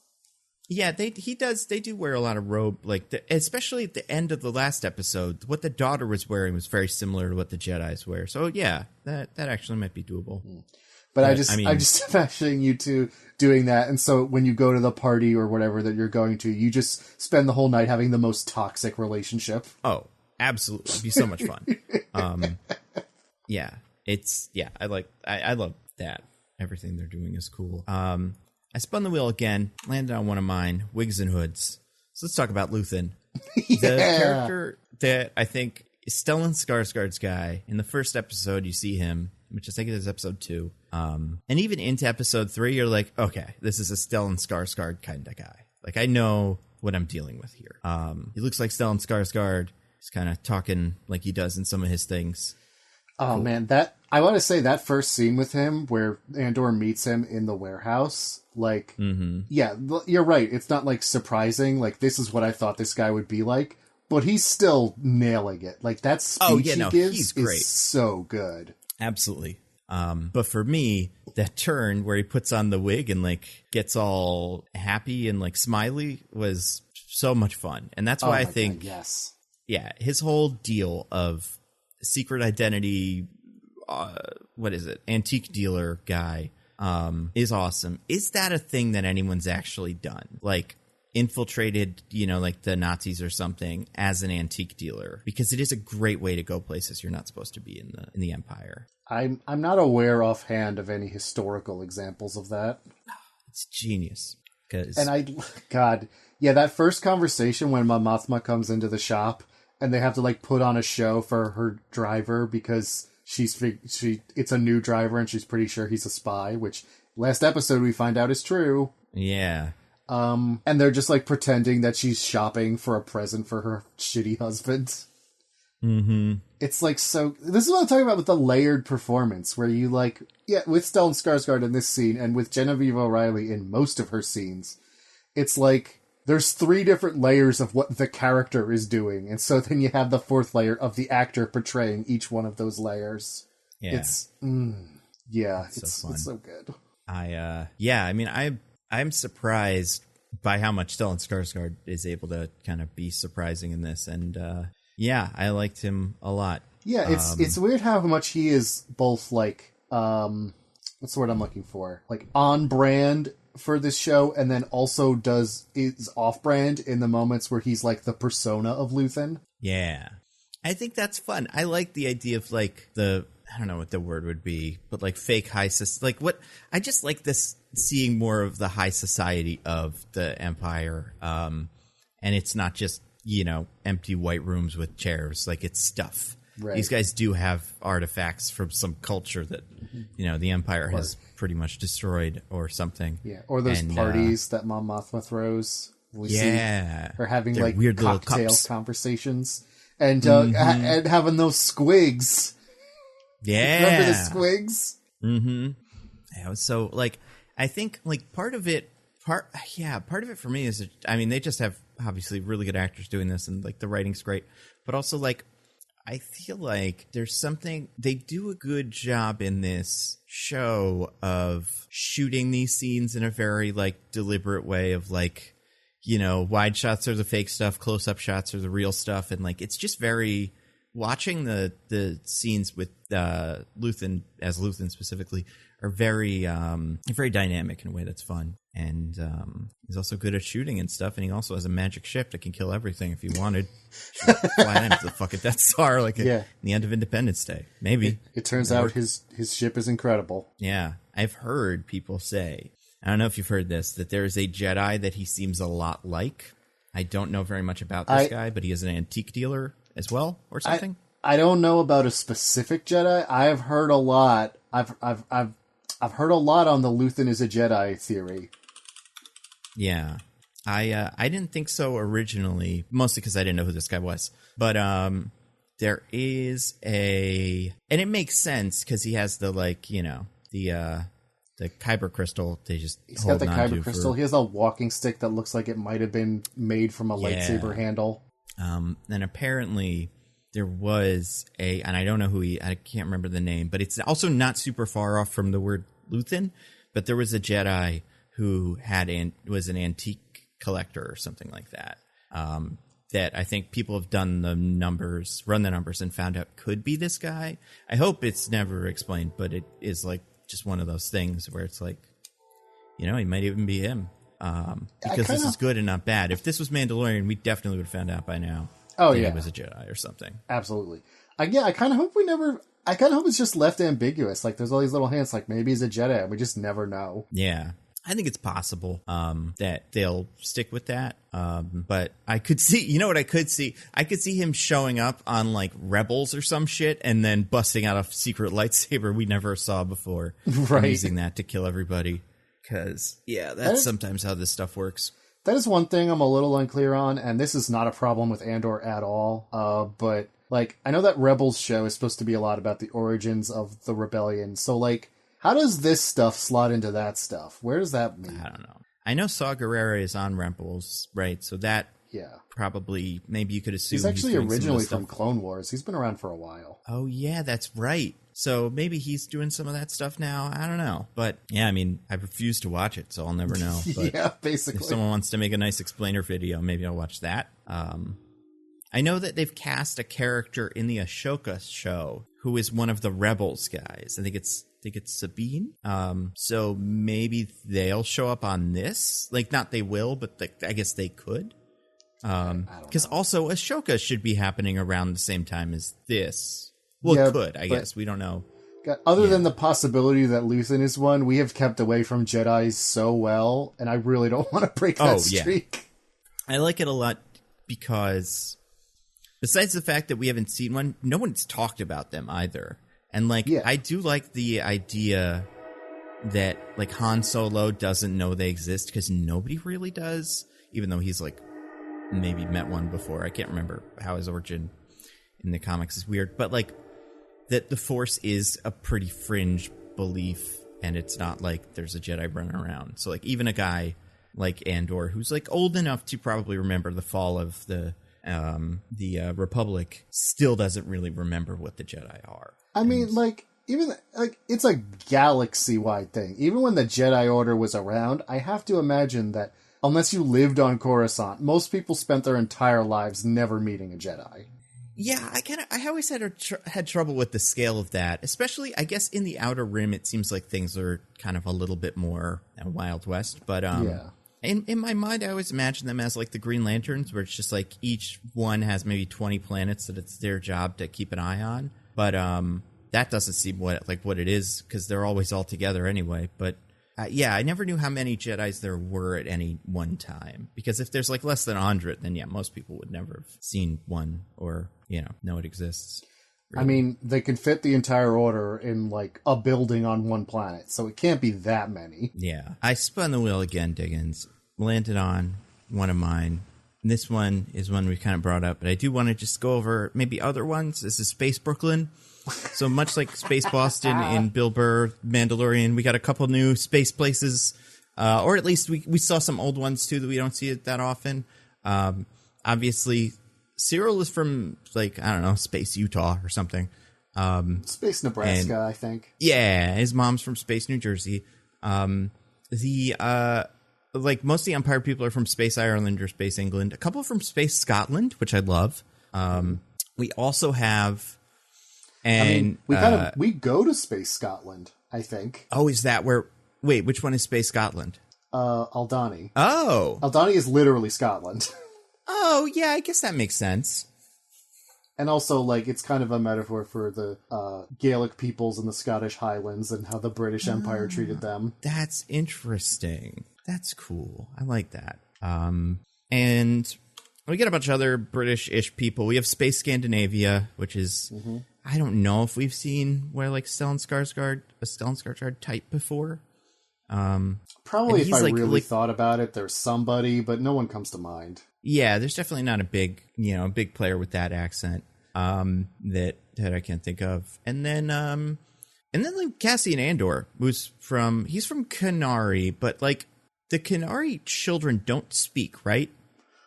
Yeah, they do wear a lot of robe, especially at the end of the last episode. What the daughter was wearing was very similar to what the Jedis wear. So yeah, that actually might be doable. But I'm just imagining you two doing that, and so when you go to the party or whatever that you're going to, you just spend the whole night having the most toxic relationship. Oh, absolutely. It'd be so much fun. I love that. Everything they're doing is cool. I spun the wheel again, landed on one of mine, Wigs and Hoods. So let's talk about Luthen. The character that I think is Stellan Skarsgård's guy. In the first episode, you see him, which I think is episode 2. And even into episode 3, you're like, okay, this is a Stellan Skarsgård kind of guy. Like, I know what I'm dealing with here. He looks like Stellan Skarsgård. He's kind of talking like he does in some of his things. Oh, cool. Man, I want to say that first scene with him where Andor meets him in the warehouse, yeah, you're right. It's not, surprising. This is what I thought this guy would be like. but he's still nailing it. Like, that speech he gives he's great. Is so good. Absolutely. But for me, that turn where he puts on the wig and like gets all happy and like smiley was so much fun. And that's why I think, God, yes. Yeah, his whole deal of secret identity, antique dealer guy, is awesome. Is that a thing that anyone's actually done? Like, infiltrated, like the Nazis or something as an antique dealer? Because it is a great way to go places you're not supposed to be in the Empire. I'm not aware offhand of any historical examples of that. It's genius. That first conversation when Mon Mothma comes into the shop and they have to like put on a show for her driver because it's a new driver and she's pretty sure he's a spy, which last episode we find out is true. Yeah. And they're just like pretending that she's shopping for a present for her shitty husband. Mm-hmm. It's like, so this is what I'm talking about with the layered performance where you like, with Stellan Skarsgård in this scene and with Genevieve O'Reilly in most of her scenes, it's like there's 3 different layers of what the character is doing. And so then you have the 4th layer of the actor portraying each one of those layers. Yeah. It's so good. I'm surprised by how much Stellan Skarsgård is able to kind of be surprising in this. And, I liked him a lot. Yeah, it's weird how much he is both like, what's the word I'm looking for? Like on brand for this show, and then also is off brand in the moments where he's like the persona of Luthen. Yeah. I think that's fun. I like the idea of like I don't know what the word would be, but like fake high society. Like what I just like this, seeing more of the high society of the Empire. And it's not just, empty white rooms with chairs. Like, it's stuff. Right. These guys do have artifacts from some culture that, the Empire has pretty much destroyed or something. Yeah, or those parties that Mon Mothma throws. We see her having like weird cocktail conversations and and having those squigs. Yeah. Remember the squigs? Mm-hmm. Yeah, so like I think like part of it for me is they just have obviously really good actors doing this and like the writing's great, but also like I feel like there's something they do a good job in this show of shooting these scenes in a very like deliberate way of like, wide shots are the fake stuff, close-up shots are the real stuff, and like it's just very watching the scenes with Luthen specifically are very very dynamic in a way that's fun. And he's also good at shooting and stuff, and he also has a magic ship that can kill everything if he wanted. Fly into the fucking Death Star like at the end of Independence Day. Maybe. It turns out his ship is incredible. Yeah. I've heard people say, I don't know if you've heard this, that there is a Jedi that he seems a lot like. I don't know very much about this guy, but he is an antique dealer as well, or something. I don't know about a specific Jedi. I've heard a lot. I've heard a lot on the Luthen is a Jedi theory. Yeah. I didn't think so originally, mostly because I didn't know who this guy was. But there is and it makes sense because he has the like, the kyber crystal. He's got the kyber crystal. He has a walking stick that looks like it might have been made from a lightsaber handle. And apparently there was and I don't know I can't remember the name, but it's also not super far off from the word Luthen, but there was a Jedi who was an antique collector or something like that. That I think people have run the numbers and found out could be this guy. I hope it's never explained, but it is like just one of those things where it's like, he might even be him. Because this is good and not bad. If this was Mandalorian, we definitely would have found out by now. Oh, that he was a Jedi or something. Absolutely. I kind of hope I kind of hope it's just left ambiguous. Like, there's all these little hints, like maybe he's a Jedi, and we just never know. Yeah. I think it's possible that they'll stick with that. But I could see, what I could see? I could see him showing up on, like, Rebels or some shit and then busting out a secret lightsaber we never saw before. Right. And using that to kill everybody. Because, that's sometimes how this stuff works. That is one thing I'm a little unclear on, and this is not a problem with Andor at all. But, like, I know that Rebels show is supposed to be a lot about the origins of the rebellion. So, like, how does this stuff slot into that stuff? Where does that mean? I don't know. I know Saw Gerrera is on Rebels, right? So that Yeah. Probably, maybe you could assume He's actually doing some of the originally stuff. from Clone Wars. He's been around for a while. Oh, yeah, that's right. So maybe he's doing some of that stuff now. I don't know. But yeah, I mean, I refuse to watch it, so I'll never know. But Yeah, basically. if someone wants to make a nice explainer video, maybe I'll watch that. I know that they've cast a character in the Ashoka show who is one of the Rebels guys. I think it's Sabine. So maybe they'll show up on this. Like, not they will, but I guess they could. Because also Ashoka should be happening around the same time as this. Well, Yeah, it could, I guess. We don't know. Other than the possibility that Luthen is one, we have kept away from Jedis so well, and I really don't want to break that streak. I like it a lot because besides the fact that we haven't seen one, no one's talked about them either. And, like, I do like the idea that, like, Han Solo doesn't know they exist because nobody really does, even though he's, like, maybe met one before. I can't remember how his origin in the comics is weird. But, like, that the Force is a pretty fringe belief, and it's not like there's a Jedi running around. So, like, even a guy like Andor, who's, like, old enough to probably remember the fall of the Republic, still doesn't really remember what the Jedi are. I mean, like, even, like, it's a galaxy-wide thing. Even when the Jedi Order was around, I have to imagine that unless you lived on Coruscant, most people spent their entire lives never meeting a Jedi. Yeah, I always had trouble with the scale of that, especially, I guess, in the Outer Rim, it seems like things are kind of a little bit more Wild West, but, in my mind, I always imagine them as, like, the Green Lanterns, where it's just, like, each one has maybe 20 planets that it's their job to keep an eye on, but, that doesn't seem what it is, because they're always all together anyway, but, I never knew how many Jedis there were at any one time, because if there's, like, less than 100, then, most people would never have seen one, or, know it exists. Really. I mean, they can fit the entire order in, like, a building on one planet, so it can't be that many. Yeah. I spun the wheel again, Diggins. Landed on one of mine. And this one is one we kind of brought up, but I do want to just go over maybe other ones. This is Space Brooklyn. So much like Space Boston in Bill Burr, Mandalorian, we got a couple new space places, or at least we saw some old ones too that we don't see it that often. Obviously, Syril is from, like, I don't know, Space Utah or something. Space Nebraska, I think. Yeah, his mom's from Space New Jersey. Like, most of the Empire people are from Space Ireland or Space England. A couple from Space Scotland, which I love. We also have... And we go to Space Scotland, I think. Oh, is that where... Wait, which one is Space Scotland? Aldhani. Oh! Aldhani is literally Scotland. Oh, yeah, I guess that makes sense. And also, like, it's kind of a metaphor for the Gaelic peoples in the Scottish Highlands and how the British Empire treated them. That's interesting. That's cool. I like that. And we get a bunch of other British-ish people. We have Space Scandinavia, which is... Mm-hmm. I don't know if we've seen where, like, a Stellan Skarsgård type before. Probably if I really thought about it, there's somebody, but no one comes to mind. Yeah, there's definitely not a big player with that accent that I can't think of. And then like Cassian Andor, he's from Kenari, but, like, the Kenari children don't speak, right?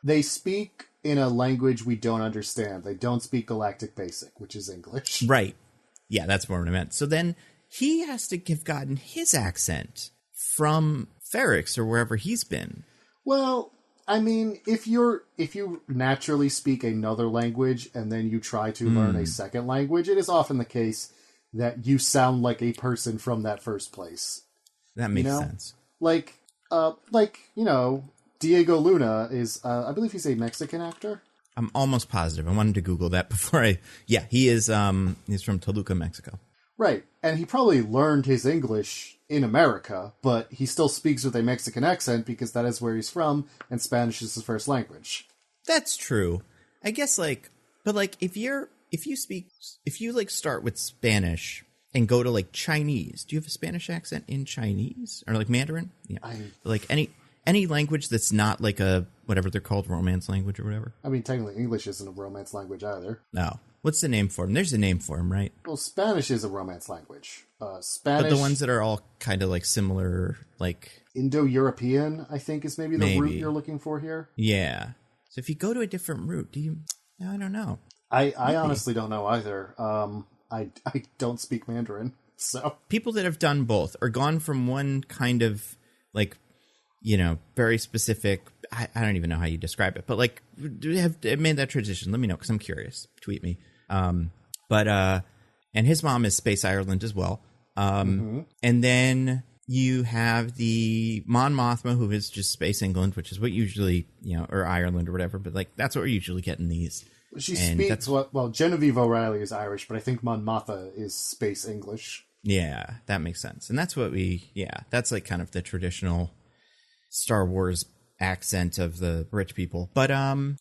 They speak in a language we don't understand. They don't speak Galactic Basic, which is English. Right. Yeah, that's more what I meant. So then he has to have gotten his accent from Ferrix or wherever he's been. Well, I mean, if you naturally speak another language and then you try to learn a second language, it is often the case that you sound like a person from that first place. That makes sense. Like, Diego Luna is, I believe he's a Mexican actor. I'm almost positive. I wanted to Google that before yeah, he is, he's from Toluca, Mexico. Right. And he probably learned his English in America, but he still speaks with a Mexican accent because that is where he's from, and Spanish is his first language. That's true. I guess, like, but, like, if you start with Spanish and go to, like, Chinese, do you have a Spanish accent in Chinese? Or, like, Mandarin? Yeah. Like, any language that's not, like, a, whatever they're called, romance language or whatever. I mean, technically English isn't a romance language either. No. What's the name for them? There's a name for them, right? Well, Spanish is a romance language. Spanish... But the ones that are all kind of, like, similar, like... Indo-European, I think, is maybe the root you're looking for here. Yeah. So if you go to a different route, I don't know. I honestly don't know either. I don't speak Mandarin, so. People that have done both or gone from one kind of, like, very specific, I don't even know how you describe it, but, like, have made that transition. Let me know, because I'm curious. Tweet me. And his mom is Space Ireland as well. And then you have the Mon Mothma, who is just Space England, which is what usually, or Ireland or whatever, but, like, that's what we're usually getting these. She speaks, well, Genevieve O'Reilly is Irish, but I think Mon Mothma is Space English. Yeah, that makes sense. And that's what that's like kind of the traditional Star Wars accent of the rich people. But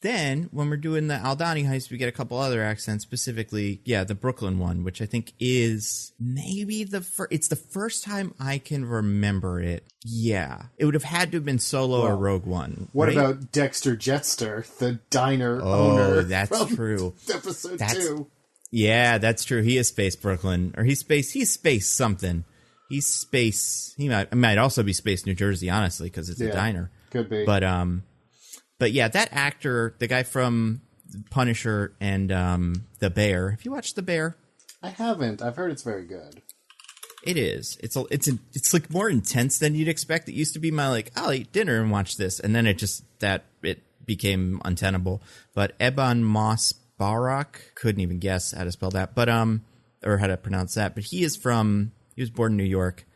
then when we're doing the Aldhani heist, we get a couple other accents, specifically, the Brooklyn one, which I think is maybe it's the first time I can remember it. Yeah. It would have had to have been Solo or Rogue One. What right? about Dexter Jetster, the diner owner? Oh, that's true. Episode 2. Yeah, that's true. He is Space Brooklyn, or he's Space something. He's Space. He might also be Space New Jersey, honestly, because it's a diner. Could be. But yeah, that actor, the guy from Punisher and The Bear. Have you watched The Bear? I haven't. I've heard it's very good. It is. It's like more intense than you'd expect. It used to be my like, I'll eat dinner and watch this, and then it became untenable. But Eban Moss Barak, couldn't even guess how to spell that, but or how to pronounce that. But he was born in New York.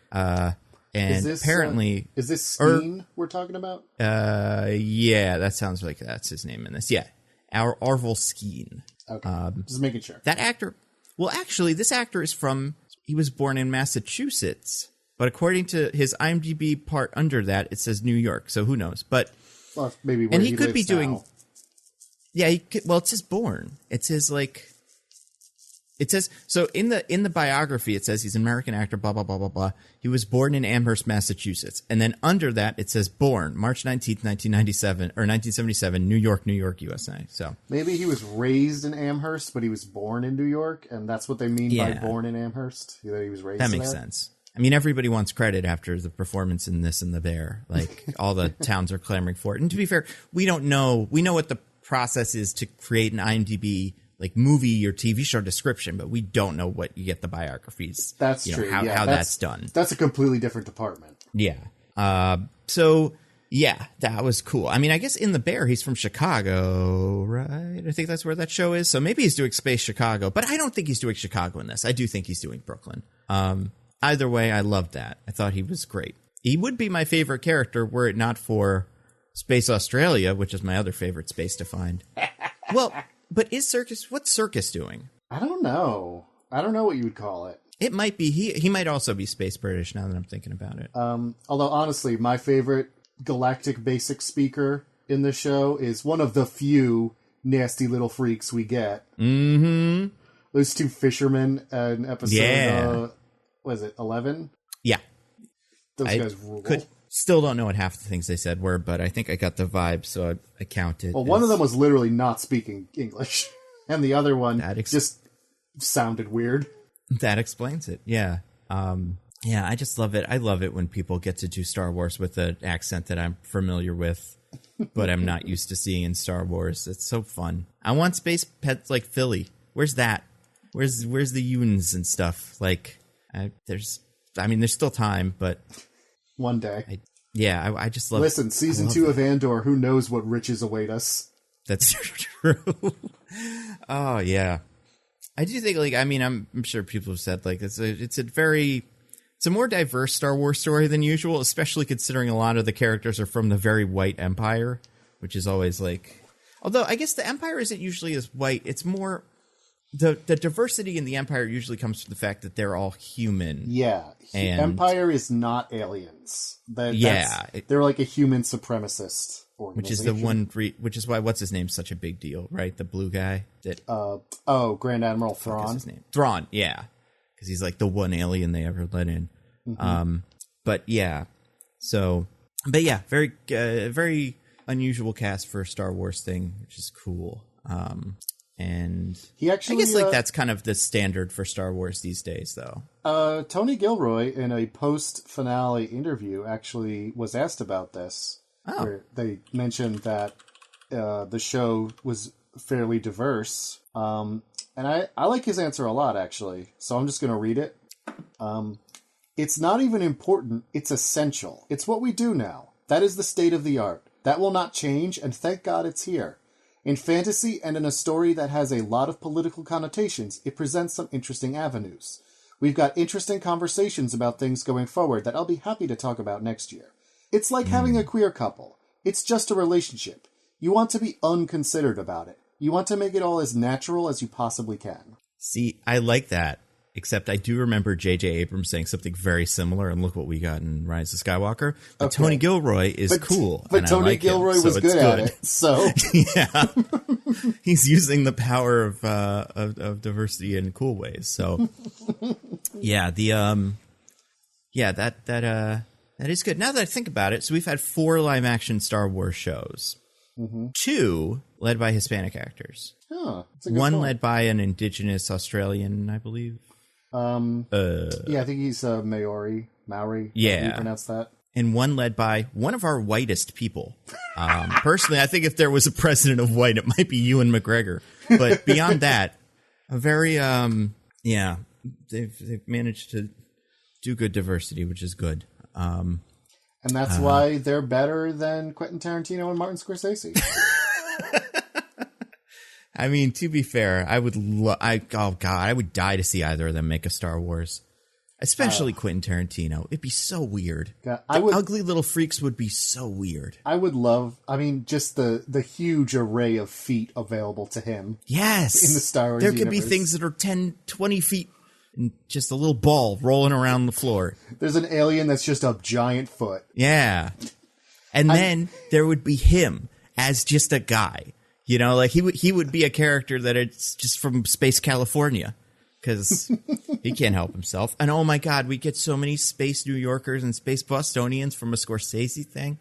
And apparently... is this Skeen we're talking about? Yeah, that sounds like that's his name in this. Yeah, Arvel Skeen. Okay, just making sure. That actor... Well, actually, this actor is he was born in Massachusetts, but according to his IMDb part under that, it says New York, so who knows? But... Well, maybe where and he could be doing... now. Yeah, it says born. It says, like... It says, so in the biography, it says he's an American actor, blah, blah, blah, blah, blah. He was born in Amherst, Massachusetts. And then under that, it says born March 19th, 1997, or 1977, New York, USA. So maybe he was raised in Amherst, but he was born in New York, and that's what they mean by born in Amherst? That he was raised there? That makes sense. I mean, everybody wants credit after the performance in this and The Bear. Like, all the towns are clamoring for it. And to be fair, we don't know. We know what the process is to create an IMDb like movie or TV show description, but we don't know what you get the biographies. That's true. How that's done. That's a completely different department. Yeah. So yeah, that was cool. I mean, I guess in The Bear, he's from Chicago, right? I think that's where that show is. So maybe he's doing Space Chicago, but I don't think he's doing Chicago in this. I do think he's doing Brooklyn. Either way, I loved that. I thought he was great. He would be my favorite character were it not for Space Australia, which is my other favorite space to find. Well, but what's Circus doing? I don't know. I don't know what you would call it. It might be, he might also be Space British now that I'm thinking about it. Although, honestly, my favorite galactic basic speaker in the show is one of the few nasty little freaks we get. Mm-hmm. Those two fishermen in episode, was it 11? Yeah. Those guys rule. Still don't know what half the things they said were, but I think I got the vibe, so I counted. Well, one of them was literally not speaking English, and the other one just sounded weird. That explains it, yeah. Yeah, I just love it. I love it when people get to do Star Wars with an accent that I'm familiar with, but I'm not used to seeing in Star Wars. It's so fun. I want space pets like Philly. Where's that? Where's the Yuns and stuff? Like, there's still time, but... One day. I just love... Listen, season 2 of Andor, who knows what riches await us? That's true. Oh, yeah. I do think, like, I mean, I'm sure people have said, like, it's a more diverse Star Wars story than usual, especially considering a lot of the characters are from the very white Empire, which is always, like... Although, I guess the Empire isn't usually as white. It's more... The diversity in the Empire usually comes from the fact that they're all human. Yeah. And Empire is not aliens. They're like a human supremacist organization. Which is the one... which is why what's his name's such a big deal, right? The blue guy that... Grand Admiral Thrawn. What's his name? Thrawn, yeah. Because he's like the one alien they ever let in. Mm-hmm. But yeah. So... But yeah, very very unusual cast for a Star Wars thing, which is cool. And he actually, I guess like that's kind of the standard for Star Wars these days, though. Tony Gilroy, in a post-finale interview, actually was asked about this. Oh. Where they mentioned that the show was fairly diverse. And I like his answer a lot, actually. So I'm just going to read it. It's not even important. It's essential. It's what we do now. That is the state of the art. That will not change, and thank God it's here. In fantasy and in a story that has a lot of political connotations, it presents some interesting avenues. We've got interesting conversations about things going forward that I'll be happy to talk about next year. It's like having a queer couple. It's just a relationship. You want to be unconsidered about it. You want to make it all as natural as you possibly can. See, I like that. Except I do remember J.J. Abrams saying something very similar, and look what we got in Rise of Skywalker. But okay. Tony Gilroy is cool. But Tony Gilroy was good at it, so... Yeah. He's using the power of diversity in cool ways, so... Yeah, that is good. Now that I think about it, so we've had 4 live-action Star Wars shows. Mm-hmm. 2 led by Hispanic actors. Oh, that's a good 1 point. led by an indigenous Australian, I believe. I think he's Maori. Yeah. How do you pronounce that? And 1 led by one of our whitest people. Personally, I think if there was a president of white, it might be Ewan McGregor. But beyond that, a very, they've managed to do good diversity, which is good. And that's why they're better than Quentin Tarantino and Martin Scorsese. I mean, to be fair, I would die to see either of them make a Star Wars. Especially Quentin Tarantino. It'd be so weird. God, Ugly Little Freaks would be so weird. I would love, just the huge array of feet available to him. Yes. In the Star Wars There could universe. be things that are 10, 20 feet and just a little ball rolling around the floor. There's an alien that's just a giant foot. Yeah. And then there would be him as just a guy. You know, like he would be a character that it's just from Space California because he can't help himself. And oh my God, we get so many Space New Yorkers and Space Bostonians from a Scorsese thing.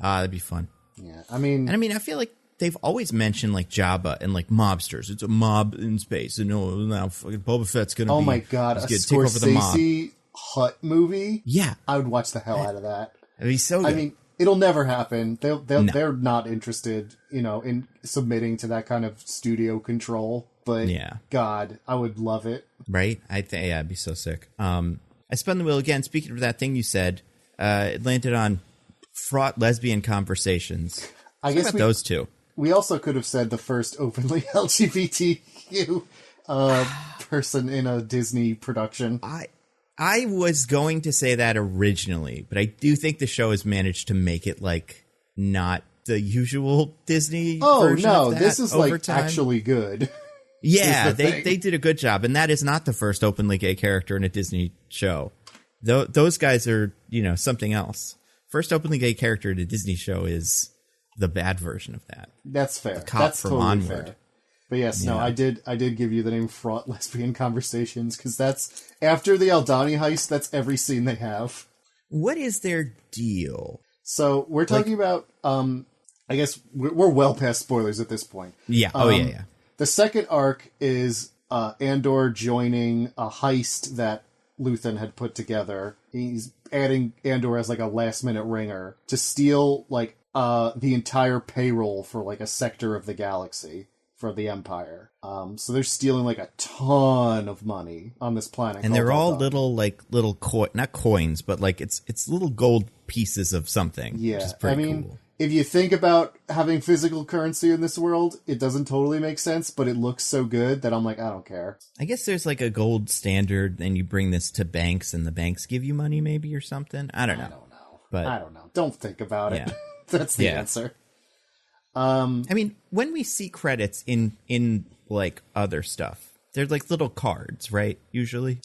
That'd be fun. Yeah, I feel like they've always mentioned like Jabba and like mobsters. It's a mob in space, and now fucking Boba Fett's gonna. Oh my God, a Scorsese Hut movie. Yeah, I would watch the hell out of that. It'd be so good. It'll never happen. They're not interested, in submitting to that kind of studio control. But yeah, God, I would love it. Right? I think it'd be so sick. I spun the wheel again. Speaking of that thing you said, it landed on fraught lesbian conversations. I guess those two. We also could have said the first openly LGBTQ person in a Disney production. I was going to say that originally, but I do think the show has managed to make it like not the usual Disney version of that this is over like time. Actually good. Yeah, they did a good job, and that is not the first openly gay character in a Disney show. Those guys are, something else. First openly gay character in a Disney show is the bad version of that. That's fair. The cop That's from totally Onward. Fair. But yes, I did give you the name Fraught Lesbian Conversations because that's after the Aldani heist. That's every scene they have. What is their deal? So we're talking about. I guess we're well past spoilers at this point. Yeah. Yeah. The second arc is Andor joining a heist that Luthen had put together. He's adding Andor as like a last minute ringer to steal like the entire payroll for like a sector of the galaxy for the Empire. So they're stealing like a ton of money on this planet. And they're all little not coins, but like it's little gold pieces of something. Yeah. Which is pretty cool. If you think about having physical currency in this world, it doesn't totally make sense, but it looks so good that I'm like, I don't care. I guess there's like a gold standard, and you bring this to banks, and the banks give you money maybe or something. I don't know. But I don't know. Don't think about it. That's the answer. When we see credits in like other stuff, they're like little cards, right? Usually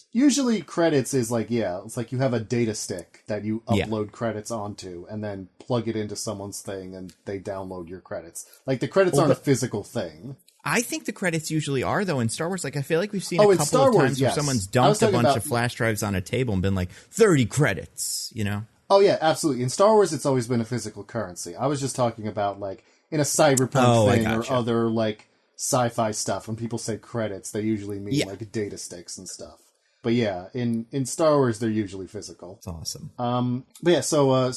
credits is like, it's like you have a data stick that you upload credits onto and then plug it into someone's thing and they download your credits. Like the credits aren't a physical thing. I think the credits usually are, though, in Star Wars. Like, I feel like we've seen a couple of times where someone's dumped a bunch of flash drives on a table and been like, 30 credits, Oh, yeah, absolutely. In Star Wars, it's always been a physical currency. I was just talking about, like, in a cyberpunk thing or other, like, sci-fi stuff, when people say credits, they usually mean like data sticks and stuff. But yeah, in Star Wars, they're usually physical. It's awesome. But yeah, so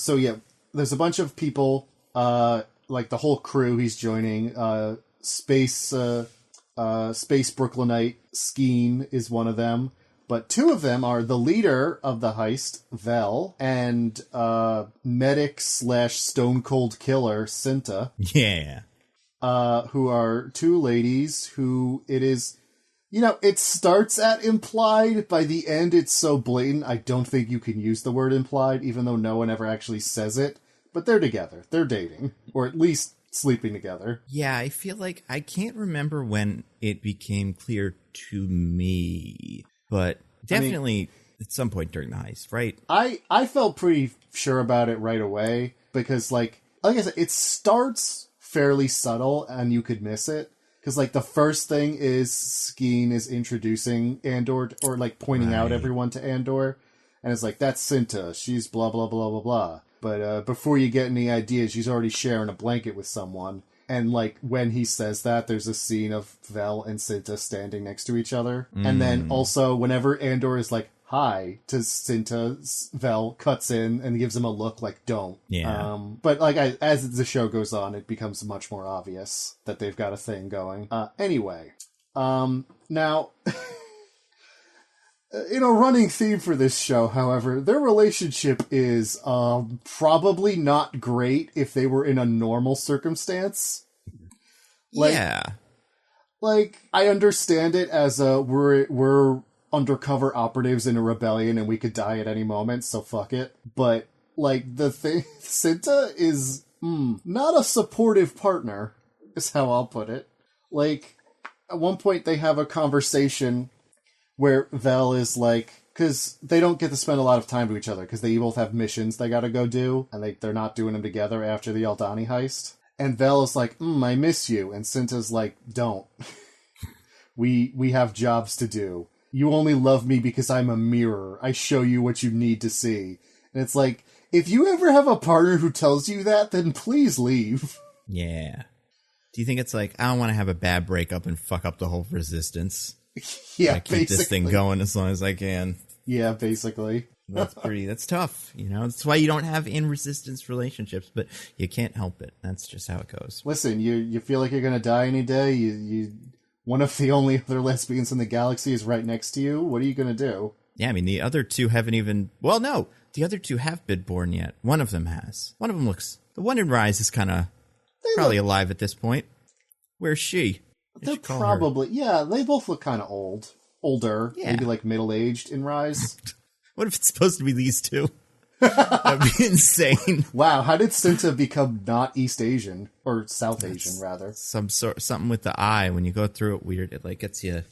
there's a bunch of people. like the whole crew he's joining. Space Brooklynite Skeen is one of them. But two of them are the leader of the heist, Vel, and medic / stone cold killer, Sinta. Yeah. Who are two ladies who it is, it starts at implied. By the end, it's so blatant, I don't think you can use the word implied, even though no one ever actually says it. But they're together. They're dating. Or at least sleeping together. Yeah, I feel like I can't remember when it became clear to me. But definitely at some point during the heist, right? I felt pretty sure about it right away. Because, like I said, it starts fairly subtle and you could miss it. Because, like, the first thing is Skeen is introducing Andor, or, like, pointing out everyone to Andor. And it's like, that's Sinta. She's blah, blah, blah, blah, blah. But before you get any ideas, she's already sharing a blanket with someone. And, like, when he says that, there's a scene of Vel and Sinta standing next to each other. And then also, whenever Andor is like, hi, to Sinta, Vel cuts in and gives him a look like, don't. Yeah. But, like, as the show goes on, it becomes much more obvious that they've got a thing going. Anyway. Now... In a running theme for this show, however, their relationship is probably not great if they were in a normal circumstance. Yeah. Like, I understand it as we're undercover operatives in a rebellion and we could die at any moment, so fuck it. But, like, the thing, Sinta is not a supportive partner, is how I'll put it. Like, at one point they have a conversation where Vel is like, because they don't get to spend a lot of time with each other, because they both have missions they gotta go do, and they're not doing them together after the Aldhani heist. And Vel is like, I miss you. And Sinta's like, don't. we have jobs to do. You only love me because I'm a mirror. I show you what you need to see. And it's like, if you ever have a partner who tells you that, then please leave. Yeah. Do you think it's like, I don't want to have a bad breakup and fuck up the whole resistance? Yeah, I keep this thing going as long as I can. Yeah, basically. That's tough, That's why you don't have in-resistance relationships, but you can't help it. That's just how it goes. Listen, you feel like you're going to die any day? You one of the only other lesbians in the galaxy is right next to you? What are you going to do? Yeah, I mean, the other two haven't even... Well, no, the other two have been born yet. One of them has. One of them looks... The one in Rise is kind of probably alive at this point. Where's she? They're probably... Yeah, they both look kind of old. Older. Yeah. Maybe like middle-aged in Rise. What if it's supposed to be these two? That'd be insane. Wow, how did Sinta become not East Asian? Or South Asian, rather? Something with the eye. When you go through it weird, it like gets you...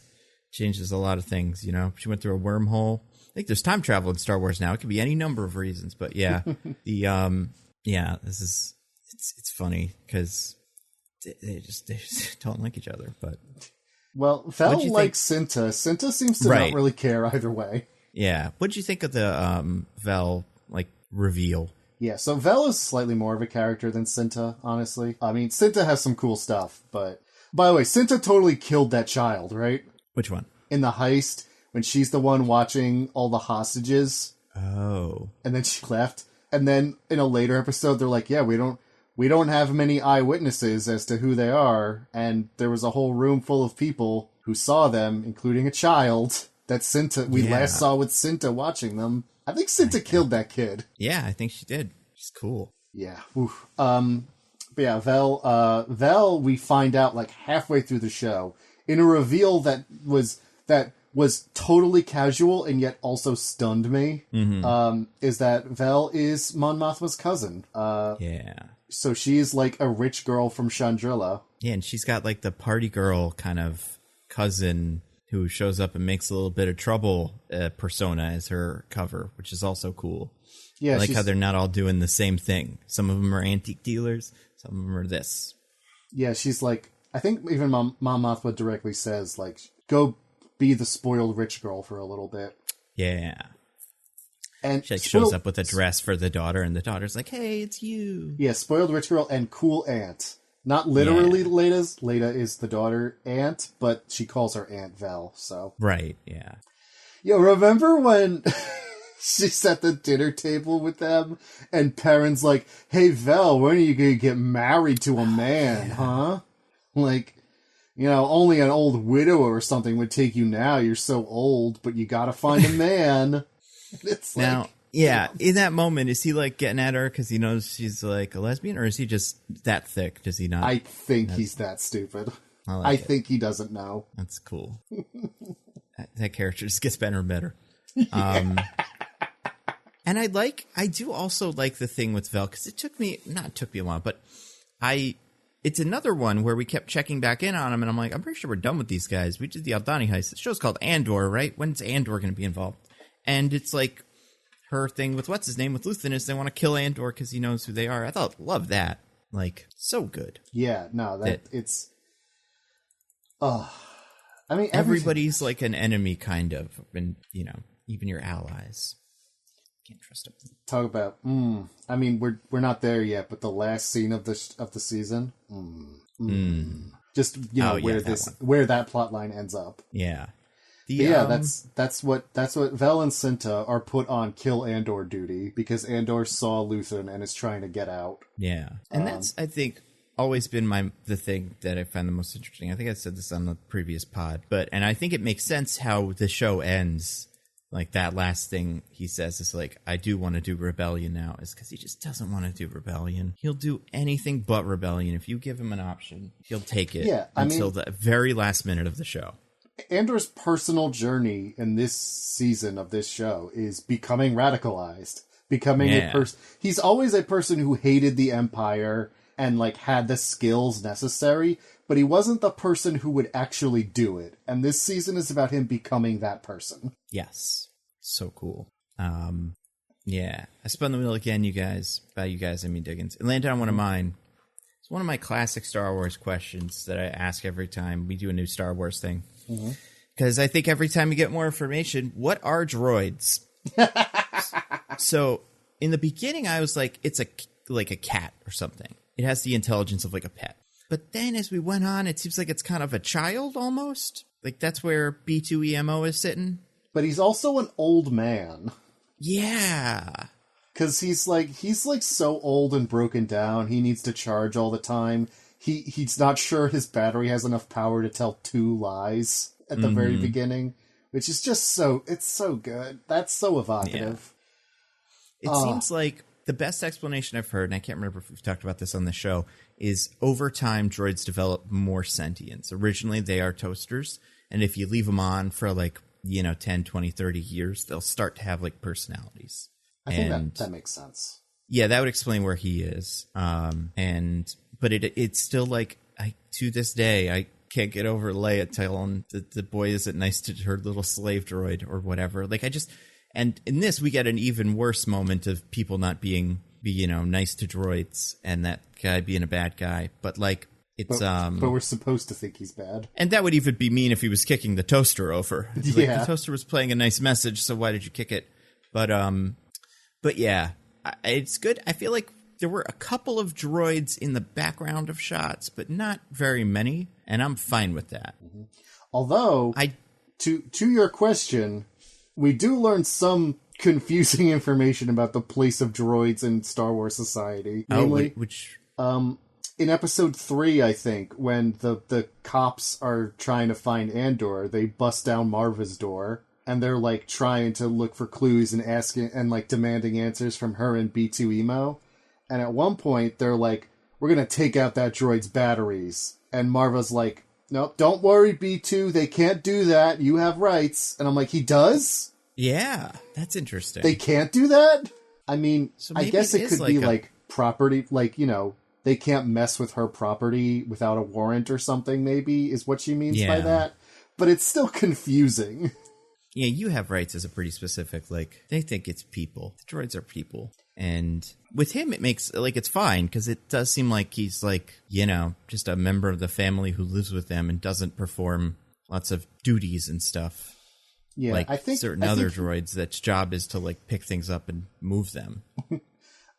Changes a lot of things, She went through a wormhole. I think there's time travel in Star Wars now. It could be any number of reasons, but yeah. This is... It's funny, because... They just don't like each other, but... Well, Vel likes Sinta. Sinta seems to not really care either way. Yeah. What'd you think of the Vel, reveal? Yeah, so Vel is slightly more of a character than Sinta, honestly. I mean, Sinta has some cool stuff, but... By the way, Sinta totally killed that child, right? Which one? In the heist, when she's the one watching all the hostages. Oh. And then she left. And then in a later episode, they're like, yeah, we don't have many eyewitnesses as to who they are, and there was a whole room full of people who saw them, including a child that we last saw with Sinta watching them. I think Sinta killed that kid. Yeah, I think she did. She's cool. Yeah. Oof. But yeah, Vel, we find out like halfway through the show in a reveal that was totally casual and yet also stunned me. Mm-hmm. Is that Vel is Mon Mothma's cousin. Yeah. So she's like a rich girl from Chandrila. Yeah, and she's got like the party girl kind of cousin who shows up and makes a little bit of trouble persona as her cover, which is also cool. Yeah, I like how they're not all doing the same thing. Some of them are antique dealers, some of them are this. Yeah, she's like, I think even Mon Mothma directly says, like, go be the spoiled rich girl for a little bit. Yeah. And she shows up with a dress for the daughter, and the daughter's like, hey, it's you. Yeah, spoiled rich girl and cool aunt. Not literally Leda. Leda is the daughter aunt, but she calls her Aunt Vel, so. Right, yeah. Yo, remember when she's at the dinner table with them, and Perrin's like, "Hey, Vel, when are you going to get married to a man, huh? Like, only an old widow or something would take you now. You're so old, but you got to find a man." It's now, like, yeah, in that moment, is he like getting at her because he knows she's like a lesbian, or is he just that thick? Does he not? I think he's that stupid. I think he doesn't know. That's cool. That character just gets better and better. And I do also like the thing with Vel, because it took me a while, but it's another one where we kept checking back in on him, and I'm like, I'm pretty sure we're done with these guys. We did the Aldhani heist. The show's called Andor, right? When's Andor going to be involved? And it's like her thing with what's his name with Luthen is they want to kill Andor because he knows who they are. Love that. Like, so good. Yeah, no, it's. I mean, everybody's like an enemy, kind of, and even your allies. Can't trust them. Talk about. I mean, we're not there yet, but the last scene of the season. Just where that plot line ends up. Yeah. That's what Vel and Sinta are put on kill Andor duty because Andor saw Luthen and is trying to get out. Yeah, and that's, I think, always been the thing that I find the most interesting. I think I said this on the previous pod, and I think it makes sense how the show ends. Like, that last thing he says is like, I do want to do rebellion now, is because he just doesn't want to do rebellion. He'll do anything but rebellion. If you give him an option, he'll take it until the very last minute of the show. Andor's personal journey in this season of this show is becoming radicalized, becoming a person. He's always a person who hated the Empire and like had the skills necessary, but he wasn't the person who would actually do it. And this season is about him becoming that person. Yes. So cool. Yeah. I spun the wheel again, you guys. By you guys, I mean Diggins. It landed on one of mine. It's one of my classic Star Wars questions that I ask every time we do a new Star Wars thing. Because I think every time you get more information, what are droids? So in the beginning, I was like, it's like a cat or something. It has the intelligence of like a pet. But then as we went on, it seems like it's kind of a child almost. Like that's where B2EMO is sitting. But he's also an old man. Yeah. Because he's like so old and broken down. He needs to charge all the time. He's not sure his battery has enough power to tell 2 lies at the very beginning, which is just it's so good. That's so evocative. Yeah. It seems like the best explanation I've heard, and I can't remember if we've talked about this on the show, is over time droids develop more sentience. Originally they are toasters, and if you leave them on for 10, 20, 30 years, they'll start to have like personalities. I think that makes sense. Yeah, that would explain where he is. But it's still like, to this day, I can't get over Leia telling the boy isn't nice to her little slave droid or whatever. Like and in this we get an even worse moment of people not being nice to droids and that guy being a bad guy. But like it's but we're supposed to think he's bad. And that would even be mean if he was kicking the toaster over. It's like, the toaster was playing a nice message, so why did you kick it? But yeah, it's good. I feel like there were a couple of droids in the background of shots, but not very many, and I'm fine with that. Mm-hmm. Although, to your question, we do learn some confusing information about the place of droids in Star Wars society. Namely, in episode 3, I think, when the cops are trying to find Andor, they bust down Marva's door. And they're like trying to look for clues and asking and like demanding answers from her and B2EMO. And at one point they're like, "We're gonna take out that droid's batteries." And Marva's like, "No, don't worry, B2. They can't do that. You have rights." And I'm like, "He does?" Yeah, that's interesting. They can't do that? I mean, so I guess it could be like property, like they can't mess with her property without a warrant or something. Maybe is what she means by that. But it's still confusing. Yeah, you have rights is a pretty specific, like, they think it's people. The droids are people. And with him, it makes, like, it's fine, because it does seem like he's, like, just a member of the family who lives with them and doesn't perform lots of duties and stuff. Yeah, like I think other droids that's job is to, like, pick things up and move them.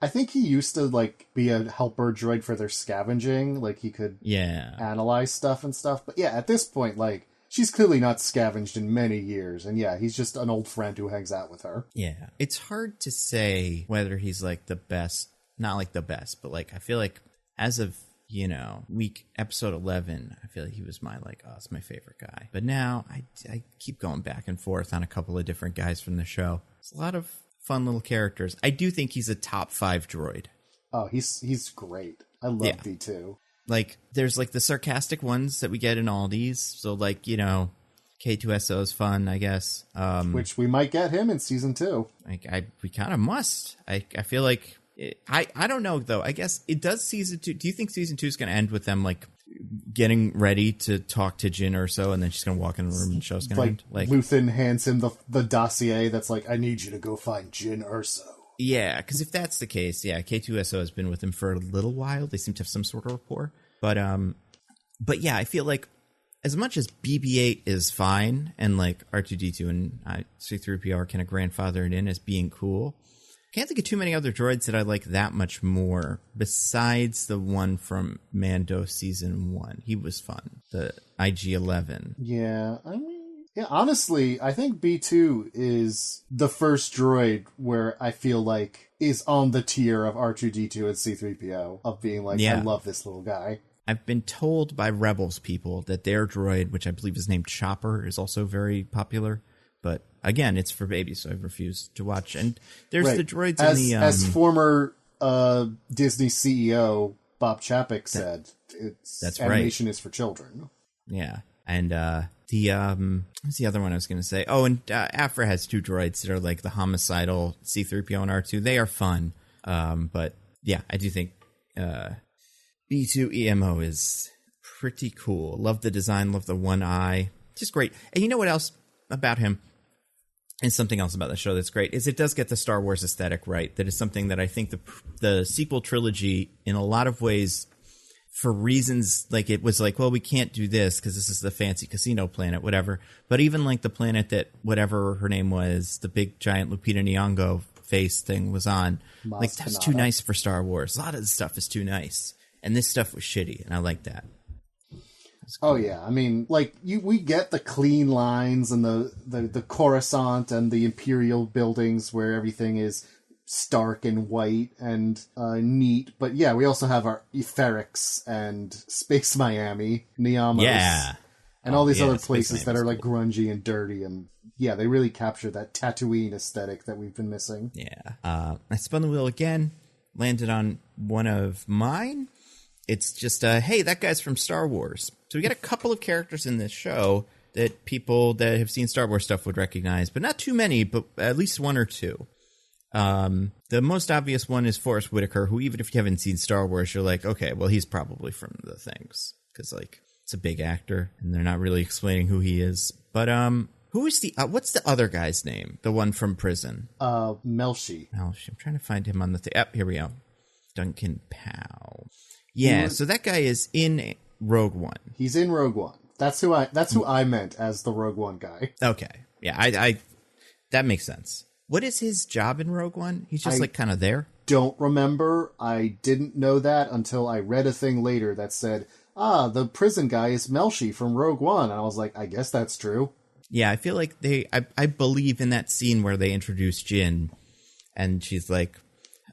I think he used to, like, be a helper droid for their scavenging. Like, he could analyze stuff and stuff. But yeah, at this point, like, she's clearly not scavenged in many years. And yeah, he's just an old friend who hangs out with her. Yeah. It's hard to say whether he's like the best, not like the best, but like I feel like as of, you know, episode 11, I feel like he was it's my favorite guy. But now I keep going back and forth on a couple of different guys from the show. It's a lot of fun little characters. I do think he's a top 5 droid. Oh, he's great. I love B2. Like, there's like the sarcastic ones that we get in all these. So like, you know, K2SO is fun, I guess. Which we might get him in season 2. We kind of must. I feel like... I don't know, though. I guess it does season 2. Do you think season 2 is going to end with them, like, getting ready to talk to Jyn Erso, and then she's going to walk in the room and the show's going to end? Like, Luthen hands him the dossier that's like, I need you to go find Jyn Erso. Yeah, because if that's the case, yeah, K2SO has been with him for a little while. They seem to have some sort of rapport. But yeah, I feel like as much as BB-8 is fine, and, like, R2-D2 and C-3PO are kind of grandfathered in as being cool, can't think of too many other droids that I like that much more besides the one from Mando season 1. He was fun. The IG-11. Yeah, I mean, honestly, I think B2 is the first droid where I feel like is on the tier of R2-D2 and C-3PO of being like, I love this little guy. I've been told by Rebels people that their droid, which I believe is named Chopper, is also very popular. But again, it's for babies, so I've refused to watch. And there's the droids in the... As former Disney CEO Bob Chapek said, animation is for children. Yeah. And what's the other one I was going to say? Oh, and Afra has 2 droids that are like the homicidal C-3PO and R2. They are fun. But yeah, I do think B2 EMO is pretty cool. Love the design, love the one eye. Just great. And you know what else about him? And something else about the show that's great is it does get the Star Wars aesthetic right. That is something that I think the sequel trilogy, in a lot of ways, for reasons like it was like, well, we can't do this because this is the fancy casino planet, whatever. But even like the planet that whatever her name was, the big giant Lupita Nyong'o face thing was on, like that's too nice for Star Wars. A lot of the stuff is too nice, and this stuff was shitty, and I like that. Cool. Oh yeah, I mean, like we get the clean lines and the Coruscant and the Imperial buildings where everything is stark and white and neat. But yeah, we also have our Ferrix and Space Miami, Niamos, and all these other places that are like grungy and dirty. And yeah, they really capture that Tatooine aesthetic that we've been missing. Yeah, I spun the wheel again, landed on one of mine. It's just, hey, that guy's from Star Wars. So we got a couple of characters in this show that people that have seen Star Wars stuff would recognize, but not too many, but at least 1 or 2. The most obvious one is Forrest Whitaker, who even if you haven't seen Star Wars, you're like, okay, well, he's probably from the things. Because, like, it's a big actor, and they're not really explaining who he is. But, who is what's the other guy's name? The one from prison? Melshi. I'm trying to find him on the thing. Here we go. Duncan Powell. Yeah, so that guy is in Rogue One. He's in Rogue One. That's who I meant as the Rogue One guy. Okay. Yeah, I that makes sense. What is his job in Rogue One? He's just like kind of there? Don't remember. I didn't know that until I read a thing later that said, the prison guy is Melshi from Rogue One. And I was like, I guess that's true. Yeah, I feel like I believe in that scene where they introduce Jyn and she's like,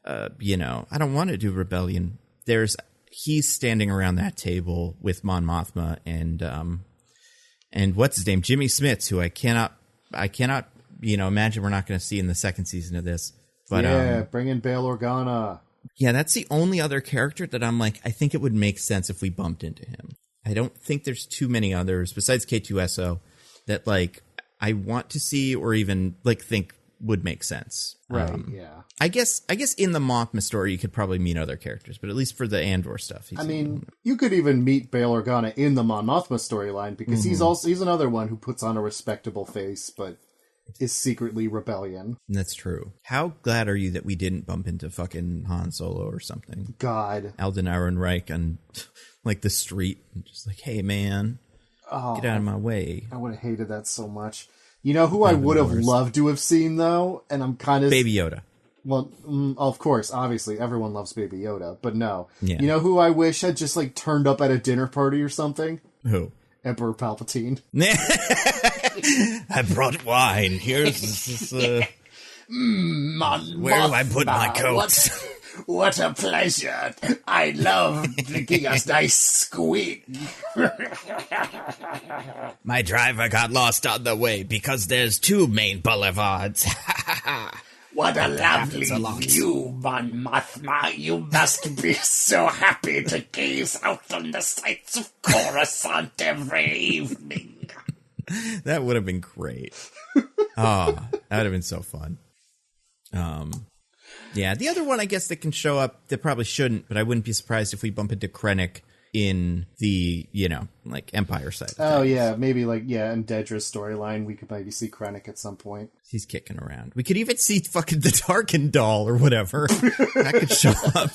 I don't want to do rebellion. He's standing around that table with Mon Mothma and what's his name, Jimmy Smits, who I cannot imagine we're not going to see in the second season of this. But bring in Bail Organa. Yeah, that's the only other character that I'm like, I think it would make sense if we bumped into him. I don't think there's too many others besides K2SO that like I want to see or even like think would make sense. Right, yeah. I guess in the Mothma story you could probably meet other characters, but at least for the Andor stuff. You could even meet Bail Organa in the Mon Mothma storyline because he's another one who puts on a respectable face, but is secretly rebellion. That's true. How glad are you that we didn't bump into fucking Han Solo or something? God. Alden Ehrenreich on like the street, and just like, hey man, get out of my way. I would have hated that so much. You know who I would have loved to have seen, though? And I'm kind of... Baby Yoda. Well, of course, obviously, everyone loves Baby Yoda, but no. Yeah. You know who I wish had just, like, turned up at a dinner party or something? Who? Emperor Palpatine. I brought wine. Here's this, Mon where do I put my Mothma, coat? What a pleasure. I love drinking a nice squeak. My driver got lost on the way because there's 2 main boulevards. What a lovely happens a lot. view, Mon Mothma. You must be so happy to gaze out on the sights of Coruscant every evening. That would have been great. Oh, that would have been so fun. Yeah, the other one I guess that can show up that probably shouldn't, but I wouldn't be surprised if we bump into Krennic in the, like Empire side. Oh, yeah, maybe in Dedra's storyline, we could maybe see Krennic at some point. He's kicking around. We could even see fucking the Tarkin doll or whatever. That could show up.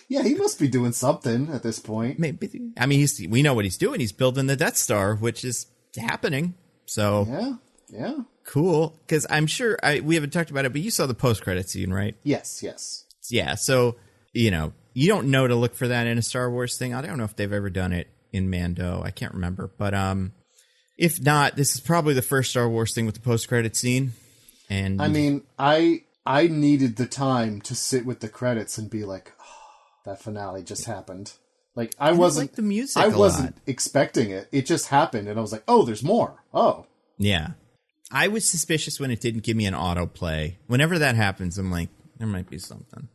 Yeah, he must be doing something at this point. Maybe. I mean, we know what he's doing. He's building the Death Star, which is happening. So yeah. Cool. Because I'm sure we haven't talked about it, but you saw the post-credit scene, right? Yes. Yeah. So you don't know to look for that in a Star Wars thing. I don't know if they've ever done it in Mando. I can't remember, but if not, this is probably the first Star Wars thing with the post-credit scene. And I mean, I needed the time to sit with the credits and be like, that finale just happened. Like I wasn't like the music. I wasn't expecting it. It just happened, and I was like, "Oh, there's more." Oh, yeah. I was suspicious when it didn't give me an autoplay. Whenever that happens, I'm like, there might be something.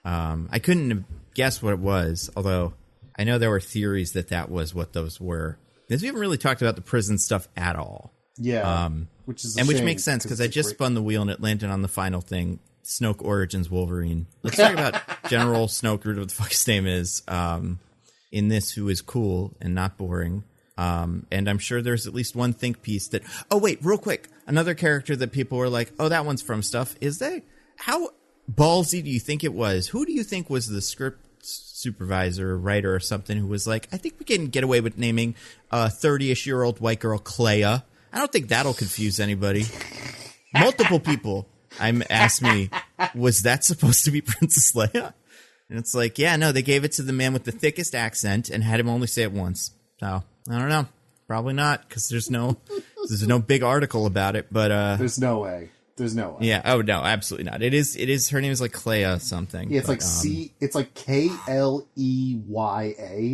I couldn't guess what it was, although I know there were theories that was what those were. Because we haven't really talked about the prison stuff at all. Yeah, which makes sense because I just spun the wheel and it landed on the final thing. Snoke Origins Wolverine. Let's talk about General Snoke, whatever the fuck his name is, in this, who is cool and not boring. And I'm sure there's at least one think piece that... Oh, wait, real quick. Another character that people were like, oh, that one's from stuff. Is they? How ballsy do you think it was? Who do you think was the script supervisor or writer or something who was like, I think we can get away with naming a 30-ish-year-old white girl Cleia. I don't think that'll confuse anybody. Multiple people asked me, was that supposed to be Princess Leia? And it's like, yeah, no, they gave it to the man with the thickest accent and had him only say it once. So, I don't know. Probably not, because there's no big article about it, but... There's no way. Yeah, oh, no, absolutely not. It is, her name is like Cleia something. Yeah, it's like Kleya,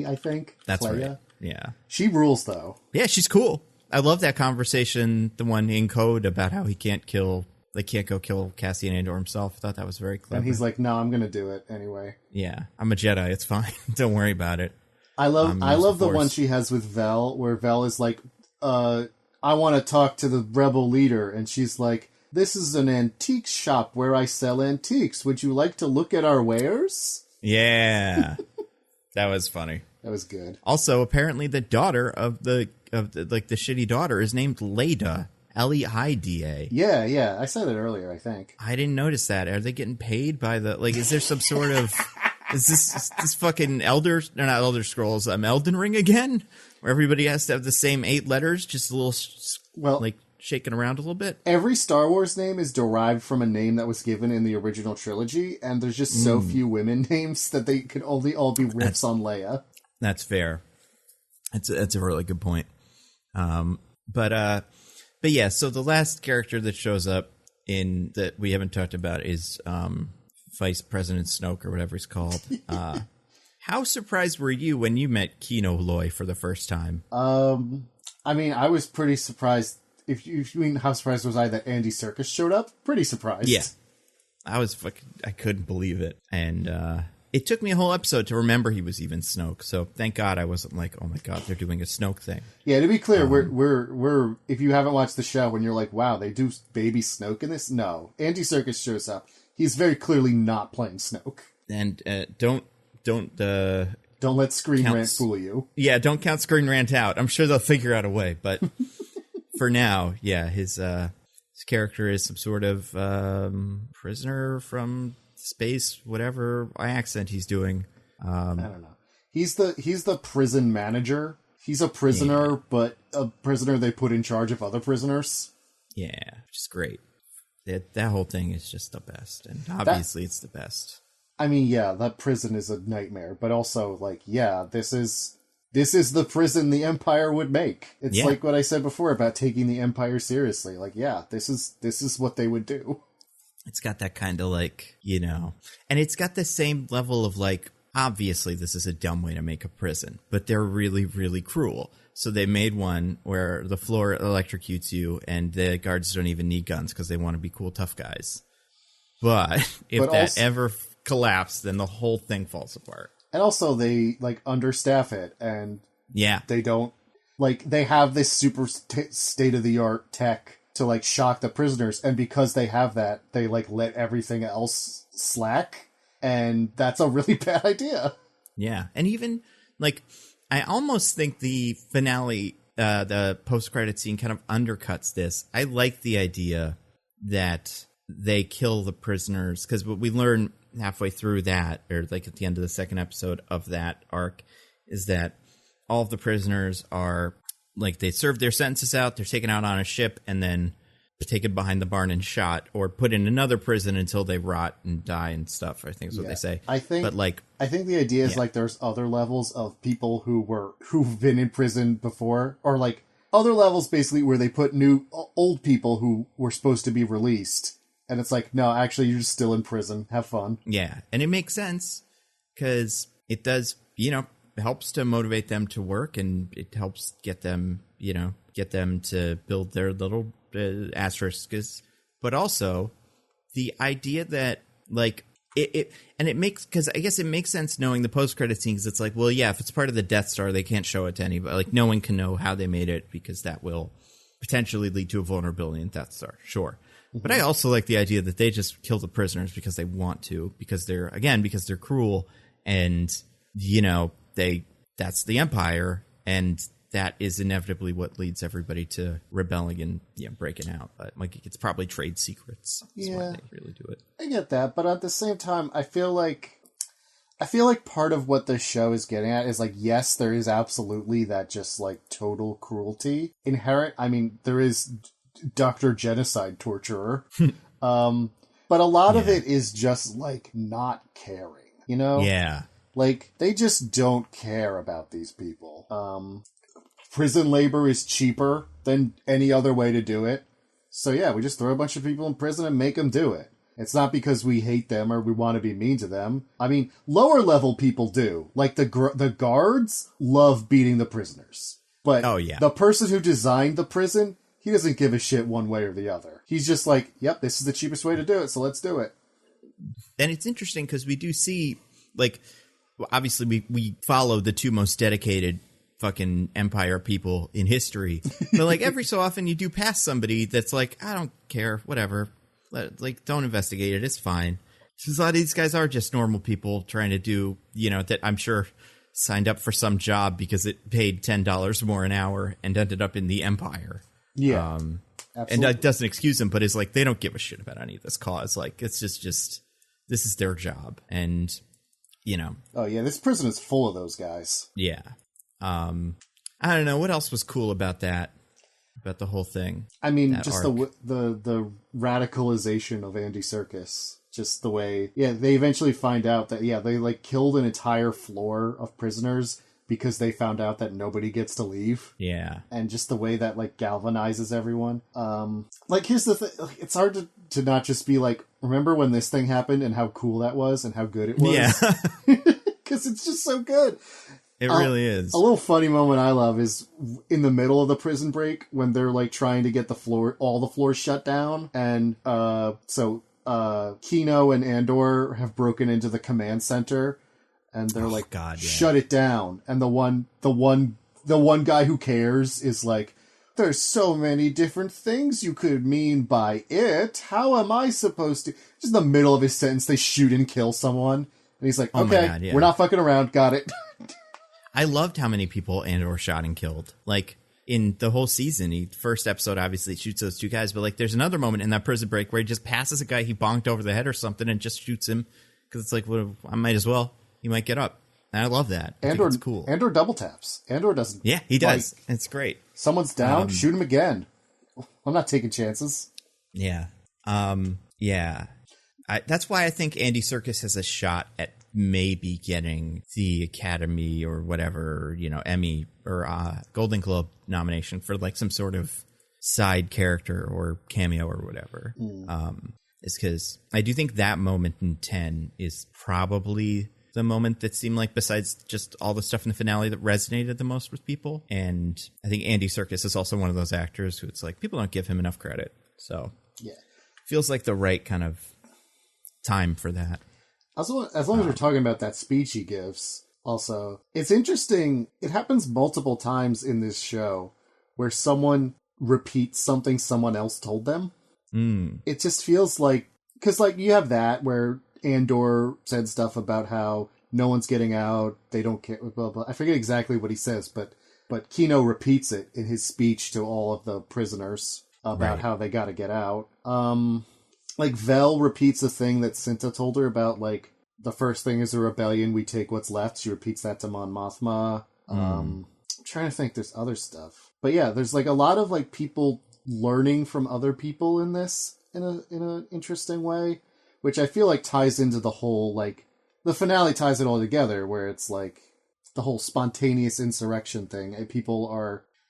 I think. That's Cleia. right, yeah. She rules, though. Yeah, she's cool. I love that conversation, the one in code about how he can't go kill Cassian Andor himself. I thought that was very clever. And he's like, no, I'm going to do it anyway. Yeah, I'm a Jedi. It's fine. Don't worry about it. I love the one she has with Vel, where Vel is like, I want to talk to the rebel leader. And she's like, this is an antique shop where I sell antiques. Would you like to look at our wares? Yeah. That was funny. That was good. Also, apparently the daughter of the shitty daughter is named Leida. Leida. Yeah. I said it earlier, I think. I didn't notice that. Are they getting paid by is there some sort of... Is this fucking not Elder Scrolls, Elden Ring again? Where everybody has to have the same 8 letters, just a little, shaking around a little bit? Every Star Wars name is derived from a name that was given in the original trilogy, and there's just so few women names that they could only all be riffs on Leia. That's fair. That's a really good point. But yeah, so the last character that shows up in that we haven't talked about is Vice President Snoke or whatever he's called. How surprised were you when you met Kino Loy for the first time? I mean, I was pretty surprised. If you mean how surprised was I that Andy Serkis showed up? Pretty surprised. Yeah. I couldn't believe it. And it took me a whole episode to remember he was even Snoke. So thank God I wasn't like, oh my God, they're doing a Snoke thing. Yeah, to be clear, we're if you haven't watched the show and you're like, wow, they do baby Snoke in this? No. Andy Serkis shows up. He's very clearly not playing Snoke. And don't let Screen Rant fool you. Yeah, don't count Screen Rant out. I'm sure they'll figure out a way, but for now, yeah, his character is some sort of prisoner from space, whatever accent he's doing. I don't know. He's the prison manager. He's a prisoner, but a prisoner they put in charge of other prisoners. Yeah, which is great. That whole thing is just the best, and obviously it's the best. I mean, yeah, that prison is a nightmare, but also, this is this is the prison the Empire would make. It's Yeah. like what I said before about taking the Empire seriously. Like, yeah, this is what they would do. It's got that kind of like, you know, and it's got the same level of like, obviously this is a dumb way to make a prison, but they're really, really cruel. So they made one where the floor electrocutes you and the guards don't even need guns because they want to be cool, tough guys. But if that ever collapsed, then the whole thing falls apart. And also they like understaff it, and they don't like, they have this super state-of-the-art tech to like shock the prisoners, and because they have that, they like let everything else slack, and that's a really bad idea. Yeah, and even like I almost think the finale, the post-credit scene kind of undercuts this. I like the idea that they kill the prisoners, because what we learn halfway through that, or like at the end of the second episode of that arc, is that all of the prisoners are like, they serve their sentences out, they're taken out on a ship and then taken behind the barn and shot, or put in another prison until they rot and die and stuff, I think is what they say. I think the idea is like there's other levels of people who've been in prison before, or like other levels basically where they put old people who were supposed to be released. And it's like, no, actually, you're still in prison. Have fun. Yeah, and it makes sense because it does, you know, helps to motivate them to work, and it helps get them to build their little asterisks. But also, the idea that, like, it makes, because I guess it makes sense knowing the post-credit scene, because it's like, well, yeah, if it's part of the Death Star, they can't show it to anybody. Like, no one can know how they made it, because that will potentially lead to a vulnerability in Death Star. Sure. But I also like the idea that they just kill the prisoners because they want to, because they're cruel, and, you know, that's the Empire, and that is inevitably what leads everybody to rebelling and breaking out. But like, it's probably trade secrets. That's why they really do it. I get that, but at the same time, I feel like part of what this show is getting at is like, yes, there is absolutely that just like total cruelty inherent. I mean, there is Dr. Genocide Torturer. But a lot of it is just like not caring, you know? Yeah. Like, they just don't care about these people. Prison labor is cheaper than any other way to do it. So yeah, we just throw a bunch of people in prison and make them do it. It's not because we hate them or we want to be mean to them. I mean, lower level people do. Like, the guards love beating the prisoners. But the person who designed the prison, he doesn't give a shit one way or the other. He's just like, yep, this is the cheapest way to do it, so let's do it. And it's interesting because we do see, like, obviously we follow the two most dedicated fucking Empire people in history. But, like, every so often you do pass somebody that's like, I don't care, whatever. Like, don't investigate it, it's fine. Because a lot of these guys are just normal people trying to do, you know, that I'm sure signed up for some job because it paid $10 more an hour and ended up in the Empire. Yeah, and that doesn't excuse them, but it's like they don't give a shit about any of this cause. Like, it's just this is their job, and you know. Oh yeah, this prison is full of those guys. Yeah, I don't know what else was cool about that, about the whole thing. I mean, just arc. the radicalization of Andy Serkis. Just the way, they eventually find out that they like killed an entire floor of prisoners because they found out that nobody gets to leave. Yeah. And just the way that, like, galvanizes everyone. Like, here's the thing. It's hard to not just be like, remember when this thing happened and how cool that was and how good it was? Yeah. Because it's just so good. It really is. A little funny moment I love is in the middle of the prison break when they're, like, trying to get all the floors shut down. And so Kino and Andor have broken into the command center. And they're shut it down. And the one guy who cares is like, there's so many different things you could mean by it. How am I supposed to? Just in the middle of his sentence, they shoot and kill someone. And he's like, okay, we're not fucking around. Got it. I loved how many people Andor shot and killed. Like, in the whole season, first episode obviously shoots those two guys. But, like, there's another moment in that prison break where he just passes a guy he bonked over the head or something and just shoots him. Because it's like, well, I might as well. He might get up. And I love that. I think it's cool. Andor double taps. Andor doesn't. Yeah, he does. Like, it's great. Someone's down, shoot him again. I'm not taking chances. Yeah. Yeah. That's why I think Andy Serkis has a shot at maybe getting the Academy or whatever, Emmy or Golden Globe nomination for like some sort of side character or cameo or whatever. Is because I do think that moment in 10 is probably the moment that seemed like, besides just all the stuff in the finale, that resonated the most with people. And I think Andy Serkis is also one of those actors who it's like people don't give him enough credit. So yeah, feels like the right kind of time for that. Also, as long as we're talking about that speech he gives, also, it's interesting. It happens multiple times in this show where someone repeats something someone else told them. It just feels like, because like you have that where Andor said stuff about how no one's getting out, they don't care, blah, blah. I forget exactly what he says, but Kino repeats it in his speech to all of the prisoners about how they got to get out. Like Vel repeats a thing that Sinta told her about, like, the first thing is a rebellion, we take what's left. She repeats that to Mon Mothma. I'm trying to think, there's other stuff. But yeah, there's like a lot of like people learning from other people in this in a interesting way, which I feel like ties into the whole, like, the finale ties it all together, where it's like the whole spontaneous insurrection thing, and people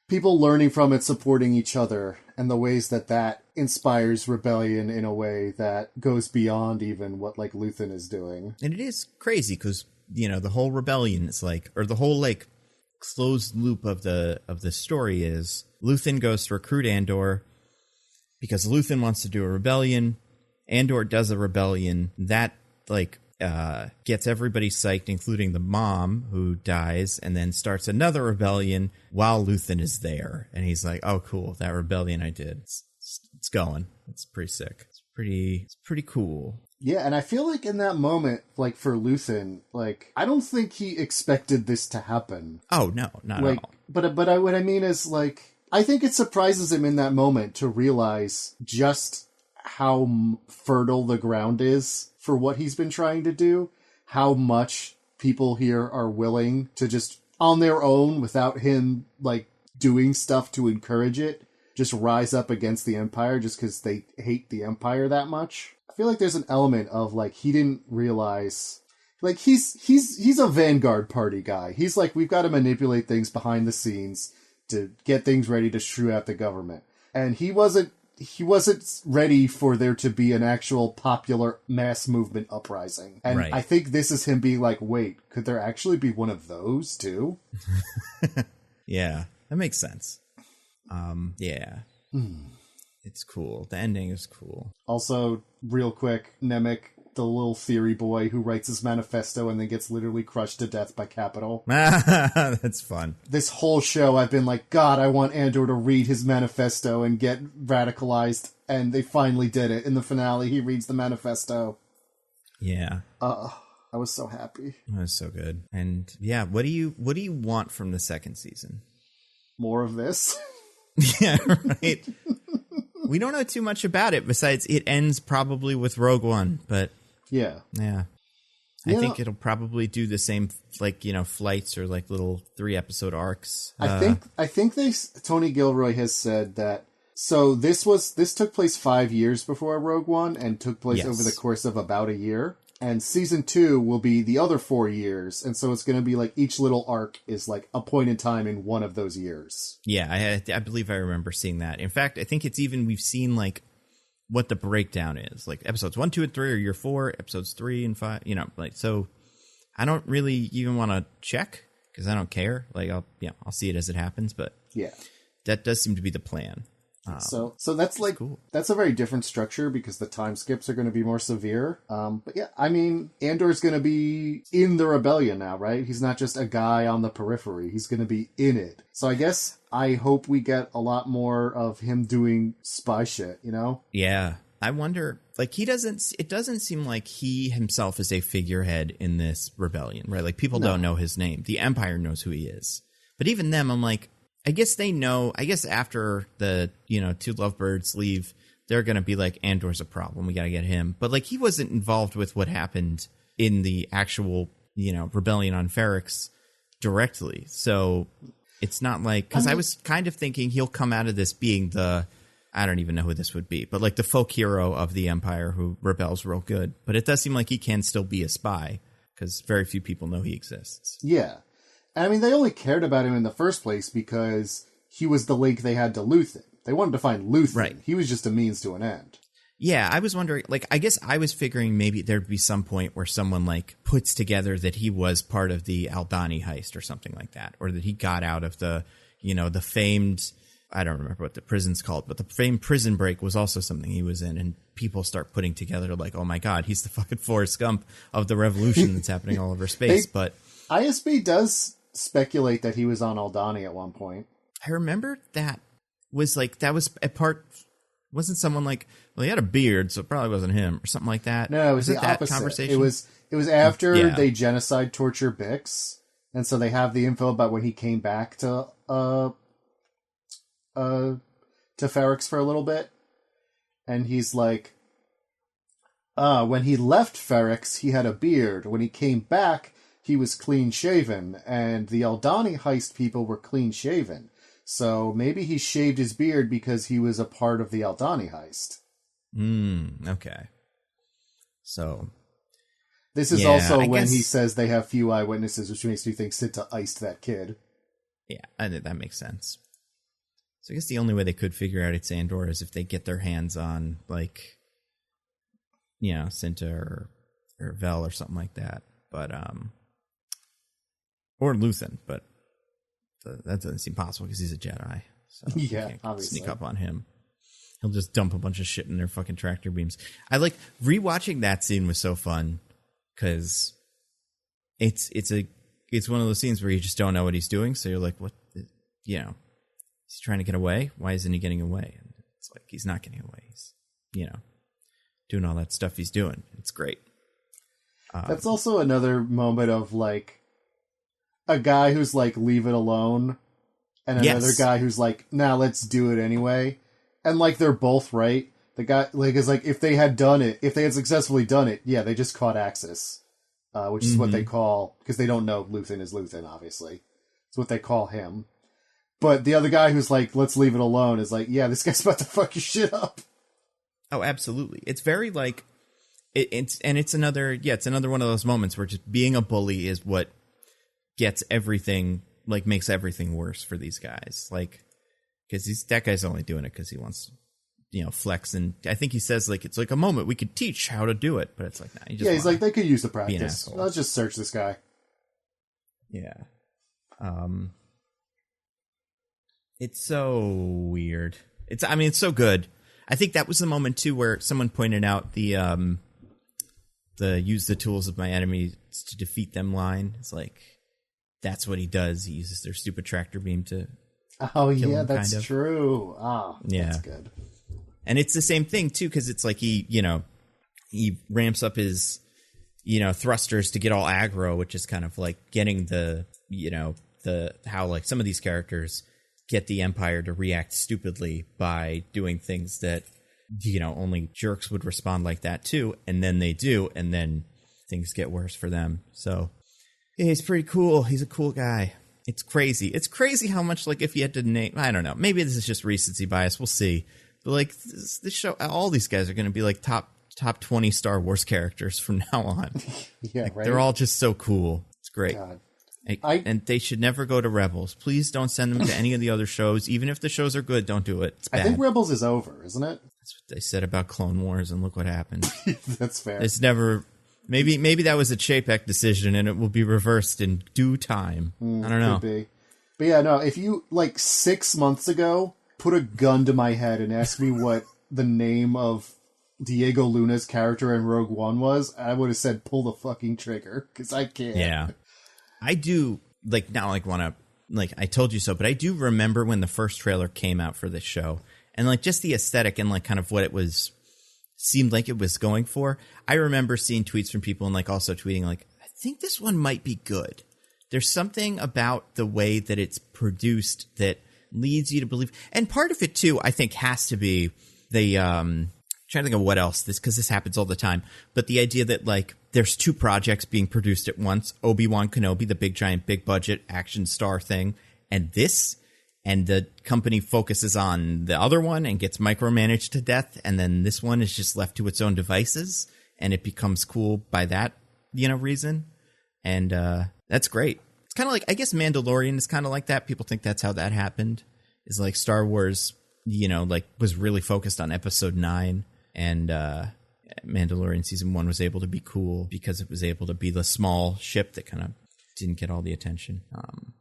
learning from it, supporting each other, and the ways that inspires rebellion in a way that goes beyond even what like Luthen is doing. And it is crazy because, the whole rebellion is like, or the whole like closed loop of the story is Luthen goes to recruit Andor because Luthen wants to do a rebellion. Andor does a rebellion that like gets everybody psyched, including the mom, who dies, and then starts another rebellion while Luthen is there. And he's like, oh, cool, that rebellion I did, it's going. It's pretty sick. It's pretty cool. Yeah, and I feel like in that moment, like for Luthen, like I don't think he expected this to happen. Oh no, not like, at all. But what I mean is, like, I think it surprises him in that moment to realize just how fertile the ground is for what he's been trying to do, how much people here are willing to just on their own, without him like doing stuff to encourage it, just rise up against the Empire just because they hate the Empire that much. I feel like there's an element of like he didn't realize, like he's a Vanguard Party guy. He's like, we've got to manipulate things behind the scenes to get things ready to shrew out the government, and he wasn't ready for there to be an actual popular mass movement uprising. And I think this is him being like, wait, could there actually be one of those too? Yeah, that makes sense. Yeah. It's cool. The ending is cool. Also, real quick, Nemec, the little theory boy who writes his manifesto and then gets literally crushed to death by Capital. That's fun. This whole show, I've been like, God, I want Andor to read his manifesto and get radicalized. And they finally did it. In the finale, he reads the manifesto. Yeah. I was so happy. That was so good. And yeah, what do you want from the second season? More of this. Yeah, right. We don't know too much about it, besides it ends probably with Rogue One, but yeah. I think it'll probably do the same, like, flights or like little 3-episode arcs. I think Tony Gilroy has said that. So this took place 5 years before Rogue One and took place over the course of about a year. And season 2 will be the other 4 years. And so it's going to be like each little arc is like a point in time in one of those years. Yeah, I believe I remember seeing that. In fact, I think it's even, we've seen like what the breakdown is. Like episodes 1, 2, and 3 are year 4, episodes 3 and 5, like, so I don't really even want to check because I don't care. Like I'll see it as it happens, but yeah, that does seem to be the plan. So that's like, cool. That's a very different structure because the time skips are going to be more severe. But yeah, I mean, Andor's going to be in the rebellion now, right? He's not just a guy on the periphery. He's going to be in it. So I guess I hope we get a lot more of him doing spy shit, Yeah. I wonder, like, it doesn't seem like he himself is a figurehead in this rebellion, right? Like, people don't know his name. The Empire knows who he is. But even them, I'm like, I guess they know, after the, two lovebirds leave, they're going to be like, Andor's a problem. We got to get him. But like, he wasn't involved with what happened in the actual, rebellion on Ferrix directly. So it's not like, because I was kind of thinking he'll come out of this being I don't even know who this would be, but like the folk hero of the Empire who rebels real good. But it does seem like he can still be a spy. because very few people know he exists. Yeah. I mean, they only cared about him in the first place because he was the link they had to Luthen. They wanted to find Luthen. Right. He was just a means to an end. Yeah, I was wondering, like, I guess I was figuring maybe there'd be some point where someone, like, puts together that he was part of the Aldhani heist or something like that, or that he got out of the, you know, the famed, I don't remember what the prison's called, but the famed Prison Break was also something he was in, and people start putting together, like, oh my god, he's the fucking Forrest Gump of the revolution that's happening all over space, but... ISB does speculate that he was on Aldhani at one point. I remember that was, like, that was a part... Wasn't someone like, well, he had a beard, so it probably wasn't him, or something like that? No, it was the opposite. Conversation? It was after they genocide torture Bix, and so they have the info about when he came back to Ferrix for a little bit, and he's like, when he left Ferrix, he had a beard. When he came back, he was clean shaven, and the Aldhani heist people were clean shaven. So maybe he shaved his beard because he was a part of the Aldhani heist. Okay. So... This is also when he says they have few eyewitnesses, which makes me think Sinta iced that kid. Yeah, that makes sense. So I guess the only way they could figure out it's Andor is if they get their hands on, like, you know, Sinta or Vel or something like that. But, or Luthen, but... that doesn't seem possible because he's a Jedi. So yeah, obviously. Sneak up on him. He'll just dump a bunch of shit in their fucking tractor beams. I like rewatching that scene was so fun because it's one of those scenes where you just don't know what he's doing. So you're like, what? You know, he's trying to get away. Why isn't he getting away? And it's like he's not getting away. He's, you know, doing all that stuff he's doing. It's great. That's also another moment of like. A guy who's like, leave it alone, and another guy who's like, nah, let's do it anyway. And like, they're both right. The guy like is like, if they had successfully done it, yeah, they just caught Axis, which is what they call, because they don't know Luthen is Luthen, obviously. It's what they call him. But the other guy who's like, let's leave it alone, is like, yeah, this guy's about to fuck your shit up. Oh, absolutely. It's very like, it's another one of those moments where just being a bully is what gets everything, like, makes everything worse for these guys. Like, because that guy's only doing it because he wants, you know, flex. And I think he says, like, it's like a moment we could teach how to do it. But it's like, nah, he's like, they could use the practice. Let's just search this guy. Yeah. It's so weird. It's so good. I think that was the moment, too, where someone pointed out the use the tools of my enemies to defeat them line. It's like, that's what he does. He uses their stupid tractor beam to kill him, that's kind of. True. That's good. And it's the same thing, too, because it's like he ramps up his, you know, thrusters to get all aggro, which is kind of like getting how, like, some of these characters get the Empire to react stupidly by doing things that, you know, only jerks would respond like that, too. And then they do, and then things get worse for them. So... yeah, he's pretty cool. He's a cool guy. It's crazy. It's crazy how much, like, if you had to name... I don't know. Maybe this is just recency bias. We'll see. But, like, this show... all these guys are going to be, like, top 20 Star Wars characters from now on. Yeah, like, right? They're all just so cool. It's great. God. And they should never go to Rebels. Please don't send them to any of the other shows. Even if the shows are good, don't do it. It's bad. I think Rebels is over, isn't it? That's what they said about Clone Wars, and look what happened. That's fair. It's never... Maybe that was a Chapek decision, and it will be reversed in due time. I don't know. Could be. But yeah, no, if you, like, 6 months ago, put a gun to my head and asked me what the name of Diego Luna's character in Rogue One was, I would have said pull the fucking trigger, because I can't. Yeah. I do, like, not, like, want to, like, I told you so, but I do remember when the first trailer came out for this show, and, like, just the aesthetic and, like, kind of what it was... seemed like it was going for. I remember seeing tweets from people and like also tweeting like, I think this one might be good. There's something about the way that it's produced that leads you to believe. And part of it too, I think has to be the, trying to think of what else because this happens all the time, but the idea that like there's two projects being produced at once, Obi-Wan Kenobi, the big giant, big budget action star thing. And this, and the company focuses on the other one and gets micromanaged to death. And then this one is just left to its own devices and it becomes cool by that, you know, reason. And that's great. It's kind of like, I guess Mandalorian is kind of like that. People think that's how that happened. Is like Star Wars, like was really focused on episode 9. And Mandalorian season 1 was able to be cool because it was able to be the small ship that kind of didn't get all the attention.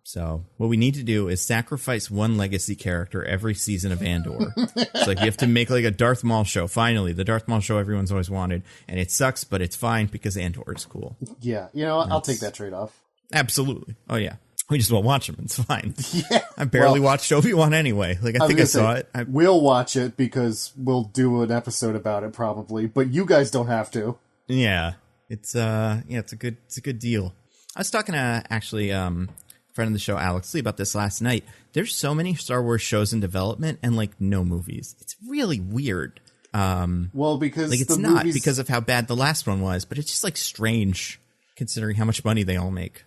So what we need to do is sacrifice one legacy character every season of Andor. It's like you have to make like a Darth Maul show. Finally, the Darth Maul show everyone's always wanted. And it sucks, but it's fine because Andor is cool. Yeah, I'll take that trade-off. Absolutely. Oh, yeah. We just won't watch them. It's fine. Yeah. I barely watched Obi-Wan anyway. Like, I think I saw it. We'll watch it because we'll do an episode about it probably, but you guys don't have to. Yeah. It's a good deal. I was talking to actually friend of the show Alex Lee about this last night. There's so many Star Wars shows in development and like no movies. It's really weird. Well, because like it's not because of how bad the last one was, but it's just like strange considering how much money they all make.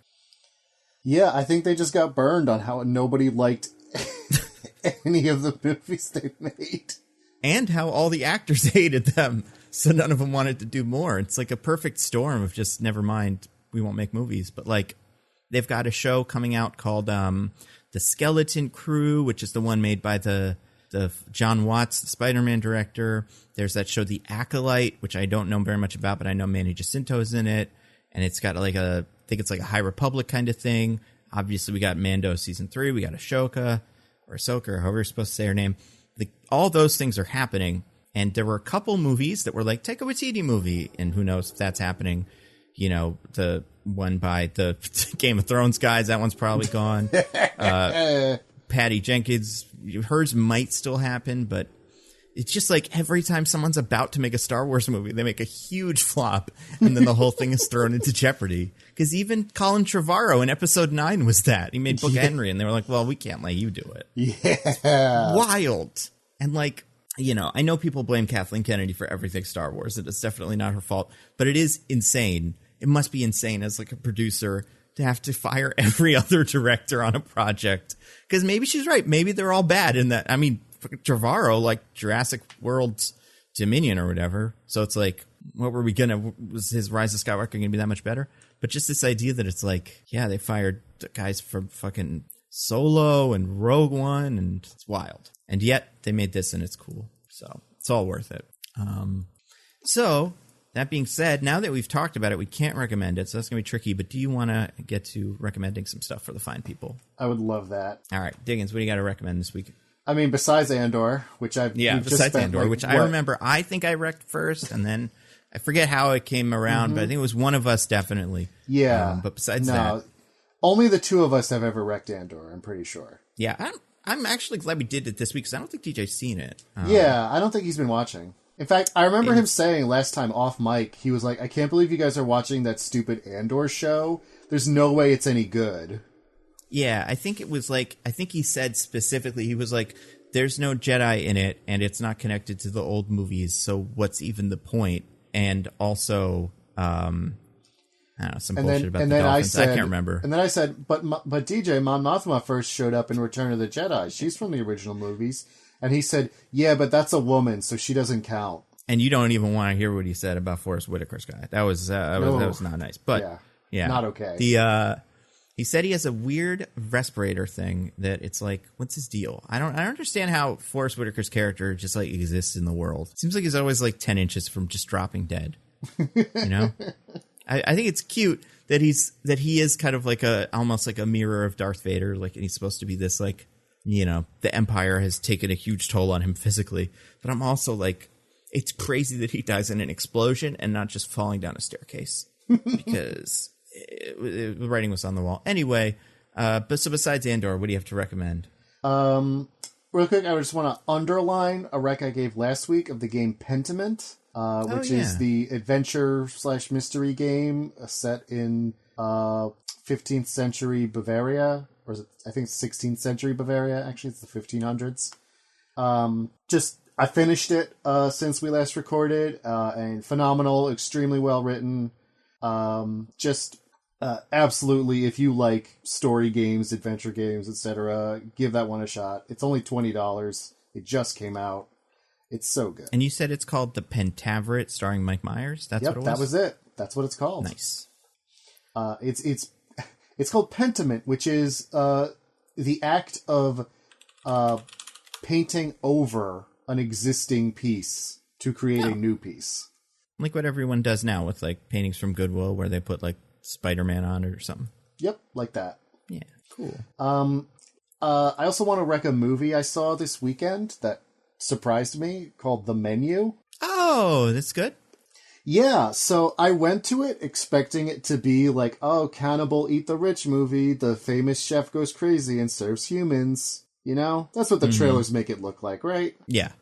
Yeah, I think they just got burned on how nobody liked any of the movies they made. And how all the actors hated them, so none of them wanted to do more. It's like a perfect storm of just, never mind, we won't make movies. But like, they've got a show coming out called The Skeleton Crew, which is the one made by the John Watts, the Spider-Man director. There's that show The Acolyte, which I don't know very much about, but I know Manny Jacinto's in it. And it's got like I think it's like a High Republic kind of thing. Obviously, we got Mando season 3. We got Ahsoka, or however you're supposed to say her name. All those things are happening. And there were a couple movies that were like, take a Waititi movie. And who knows if that's happening. The one by the Game of Thrones guys, that one's probably gone. Patty Jenkins, hers might still happen, but it's just like every time someone's about to make a Star Wars movie, they make a huge flop, and then the whole thing is thrown into jeopardy. Because even Colin Trevorrow in episode 9 was that. He made Book Henry, and they were like, well, we can't let you do it. Yeah. Wild. And like, I know people blame Kathleen Kennedy for everything Star Wars, and it's definitely not her fault, but it is insane. It must be insane as like a producer to have to fire every other director on a project. Because maybe she's right. Maybe they're all bad in that. I mean, Trevorrow, like Jurassic World's Dominion or whatever. So it's like, what were we was his Rise of Skywalker going to be that much better? But just this idea that it's like, yeah, they fired the guys from fucking Solo and Rogue One, and it's wild. And yet they made this and it's cool. So it's all worth it. So that being said, now that we've talked about it, we can't recommend it. So that's going to be tricky. But do you want to get to recommending some stuff for the fine people? I would love that. All right. Diggins, what do you got to recommend this week? I mean, besides Andor, which I've... Yeah, besides Andor, which I remember, I think I wrecked first, and then I forget how it came around, but I think it was one of us definitely. Yeah. But besides that... Only the two of us have ever wrecked Andor, I'm pretty sure. Yeah, I'm actually glad we did it this week, because I don't think DJ's seen it. Yeah, I don't think he's been watching. In fact, I remember him saying last time off mic, he was like, I can't believe you guys are watching that stupid Andor show. There's no way it's any good. Yeah, I think it was like, I think he said specifically, he was like, there's no Jedi in it, and it's not connected to the old movies, so what's even the point? And also, I don't know, some bullshit about the Dolphins. I can't remember. And then I said, but DJ, Mon Mothma first showed up in Return of the Jedi. She's from the original movies. And he said, yeah, but that's a woman, so she doesn't count. And you don't even want to hear what he said about Forrest Whitaker's guy. That was not nice. But yeah, not okay. He said he has a weird respirator thing that it's like, what's his deal? I don't understand how Forrest Whitaker's character just like exists in the world. Seems like he's always like 10 inches from just dropping dead. I think it's cute that he is kind of like almost like a mirror of Darth Vader. Like, and he's supposed to be this like, the Empire has taken a huge toll on him physically. But I'm also like, it's crazy that he dies in an explosion and not just falling down a staircase because the writing was on the wall. Anyway, but so besides Andor, what do you have to recommend? Real quick, I just want to underline a rec I gave last week of the game Pentiment, which is the adventure/mystery game set in 15th century Bavaria. Or is it, I think it's 16th century Bavaria. Actually, it's the 1500s. I finished it since we last recorded, and phenomenal, extremely well written. Absolutely, if you like story games, adventure games, etc., give that one a shot. It's only $20. It just came out. It's so good. And you said it's called The Pentaveret, starring Mike Myers? That's what it was? That was it. That's what it's called. Nice. It's called pentiment, which is the act of painting over an existing piece to create a new piece. Like what everyone does now with like paintings from Goodwill where they put like Spider-Man on it or something. Yep, like that. Yeah, cool. I also want to rec a movie I saw this weekend that surprised me called The Menu. Oh, that's good. Yeah, so I went to it expecting it to be like, oh, Cannibal Eat the Rich movie, the famous chef goes crazy and serves humans. You know? That's what the trailers make it look like, right? Yeah.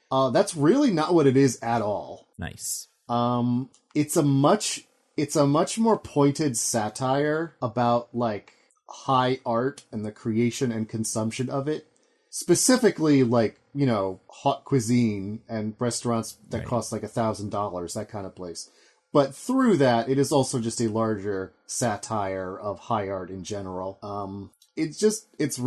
That's really not what it is at all. Nice. It's a much more pointed satire about, like, high art and the creation and consumption of it. Specifically, like, you know, hot cuisine and restaurants that cost like $1,000, that kind of place. But through that, it is also just a larger satire of high art in general. It's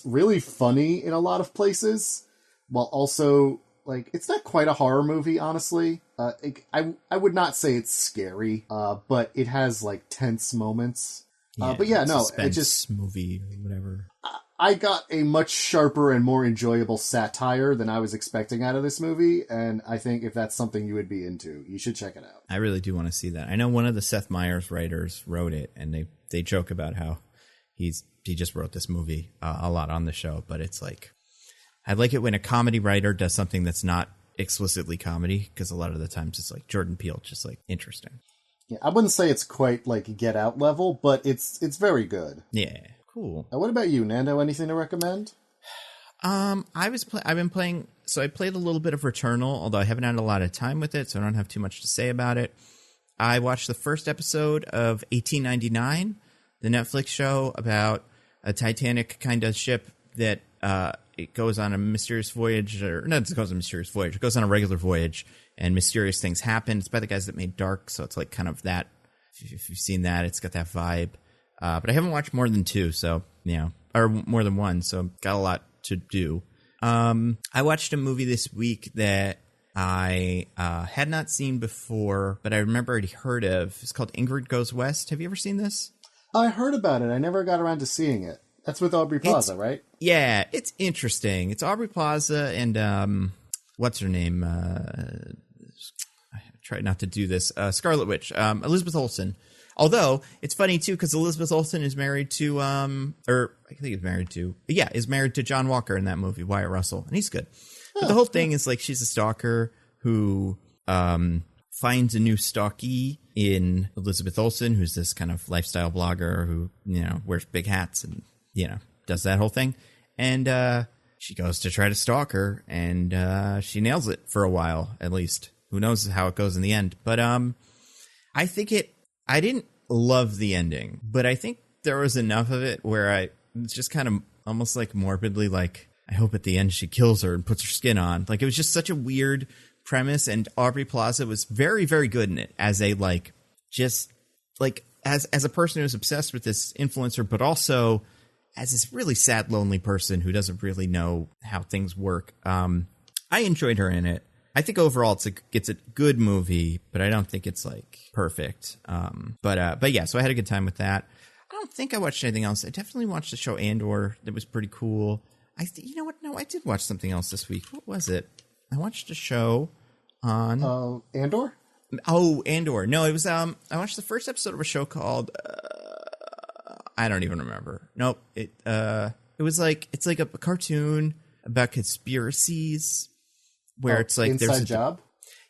really funny in a lot of places, while also, like, it's not quite a horror movie, honestly. I would not say it's scary, but it has, like, tense moments. But yeah, no, it just... movie or whatever. I got a much sharper and more enjoyable satire than I was expecting out of this movie, and I think if that's something you would be into, you should check it out. I really do want to see that. I know one of the Seth Meyers writers wrote it, and they joke about how he just wrote this movie a lot on the show, but it's like, I like it when a comedy writer does something that's not explicitly comedy, because a lot of the times it's like Jordan Peele, just like interesting. Yeah, I wouldn't say it's quite like Get Out level, but it's very good. Yeah. Cool. What about you, Nando? Anything to recommend? I've been playing. So I played a little bit of Returnal, although I haven't had a lot of time with it, so I don't have too much to say about it. I watched the first episode of 1899, the Netflix show about a Titanic kind of ship that it goes on a mysterious voyage, or not, it goes on a mysterious voyage. It goes on a regular voyage, and mysterious things happen. It's by the guys that made Dark, so it's like kind of that. If you've seen that, it's got that vibe. But I haven't watched more than two, so, you know, or more than one, so got a lot to do. I watched a movie this week that I had not seen before, but I remember I'd heard of. It's called Ingrid Goes West. Have you ever seen this? I heard about it. I never got around to seeing it. That's with Aubrey Plaza, right? Yeah, it's interesting. It's Aubrey Plaza and, what's her name? I try not to do this. Scarlet Witch. Elizabeth Olsen. Although, it's funny, too, because Elizabeth Olsen is married to, is married to John Walker in that movie, Wyatt Russell, and he's good. But the whole thing is, like, she's a stalker who finds a new stalkee in Elizabeth Olsen, who's this kind of lifestyle blogger who, you know, wears big hats and, you know, does that whole thing. And she goes to try to stalk her, and she nails it for a while, at least. Who knows how it goes in the end. But I didn't love the ending, but I think there was enough of it where I was just kind of almost like morbidly like, I hope at the end she kills her and puts her skin on. Like, it was just such a weird premise, and Aubrey Plaza was very, very good in it as a, like, just, like, as a person who's obsessed with this influencer, but also as this really sad, lonely person who doesn't really know how things work. I enjoyed her in it. I think overall it's a good movie, but I don't think it's like perfect. But yeah, so I had a good time with that. I don't think I watched anything else. I definitely watched the show Andor. That was pretty cool. You know what? No, I did watch something else this week. What was it? I watched a show on Andor. Oh, Andor. No, it was I watched the first episode of a show called I don't even remember. Nope. It was like, it's like a cartoon about conspiracies. Where it's like Inside there's Job?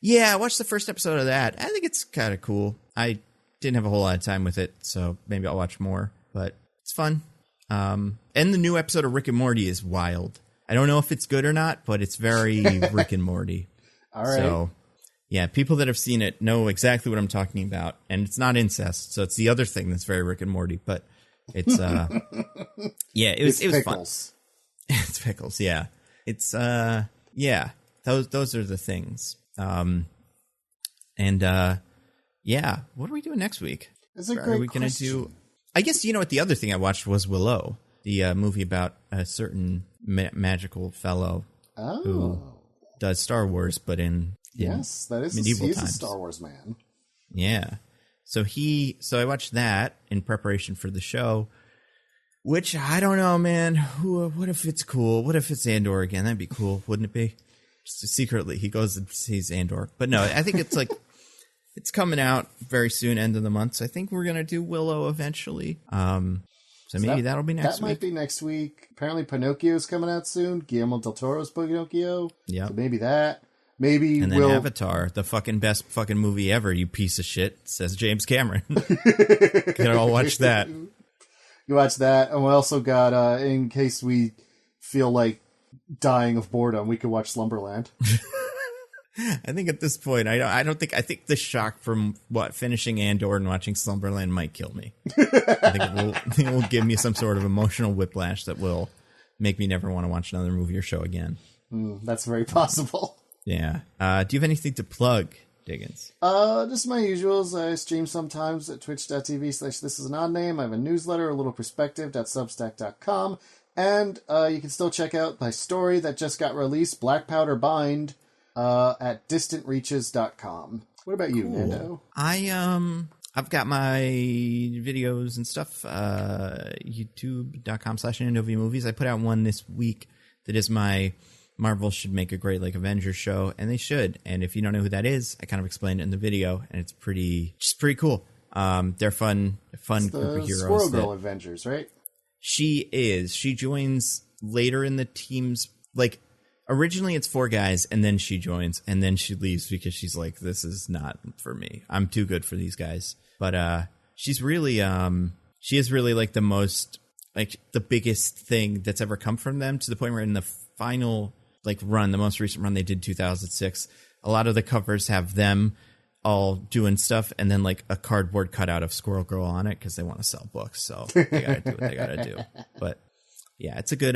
Yeah, I watched the first episode of that. I think it's kind of cool. I didn't have a whole lot of time with it, so maybe I'll watch more. But it's fun. And the new episode of Rick and Morty is wild. I don't know if it's good or not, but it's very Rick and Morty. All right. So, yeah, people that have seen it know exactly what I'm talking about. And it's not incest, so it's the other thing that's very Rick and Morty. But it's, yeah, it was fun. It's pickles, yeah. It's, yeah. Those are the things. Yeah, what are we doing next week? That's a great question. I guess, you know what, the other thing I watched was Willow, the movie about a certain magical fellow who does Star Wars, but in yes, that is medieval he's times. A Star Wars man. Yeah. So I watched that in preparation for the show, which I don't know, man. What if it's cool? What if it's Andor again? That'd be cool, wouldn't it be? Just secretly, he goes and sees Andor. But no, I think it's like, it's coming out very soon, end of the month. So I think we're going to do Willow eventually. So maybe that'll be next week. That might be next week. Apparently Pinocchio's coming out soon. Guillermo del Toro's Pinocchio. Yeah. So maybe that. Maybe and then Avatar, the fucking best fucking movie ever, you piece of shit, says James Cameron. Can all watch that. You watch that. And we also got, in case we feel like dying of boredom, we could watch Slumberland. I think at this point, I think the shock from finishing Andor and watching Slumberland might kill me. I think it will give me some sort of emotional whiplash that will make me never want to watch another movie or show again. That's very possible. Yeah. Do you have anything to plug, Diggins? Just my usuals. I stream sometimes at twitch.tv/thisisanodname. I have a newsletter, a little perspective.substack.com. And you can still check out my story that just got released, Black Powder Bind, at distantreaches.com. What about you, Nando? I've got my videos and stuff, youtube.com/NandoVMovies. I put out one this week that is my Marvel should make a great Avengers show, and they should. And if you don't know who that is, I kind of explained it in the video, and it's pretty cool. They're fun group of heroes. Squirrel Girl Avengers, right? She joins later in the teams. Originally it's 4 guys, and then she joins, and then she leaves because she's like, this is not for me. I'm too good for these guys. But she's really she is really the most the biggest thing that's ever come from them, to the point where in the final run, the most recent run they did 2006, a lot of the covers have them all doing stuff and then a cardboard cutout of Squirrel Girl on it because they want to sell books. So they gotta do what they gotta do. But yeah, it's a good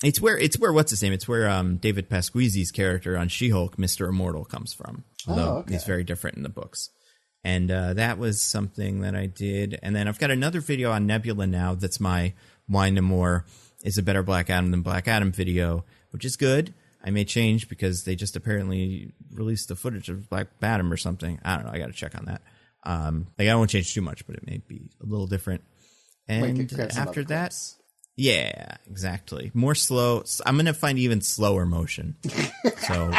it's where what's his name? It's where David Pasquizzi's character on She-Hulk, Mr. Immortal, comes from. Although he's very different in the books. And that was something that I did. And then I've got another video on Nebula now that's my Why Namor is a better Black Adam than Black Adam video, which is good. I may change because they just apparently released the footage of Black Adam or something. I don't know. I got to check on that. I won't change too much, but it may be a little different. And after that, yeah, exactly. More slow. I'm going to find even slower motion. So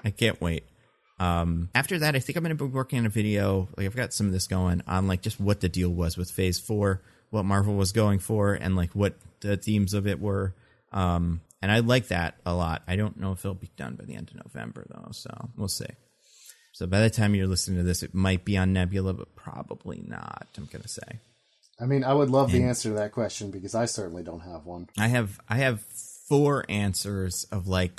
I can't wait. After that, I think I'm going to be working on a video. I've got some of this going on, just what the deal was with Phase 4, what Marvel was going for, and what the themes of it were. And I like that a lot. I don't know if it'll be done by the end of November, though, so we'll see. So by the time you're listening to this, it might be on Nebula, but probably not, I'm going to say. I mean, I would love the answer to that question because I certainly don't have one. I have 4 answers of what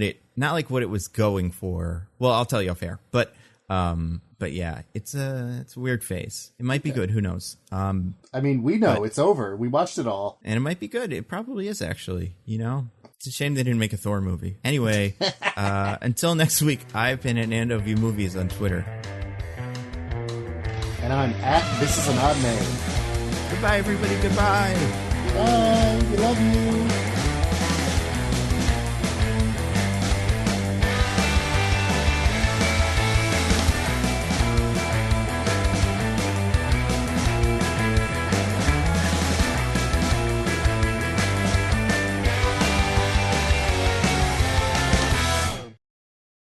it, not what it was going for. Well, I'll tell you off air, but yeah, it's a weird phase. It might be good. Who knows? I mean, we know it's over. We watched it all, and it might be good. It probably is, actually. It's a shame they didn't make a Thor movie. Anyway, until next week, I've been at Nando View Movies on Twitter, and I'm at This Is an Odd Name. Goodbye, everybody. Goodbye. Bye. We love you.